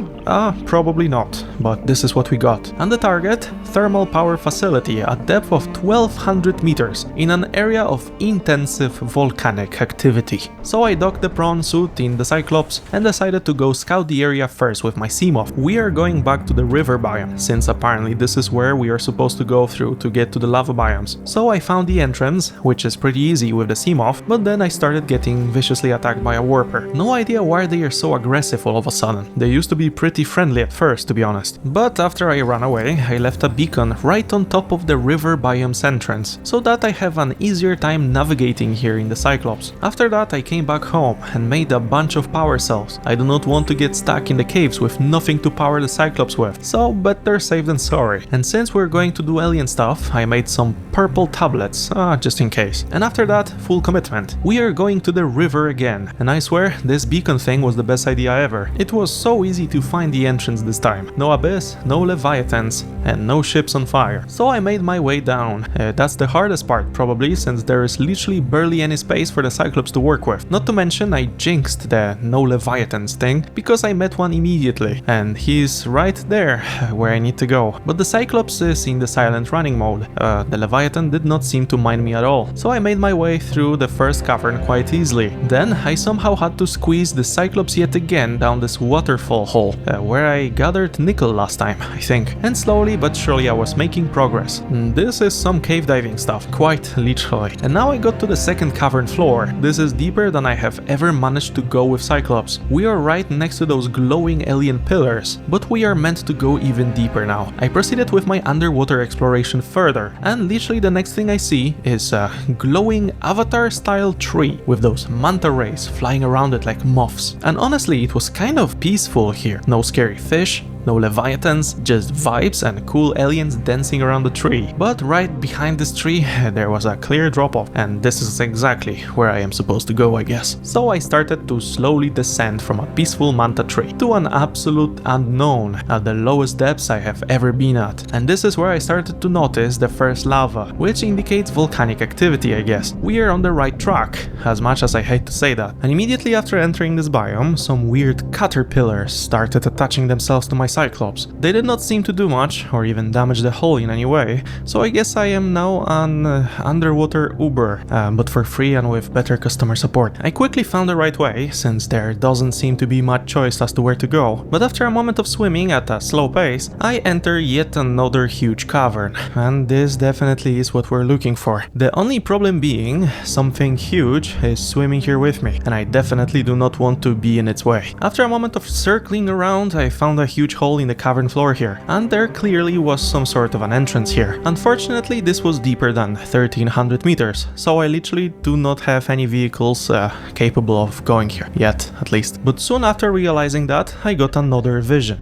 Probably not, but this is what we got. And the target? Thermal power facility at depth of 1200 meters in an area of intensive volcanic activity. So I docked the prawn suit in the Cyclops and decided to go scout the area first with my Seamoth. We are going back to the river biome, since apparently this is where we are supposed to go through to get to the lava biomes. So I found the entrance, which is pretty easy with the Seamoth, but then I started getting viciously attacked by a warper. No idea why they are so aggressive all of a sudden. They used to be pretty friendly at first, to be honest. But after I ran away, I left a beacon right on top of the river biome's entrance, so that I have an easier time navigating here in the Cyclops. After that I came back home and made a bunch of power cells. I do not want to get stuck in the caves with nothing something to power the Cyclops with, so better safe than sorry. And since we're going to do alien stuff, I made some purple tablets, just in case. And after that, full commitment. We are going to the river again, and I swear this beacon thing was the best idea ever. It was so easy to find the entrance this time. No abyss, no leviathans, and no ships on fire. So I made my way down. That's the hardest part probably, since there is literally barely any space for the Cyclops to work with. Not to mention I jinxed the no leviathans thing, because I met one immediately, and he's right there where I need to go. But the Cyclops is in the silent running mode. The leviathan did not seem to mind me at all, so I made my way through the first cavern quite easily. Then I somehow had to squeeze the Cyclops yet again down this waterfall hole, where I gathered nickel last time, I think. And slowly but surely I was making progress. This is some cave diving stuff, quite literally. And now I got to the second cavern floor. This is deeper than I have ever managed to go with Cyclops. We are right next to those glowing alien pillars, but we are meant to go even deeper now. I proceeded with my underwater exploration further, and literally the next thing I see is a glowing avatar-style tree with those manta rays flying around it like moths. And honestly, it was kind of peaceful here. No scary fish, no leviathans, just vibes and cool aliens dancing around the tree. But right behind this tree there was a clear drop-off, and this is exactly where I am supposed to go, I guess. So I started to slowly descend from a peaceful manta tree to an absolute unknown at the lowest depths I have ever been at. And this is where I started to notice the first lava, which indicates volcanic activity, I guess. We are on the right track, as much as I hate to say that. And immediately after entering this biome, some weird caterpillars started attaching themselves to my Cyclops. They did not seem to do much or even damage the hull in any way, so I guess I am now an underwater Uber, but for free and with better customer support. I quickly found the right way, since there doesn't seem to be much choice as to where to go, but after a moment of swimming at a slow pace, I enter yet another huge cavern, and this definitely is what we're looking for. The only problem being, something huge is swimming here with me, and I definitely do not want to be in its way. After a moment of circling around, I found a huge hole in the cavern floor here, and there clearly was some sort of an entrance here. Unfortunately, this was deeper than 1300 meters, so I literally do not have any vehicles capable of going here, yet at least. But soon after realizing that, I got another vision.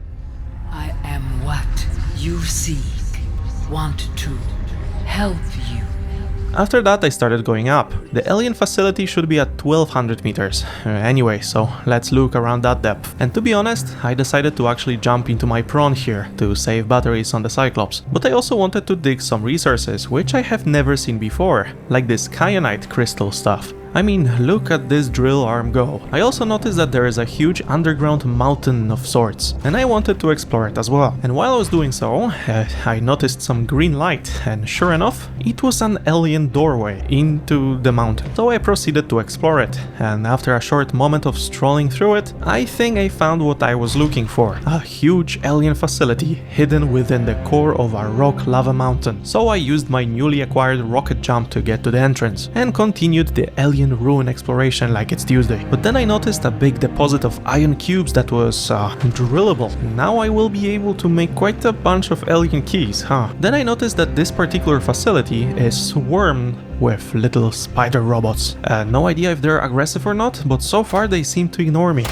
I am what you seek. Want to help you. After that I started going up. The alien facility should be at 1200 meters. Anyway, so let's look around that depth. And to be honest, I decided to actually jump into my prawn here to save batteries on the Cyclops. But I also wanted to dig some resources which I have never seen before, like this kyanite crystal stuff. I mean, look at this drill arm go. I also noticed that there is a huge underground mountain of sorts, and I wanted to explore it as well. And while I was doing so, I noticed some green light, and sure enough, it was an alien doorway into the mountain. So I proceeded to explore it, and after a short moment of strolling through it, I think I found what I was looking for. A huge alien facility hidden within the core of a rock lava mountain. So I used my newly acquired rocket jump to get to the entrance, and continued the alien ruin exploration like it's Tuesday. But then I noticed a big deposit of iron cubes that was drillable. Now I will be able to make quite a bunch of alien keys, huh? Then I noticed that this particular facility is swarmed with little spider robots. No idea if they're aggressive or not, but so far they seem to ignore me.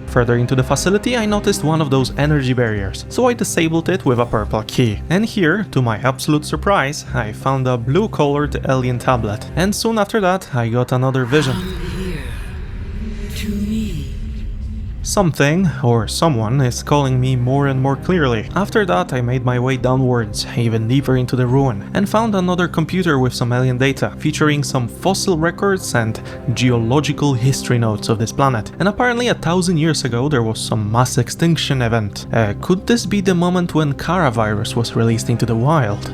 Further into the facility, I noticed one of those energy barriers, so I disabled it with a purple key. And here, to my absolute surprise, I found a blue-colored alien tablet. And soon after that, I got another vision. Come here. To me. Something, or someone, is calling me more and more clearly. After that, I made my way downwards, even deeper into the ruin, and found another computer with some alien data, featuring some fossil records and geological history notes of this planet. And apparently 1000 years ago there was some mass extinction event. Could this be the moment when coronavirus was released into the wild?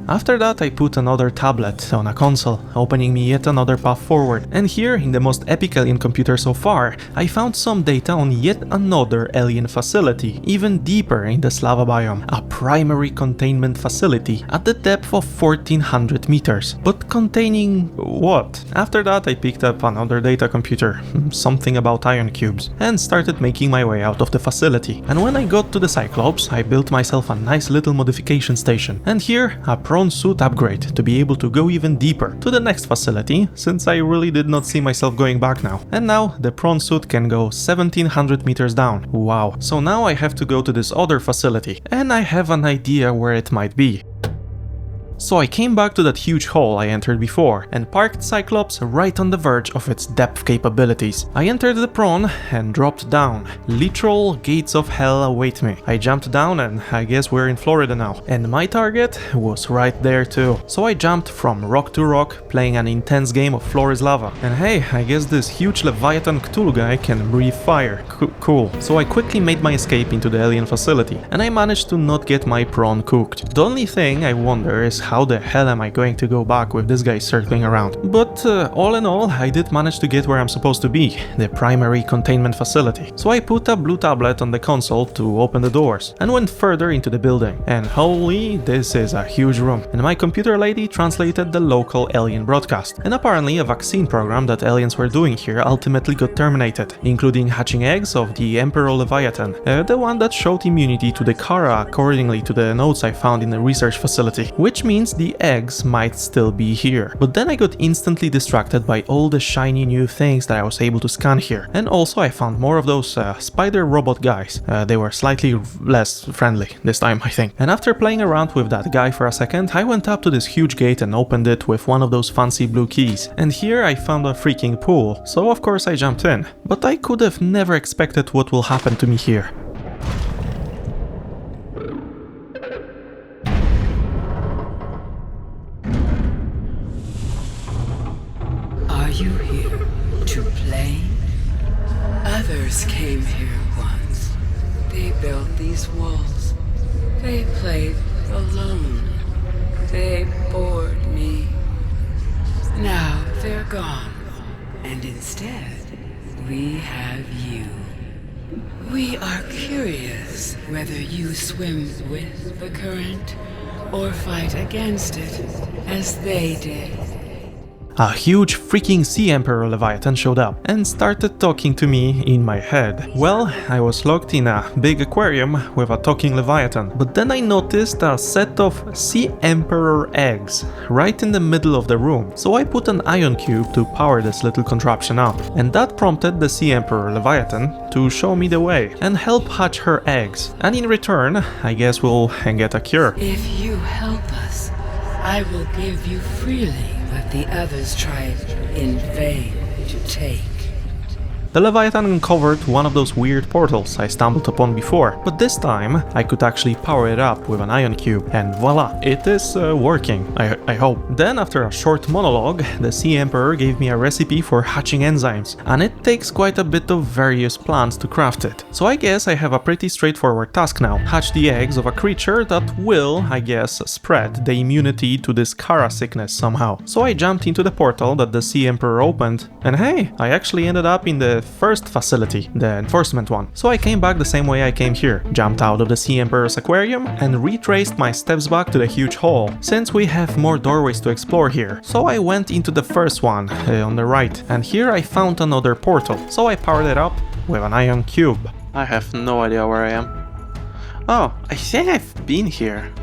After that I put another tablet on a console, opening me yet another path forward, and here, in the most epic alien computer so far, I found some data on yet another alien facility, even deeper in the lava biome, a primary containment facility at the depth of 1400 meters, but containing what? After that I picked up another data computer, something about iron cubes, and started making my way out of the facility. And when I got to the Cyclops, I built myself a nice little modification station, and here a prawn prawn suit upgrade to be able to go even deeper to the next facility, since I really did not see myself going back now. And now the prawn suit can go 1700 meters down. Wow. So now I have to go to this other facility, and I have an idea where it might be. So I came back to that huge hole I entered before and parked Cyclops right on the verge of its depth capabilities. I entered the prawn and dropped down. Literal gates of hell await me. I jumped down and I guess we're in Florida now. And my target was right there too. So I jumped from rock to rock, playing an intense game of floor is lava. And hey, I guess this huge Leviathan Cthulhu guy can breathe fire. Cool. So I quickly made my escape into the alien facility and I managed to not get my prawn cooked. The only thing I wonder is how the hell am I going to go back with this guy circling around? But all in all, I did manage to get where I'm supposed to be, the primary containment facility. So I put a blue tablet on the console to open the doors and went further into the building. And holy, this is a huge room. And my computer lady translated the local alien broadcast. And apparently a vaccine program that aliens were doing here ultimately got terminated, including hatching eggs of the Emperor Leviathan, the one that showed immunity to the Kara accordingly to the notes I found in the research facility, which means the eggs might still be here. But then I got instantly distracted by all the shiny new things that I was able to scan here. And also I found more of those spider robot guys. They were slightly less friendly this time, I think. And after playing around with that guy for a second, I went up to this huge gate and opened it with one of those fancy blue keys. And here I found a freaking pool, so of course I jumped in. But I could have never expected what will happen to me here. Are you here to play? Others came here once. They built these walls. They played alone. They bored me. Now they're gone. And instead, we have you. We are curious whether you swim with the current or fight against it, as they did. A huge freaking Sea Emperor Leviathan showed up and started talking to me in my head. Well, I was locked in a big aquarium with a talking Leviathan, but then I noticed a set of Sea Emperor eggs right in the middle of the room. So I put an ion cube to power this little contraption up, and that prompted the Sea Emperor Leviathan to show me the way and help hatch her eggs. And in return, I guess we'll get a cure. If you help us, I will give you freely what the others tried in vain to take. The Leviathan uncovered one of those weird portals I stumbled upon before, but this time I could actually power it up with an ion cube, and voila, it is working, I hope. Then after a short monologue, the Sea Emperor gave me a recipe for hatching enzymes, and it takes quite a bit of various plants to craft it. So I guess I have a pretty straightforward task now: hatch the eggs of a creature that will, I guess, spread the immunity to this Kara sickness somehow. So I jumped into the portal that the Sea Emperor opened, and hey, I actually ended up in the first facility, the enforcement one. So I came back the same way I came here, jumped out of the Sea Emperor's aquarium and retraced my steps back to the huge hall, since we have more doorways to explore here. So I went into the first one, on the right, and here I found another portal, so I powered it up with an ion cube. I have no idea where I am. Oh, I think I've been here.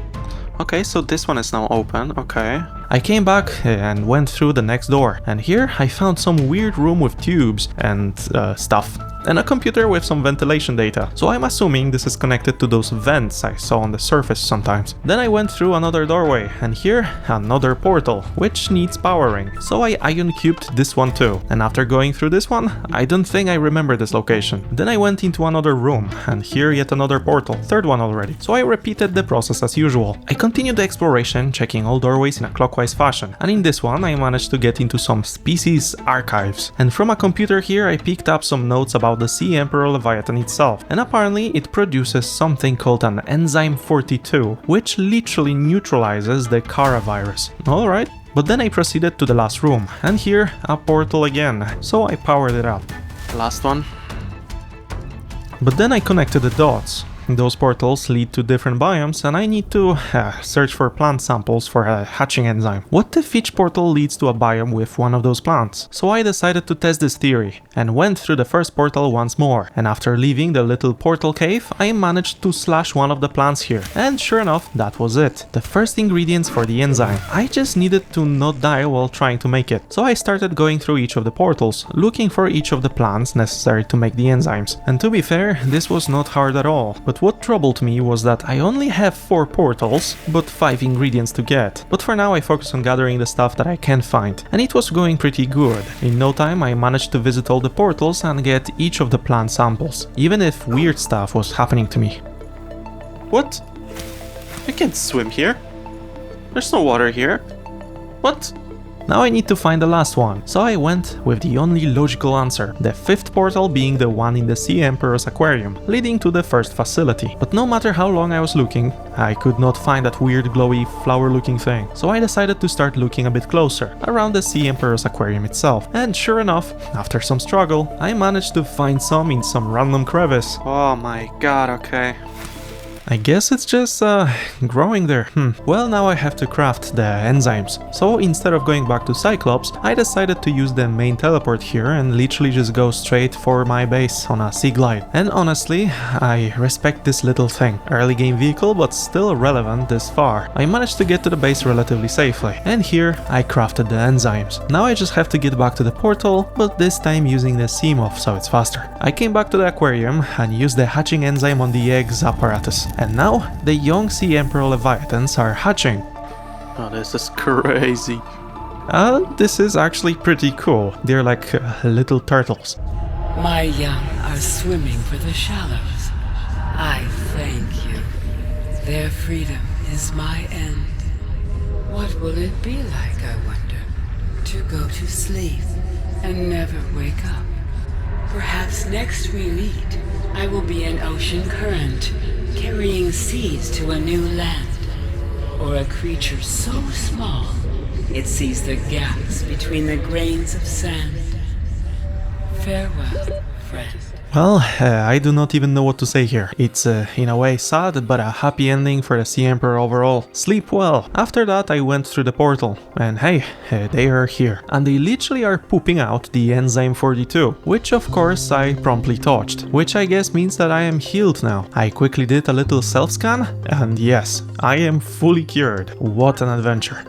Okay, so this one is now open, okay. I came back and went through the next door, and here I found some weird room with tubes and stuff, and a computer with some ventilation data, so I'm assuming this is connected to those vents I saw on the surface sometimes. Then I went through another doorway, and here another portal, which needs powering, so I ion cubed this one too, and after going through this one, I don't think I remember this location. Then I went into another room, and here yet another portal, third one already, so I repeated the process as usual. I continued the exploration, checking all doorways in a clockwise fashion, and in this one I managed to get into some species archives, and from a computer here I picked up some notes about the Sea Emperor Leviathan itself, and apparently it produces something called an enzyme 42, which literally neutralizes the Kara virus. Alright, but then I proceeded to the last room, and here a portal again, so I powered it up. Last one. But then I connected the dots. those portals lead to different biomes and I need to search for plant samples for a hatching enzyme. What if each portal leads to a biome with one of those plants? So I decided to test this theory and went through the first portal once more, and after leaving the little portal cave I managed to slash one of the plants here, and sure enough that was it. The first ingredients for the enzyme. I just needed to not die while trying to make it. So I started going through each of the portals, looking for each of the plants necessary to make the enzymes. And to be fair, this was not hard at all. But what troubled me was that I only have 4 portals, but 5 ingredients to get. But for now I focus on gathering the stuff that I can find, and it was going pretty good. In no time I managed to visit all the portals and get each of the plant samples, even if weird stuff was happening to me. What? I can't swim here. There's no water here. What? Now I need to find the last one, so I went with the only logical answer, the 5th portal being the one in the Sea Emperor's aquarium, leading to the first facility. But no matter how long I was looking, I could not find that weird glowy flower looking thing, so I decided to start looking a bit closer, around the Sea Emperor's aquarium itself, and sure enough, after some struggle, I managed to find some in some random crevice. Oh my god, okay. I guess it's just growing there. Well, now I have to craft the enzymes. So instead of going back to Cyclops, I decided to use the main teleport here and literally just go straight for my base on a sea glide. And honestly, I respect this little thing. Early game vehicle, but still relevant this far. I managed to get to the base relatively safely. And here I crafted the enzymes. Now I just have to get back to the portal, but this time using the Seamoth so it's faster. I came back to the aquarium and used the hatching enzyme on the eggs apparatus. And now, the young Sea Emperor Leviathans are hatching. Oh, this is crazy. This is actually pretty cool. They're like little turtles. My young are swimming for the shallows. I thank you. Their freedom is my end. What will it be like, I wonder, to go to sleep and never wake up? Perhaps next we meet, I will be an ocean current, carrying seeds to a new land, or a creature so small it sees the gaps between the grains of sand. Farewell, friend. Well, I do not even know what to say here. It's in a way sad, but a happy ending for the Sea Emperor overall. Sleep well. After that I went through the portal, and hey, they are here. And they literally are pooping out the enzyme 42, which of course I promptly touched, which I guess means that I am healed now. I quickly did a little self-scan, and yes, I am fully cured. What an adventure.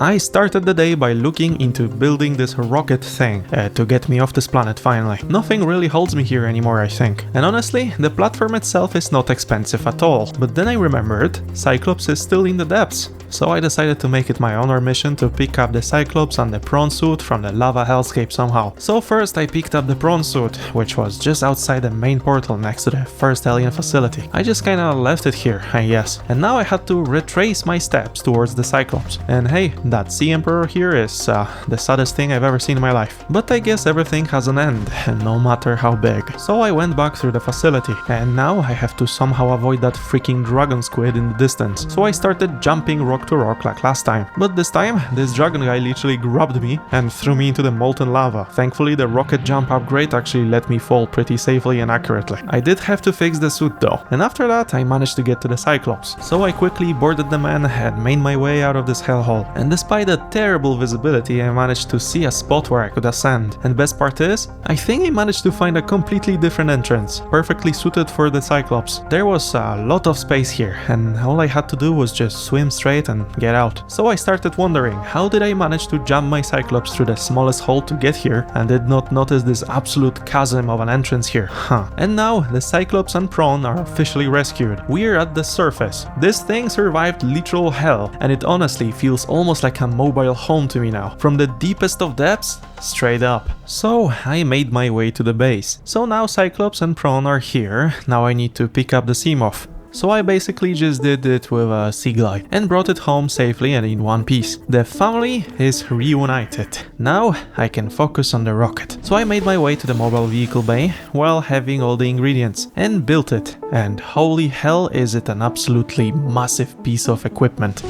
I started the day by looking into building this rocket thing to get me off this planet finally. Nothing really holds me here anymore, I think. And honestly, the platform itself is not expensive at all. But then I remembered, Cyclops is still in the depths. So I decided to make it my honor mission to pick up the Cyclops and the prawn suit from the lava hellscape somehow. So first I picked up the prawn suit, which was just outside the main portal next to the first alien facility. I just kinda left it here, I guess. And now I had to retrace my steps towards the Cyclops. And hey, that Sea Emperor here is the saddest thing I've ever seen in my life. But I guess everything has an end, no matter how big. So I went back through the facility, and now I have to somehow avoid that freaking dragon squid in the distance. So I started jumping rock to rock like last time. But this time, this dragon guy literally grabbed me and threw me into the molten lava. Thankfully, the rocket jump upgrade actually let me fall pretty safely and accurately. I did have to fix the suit though. And after that, I managed to get to the Cyclops. So I quickly boarded the man and made my way out of this hellhole. And despite the terrible visibility, I managed to see a spot where I could ascend. And best part is, I think I managed to find a completely different entrance, perfectly suited for the Cyclops. There was a lot of space here, and all I had to do was just swim straight and get out. So I started wondering, how did I manage to jump my Cyclops through the smallest hole to get here and did not notice this absolute chasm of an entrance here? And now the Cyclops and Prawn are officially rescued. We're at the surface. This thing survived literal hell, and it honestly feels almost like a mobile home to me now. From the deepest of depths, straight up. So I made my way to the base. So now Cyclops and Prawn are here. Now I need to pick up the Seamoth. So I basically just did it with a sea glide and brought it home safely and in one piece. The family is reunited. Now I can focus on the rocket. So I made my way to the mobile vehicle bay while having all the ingredients and built it. And holy hell, is it an absolutely massive piece of equipment.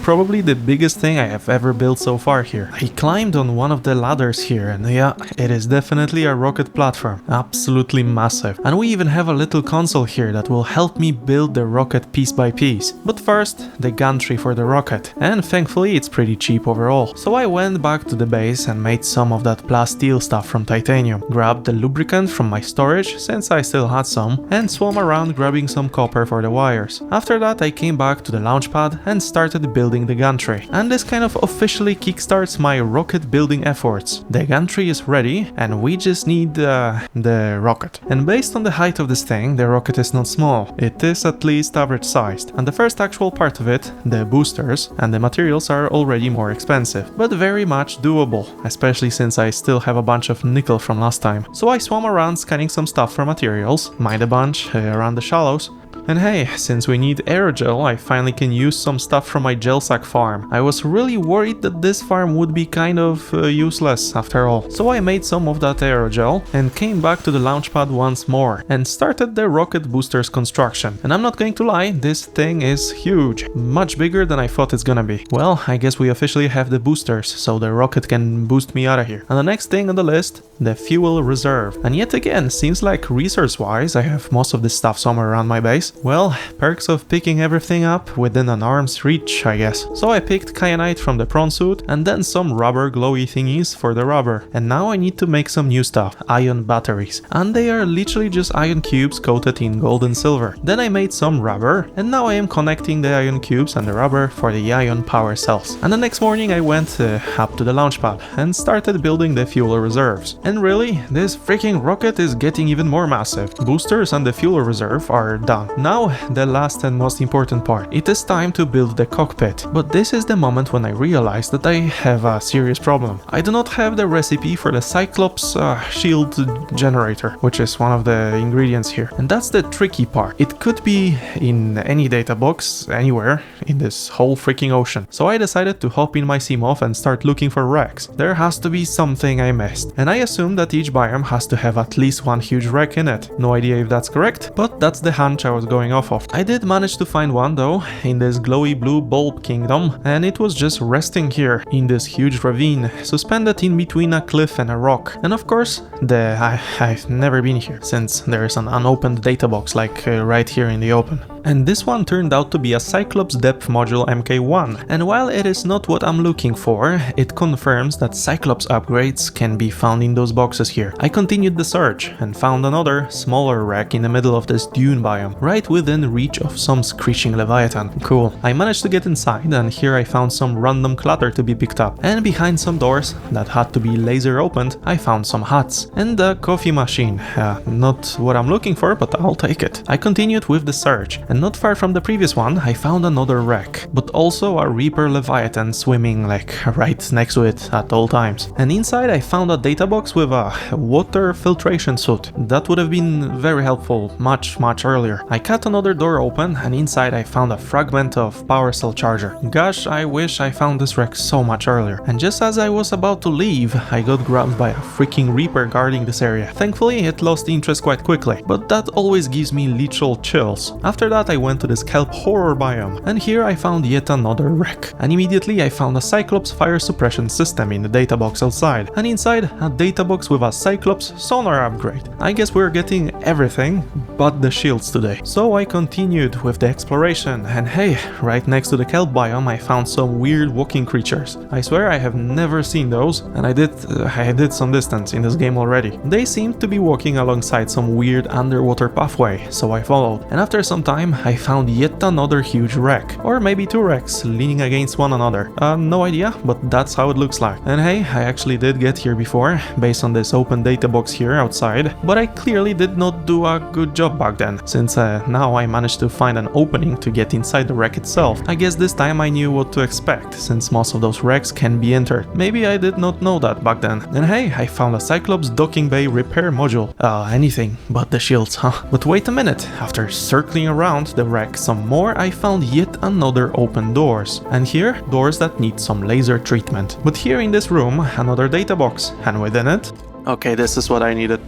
probably the biggest thing I have ever built so far here. I climbed on one of the ladders here, and yeah, it is definitely a rocket platform. Absolutely massive. And we even have a little console here that will help me build the rocket piece by piece. But first, the gantry for the rocket. And thankfully it's pretty cheap overall. So I went back to the base and made some of that plasteel stuff from titanium. Grabbed the lubricant from my storage, since I still had some, and swam around grabbing some copper for the wires. After that I came back to the launch pad and started building the gantry. And this kind of officially kickstarts my rocket building efforts. The gantry is ready and we just need the rocket. And based on the height of this thing, the rocket is not small. It is at least average sized. And the first actual part of it, the boosters and the materials, are already more expensive, but very much doable, especially since I still have a bunch of nickel from last time. So I swam around scanning some stuff for materials, mined a bunch around the shallows. And hey, since we need aerogel, I finally can use some stuff from my gel sack farm. I was really worried that this farm would be kind of useless after all. So I made some of that aerogel and came back to the launch pad once more and started the rocket boosters construction. And I'm not going to lie, this thing is huge. Much bigger than I thought it's gonna be. Well, I guess we officially have the boosters, so the rocket can boost me out of here. And the next thing on the list, the fuel reserve. And yet again, seems like resource-wise, I have most of this stuff somewhere around my base. Well, perks of picking everything up within an arm's reach, I guess. So I picked kyanite from the prawn suit and then some rubber glowy thingies for the rubber. And now I need to make some new stuff, ion batteries. And they are literally just ion cubes coated in gold and silver. Then I made some rubber and now I am connecting the ion cubes and the rubber for the ion power cells. And the next morning I went up to the launch pad and started building the fuel reserves. And really, this freaking rocket is getting even more massive. Boosters and the fuel reserve are done. Now, the last and most important part. It is time to build the cockpit. But this is the moment when I realized that I have a serious problem. I do not have the recipe for the Cyclops shield generator, which is one of the ingredients here. And that's the tricky part. It could be in any data box, anywhere, in this whole freaking ocean. So I decided to hop in my Seamoth and start looking for wrecks. There has to be something I missed. And I assume that each biome has to have at least one huge wreck in it. No idea if that's correct, but that's the hunch I was going off of. I did manage to find one though, in this glowy blue bulb kingdom, and it was just resting here in this huge ravine, suspended in between a cliff and a rock. And of course, I've never been here, since there is an unopened data box like right here in the open. And this one turned out to be a Cyclops depth module MK1, and while it is not what I'm looking for, it confirms that Cyclops upgrades can be found in those boxes here. I continued the search and found another, smaller wreck in the middle of this dune biome, right within reach of some screeching leviathan. Cool. I managed to get inside and here I found some random clutter to be picked up, and behind some doors that had to be laser opened, I found some huts and a coffee machine. Not what I'm looking for, but I'll take it. I continued with the search, and not far from the previous one, I found another wreck, but also a Reaper Leviathan swimming like right next to it at all times. And inside I found a data box with a water filtration suit. That would have been very helpful much earlier. I cut another door open and inside I found a fragment of power cell charger. Gosh, I wish I found this wreck so much earlier. And just as I was about to leave, I got grabbed by a freaking Reaper guarding this area. Thankfully, it lost interest quite quickly, but that always gives me literal chills. After that I went to this kelp horror biome, and here I found yet another wreck. And immediately I found a Cyclops fire suppression system in the data box outside, and inside a data box with a Cyclops sonar upgrade. I guess we're getting everything but the shields today. So I continued with the exploration, and hey, right next to the kelp biome I found some weird walking creatures. I swear I have never seen those, and I did some distance in this game already. They seemed to be walking alongside some weird underwater pathway, so I followed, and after some time I found yet another huge wreck, or maybe two wrecks leaning against one another. No idea, but that's how it looks like. And hey, I actually did get here before, based on this open data box here outside, but I clearly did not do a good job back then, since now I managed to find an opening to get inside the wreck itself. I guess this time I knew what to expect, since most of those wrecks can be entered. Maybe I did not know that back then. And hey, I found a Cyclops docking bay repair module. Anything but the shields, huh? But wait a minute, after circling around the wreck some more, I found yet another open doors. And here, doors that need some laser treatment. But here in this room, another data box, and within it... Okay, this is what I needed.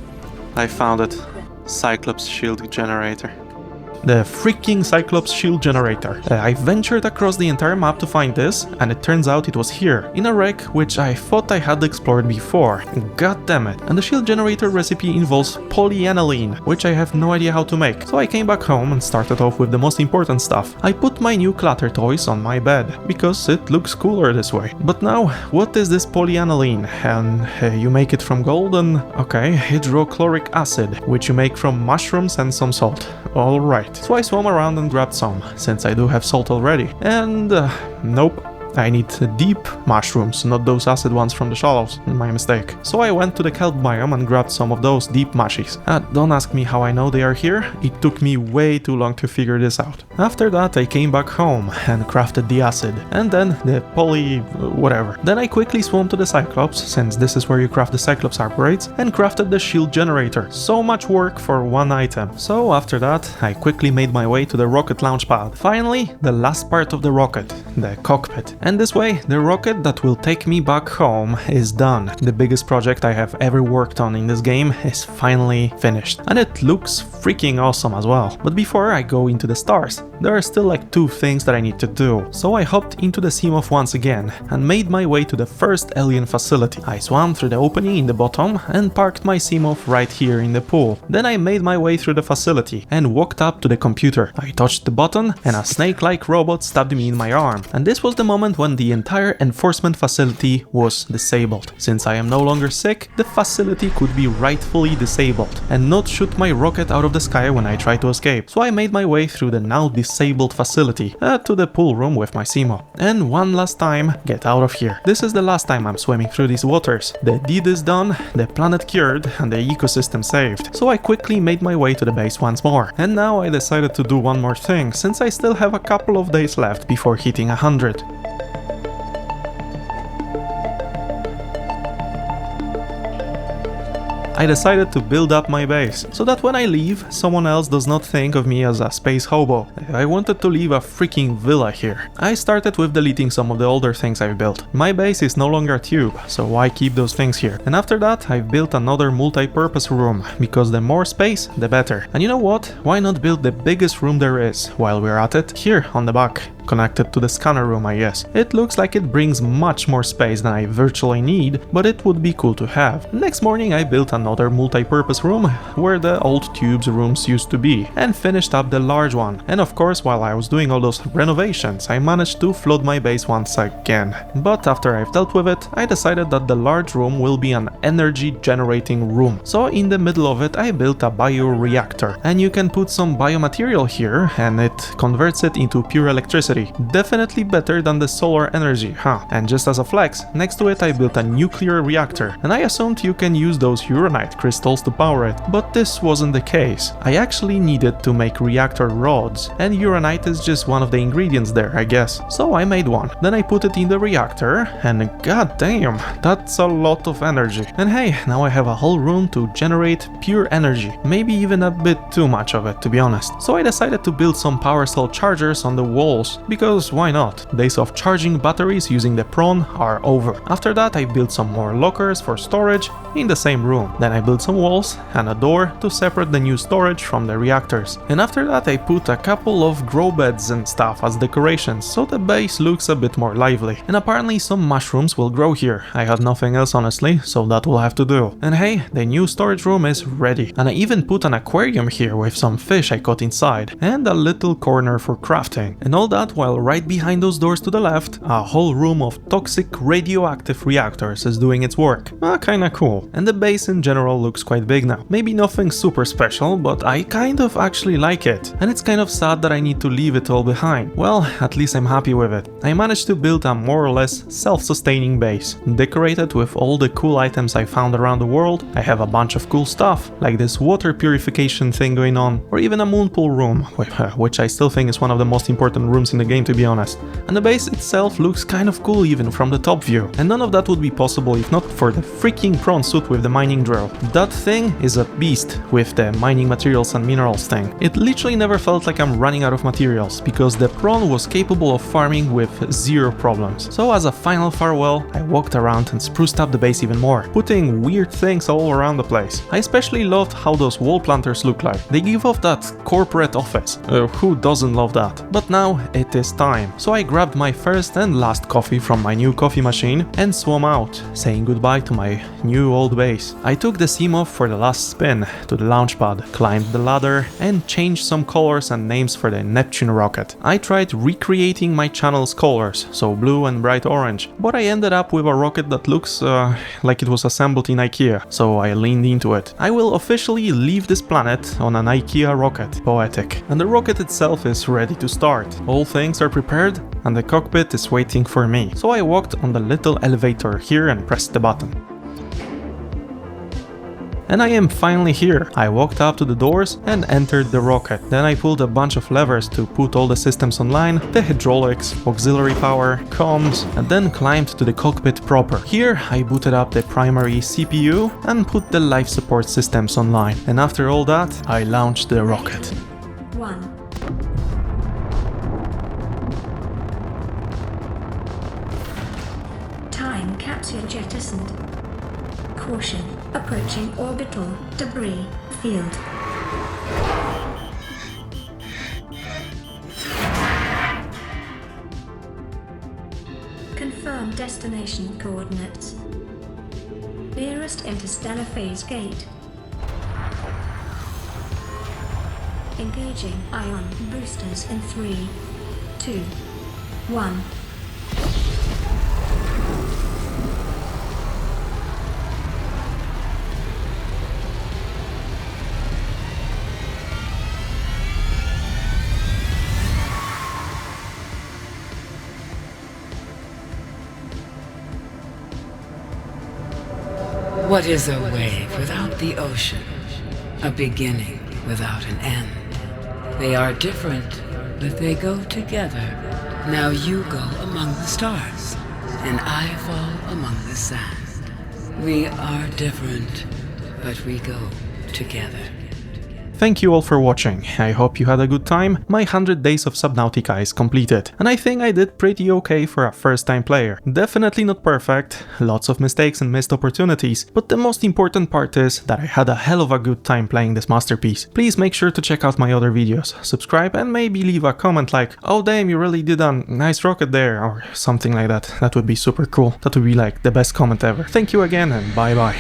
I found it. Cyclops shield generator. the freaking Cyclops shield generator. I ventured across the entire map to find this, and it turns out it was here, in a wreck which I thought I had explored before. God damn it. And the shield generator recipe involves polyaniline, which I have no idea how to make. So I came back home and started off with the most important stuff. I put my new Clatter toys on my bed, because it looks cooler this way. But now, what is this polyaniline? And you make it from gold and... okay, hydrochloric acid, which you make from mushrooms and some salt. Alright, so I swam around and grabbed some, since I do have salt already. And... nope. I need deep mushrooms, not those acid ones from the shallows. My mistake. So I went to the kelp biome and grabbed some of those deep mushies. Don't ask me how I know they are here, it took me way too long to figure this out. After that I came back home and crafted the acid, and then the whatever. Then I quickly swam to the Cyclops, since this is where you craft the Cyclops upgrades, and crafted the shield generator. So much work for one item. So after that I quickly made my way to the rocket launch pad. Finally, the last part of the rocket, the cockpit. And this way, the rocket that will take me back home is done. The biggest project I have ever worked on in this game is finally finished. And it looks freaking awesome as well. But before I go into the stars, there are still like 2 things that I need to do. So I hopped into the Seamoth once again and made my way to the first alien facility. I swam through the opening in the bottom and parked my Seamoth right here in the pool. Then I made my way through the facility and walked up to the computer. I touched the button and a snake-like robot stabbed me in my arm. And this was the moment when the entire enforcement facility was disabled. Since I am no longer sick, the facility could be rightfully disabled and not shoot my rocket out of the sky when I try to escape. So I made my way through the now disabled facility to the pool room with my Seamoth. And one last time, get out of here. This is the last time I'm swimming through these waters. The deed is done, the planet cured, and the ecosystem saved. So I quickly made my way to the base once more. And now I decided to do one more thing, since I still have a couple of days left before hitting 100. I decided to build up my base, so that when I leave, someone else does not think of me as a space hobo. I wanted to leave a freaking villa here. I started with deleting some of the older things I've built. My base is no longer a tube, so why keep those things here? And after that, I've built another multi-purpose room, because the more space, the better. And you know what? Why not build the biggest room there is, while we're at it, here on the back. Connected to the scanner room, I guess. It looks like it brings much more space than I virtually need, but it would be cool to have. Next morning I built another multi-purpose room where the old tubes rooms used to be, and finished up the large one. And of course, while I was doing all those renovations, I managed to flood my base once again. But after I've dealt with it, I decided that the large room will be an energy generating room. So in the middle of it I built a bioreactor, and you can put some biomaterial here and it converts it into pure electricity. Definitely better than the solar energy, huh? And just as a flex, next to it I built a nuclear reactor, and I assumed you can use those uranite crystals to power it, but this wasn't the case. I actually needed to make reactor rods, and uranite is just one of the ingredients there, I guess. So I made one. Then I put it in the reactor, and god damn, that's a lot of energy. And hey, now I have a whole room to generate pure energy, maybe even a bit too much of it, to be honest. So I decided to build some power cell chargers on the walls, because why not? Days of charging batteries using the prawn are over. After that I built some more lockers for storage in the same room. Then I built some walls and a door to separate the new storage from the reactors. And after that I put a couple of grow beds and stuff as decorations, so the base looks a bit more lively. And apparently some mushrooms will grow here. I had nothing else honestly, so that will have to do. And hey, the new storage room is ready. And I even put an aquarium here with some fish I caught inside, and a little corner for crafting. And all that while right behind those doors to the left, a whole room of toxic radioactive reactors is doing its work. Kinda cool. And the base in general looks quite big now. Maybe nothing super special, but I kind of actually like it. And it's kind of sad that I need to leave it all behind. Well, at least I'm happy with it. I managed to build a more or less self-sustaining base, decorated with all the cool items I found around the world. I have a bunch of cool stuff, like this water purification thing going on, or even a moon pool room, which I still think is one of the most important rooms in the game, to be honest. And the base itself looks kind of cool even from the top view. And none of that would be possible if not for the freaking prawn suit with the mining drill. That thing is a beast with the mining materials and minerals thing. It literally never felt like I'm running out of materials, because the prawn was capable of farming with zero problems. So as a final farewell, I walked around and spruced up the base even more, putting weird things all around the place. I especially loved how those wall planters look like. They give off that corporate office. Who doesn't love that? But now it is time. So I grabbed my first and last coffee from my new coffee machine and swam out, saying goodbye to my new old base. I took the sim off for the last spin to the launch pad, climbed the ladder and changed some colors and names for the Neptune rocket. I tried recreating my channel's colors, so blue and bright orange, but I ended up with a rocket that looks like it was assembled in IKEA, so I leaned into it. I will officially leave this planet on an IKEA rocket. Poetic. And the rocket itself is ready to start. All things are prepared and the cockpit is waiting for me. So I walked on the little elevator here and pressed the button. And I am finally here. I walked up to the doors and entered the rocket. Then I pulled a bunch of levers to put all the systems online, the hydraulics, auxiliary power, comms, and then climbed to the cockpit proper. Here I booted up the primary CPU and put the life support systems online. And after all that, I launched the rocket. 1. Time capsule jettisoned. Caution, approaching orbital debris field. Confirm destination coordinates. Nearest interstellar phase gate. Engaging ion boosters in 3, 2, 1. What is a wave without the ocean? A beginning without an end. They are different, but they go together. Now you go among the stars, and I fall among the sand. We are different, but we go together. Thank you all for watching, I hope you had a good time. My 100 days of Subnautica is completed, and I think I did pretty okay for a first time player. Definitely not perfect, lots of mistakes and missed opportunities, but the most important part is that I had a hell of a good time playing this masterpiece. Please make sure to check out my other videos, subscribe and maybe leave a comment like, oh damn, you really did a nice rocket there, or something like that. That would be super cool. That would be like the best comment ever. Thank you again and bye bye.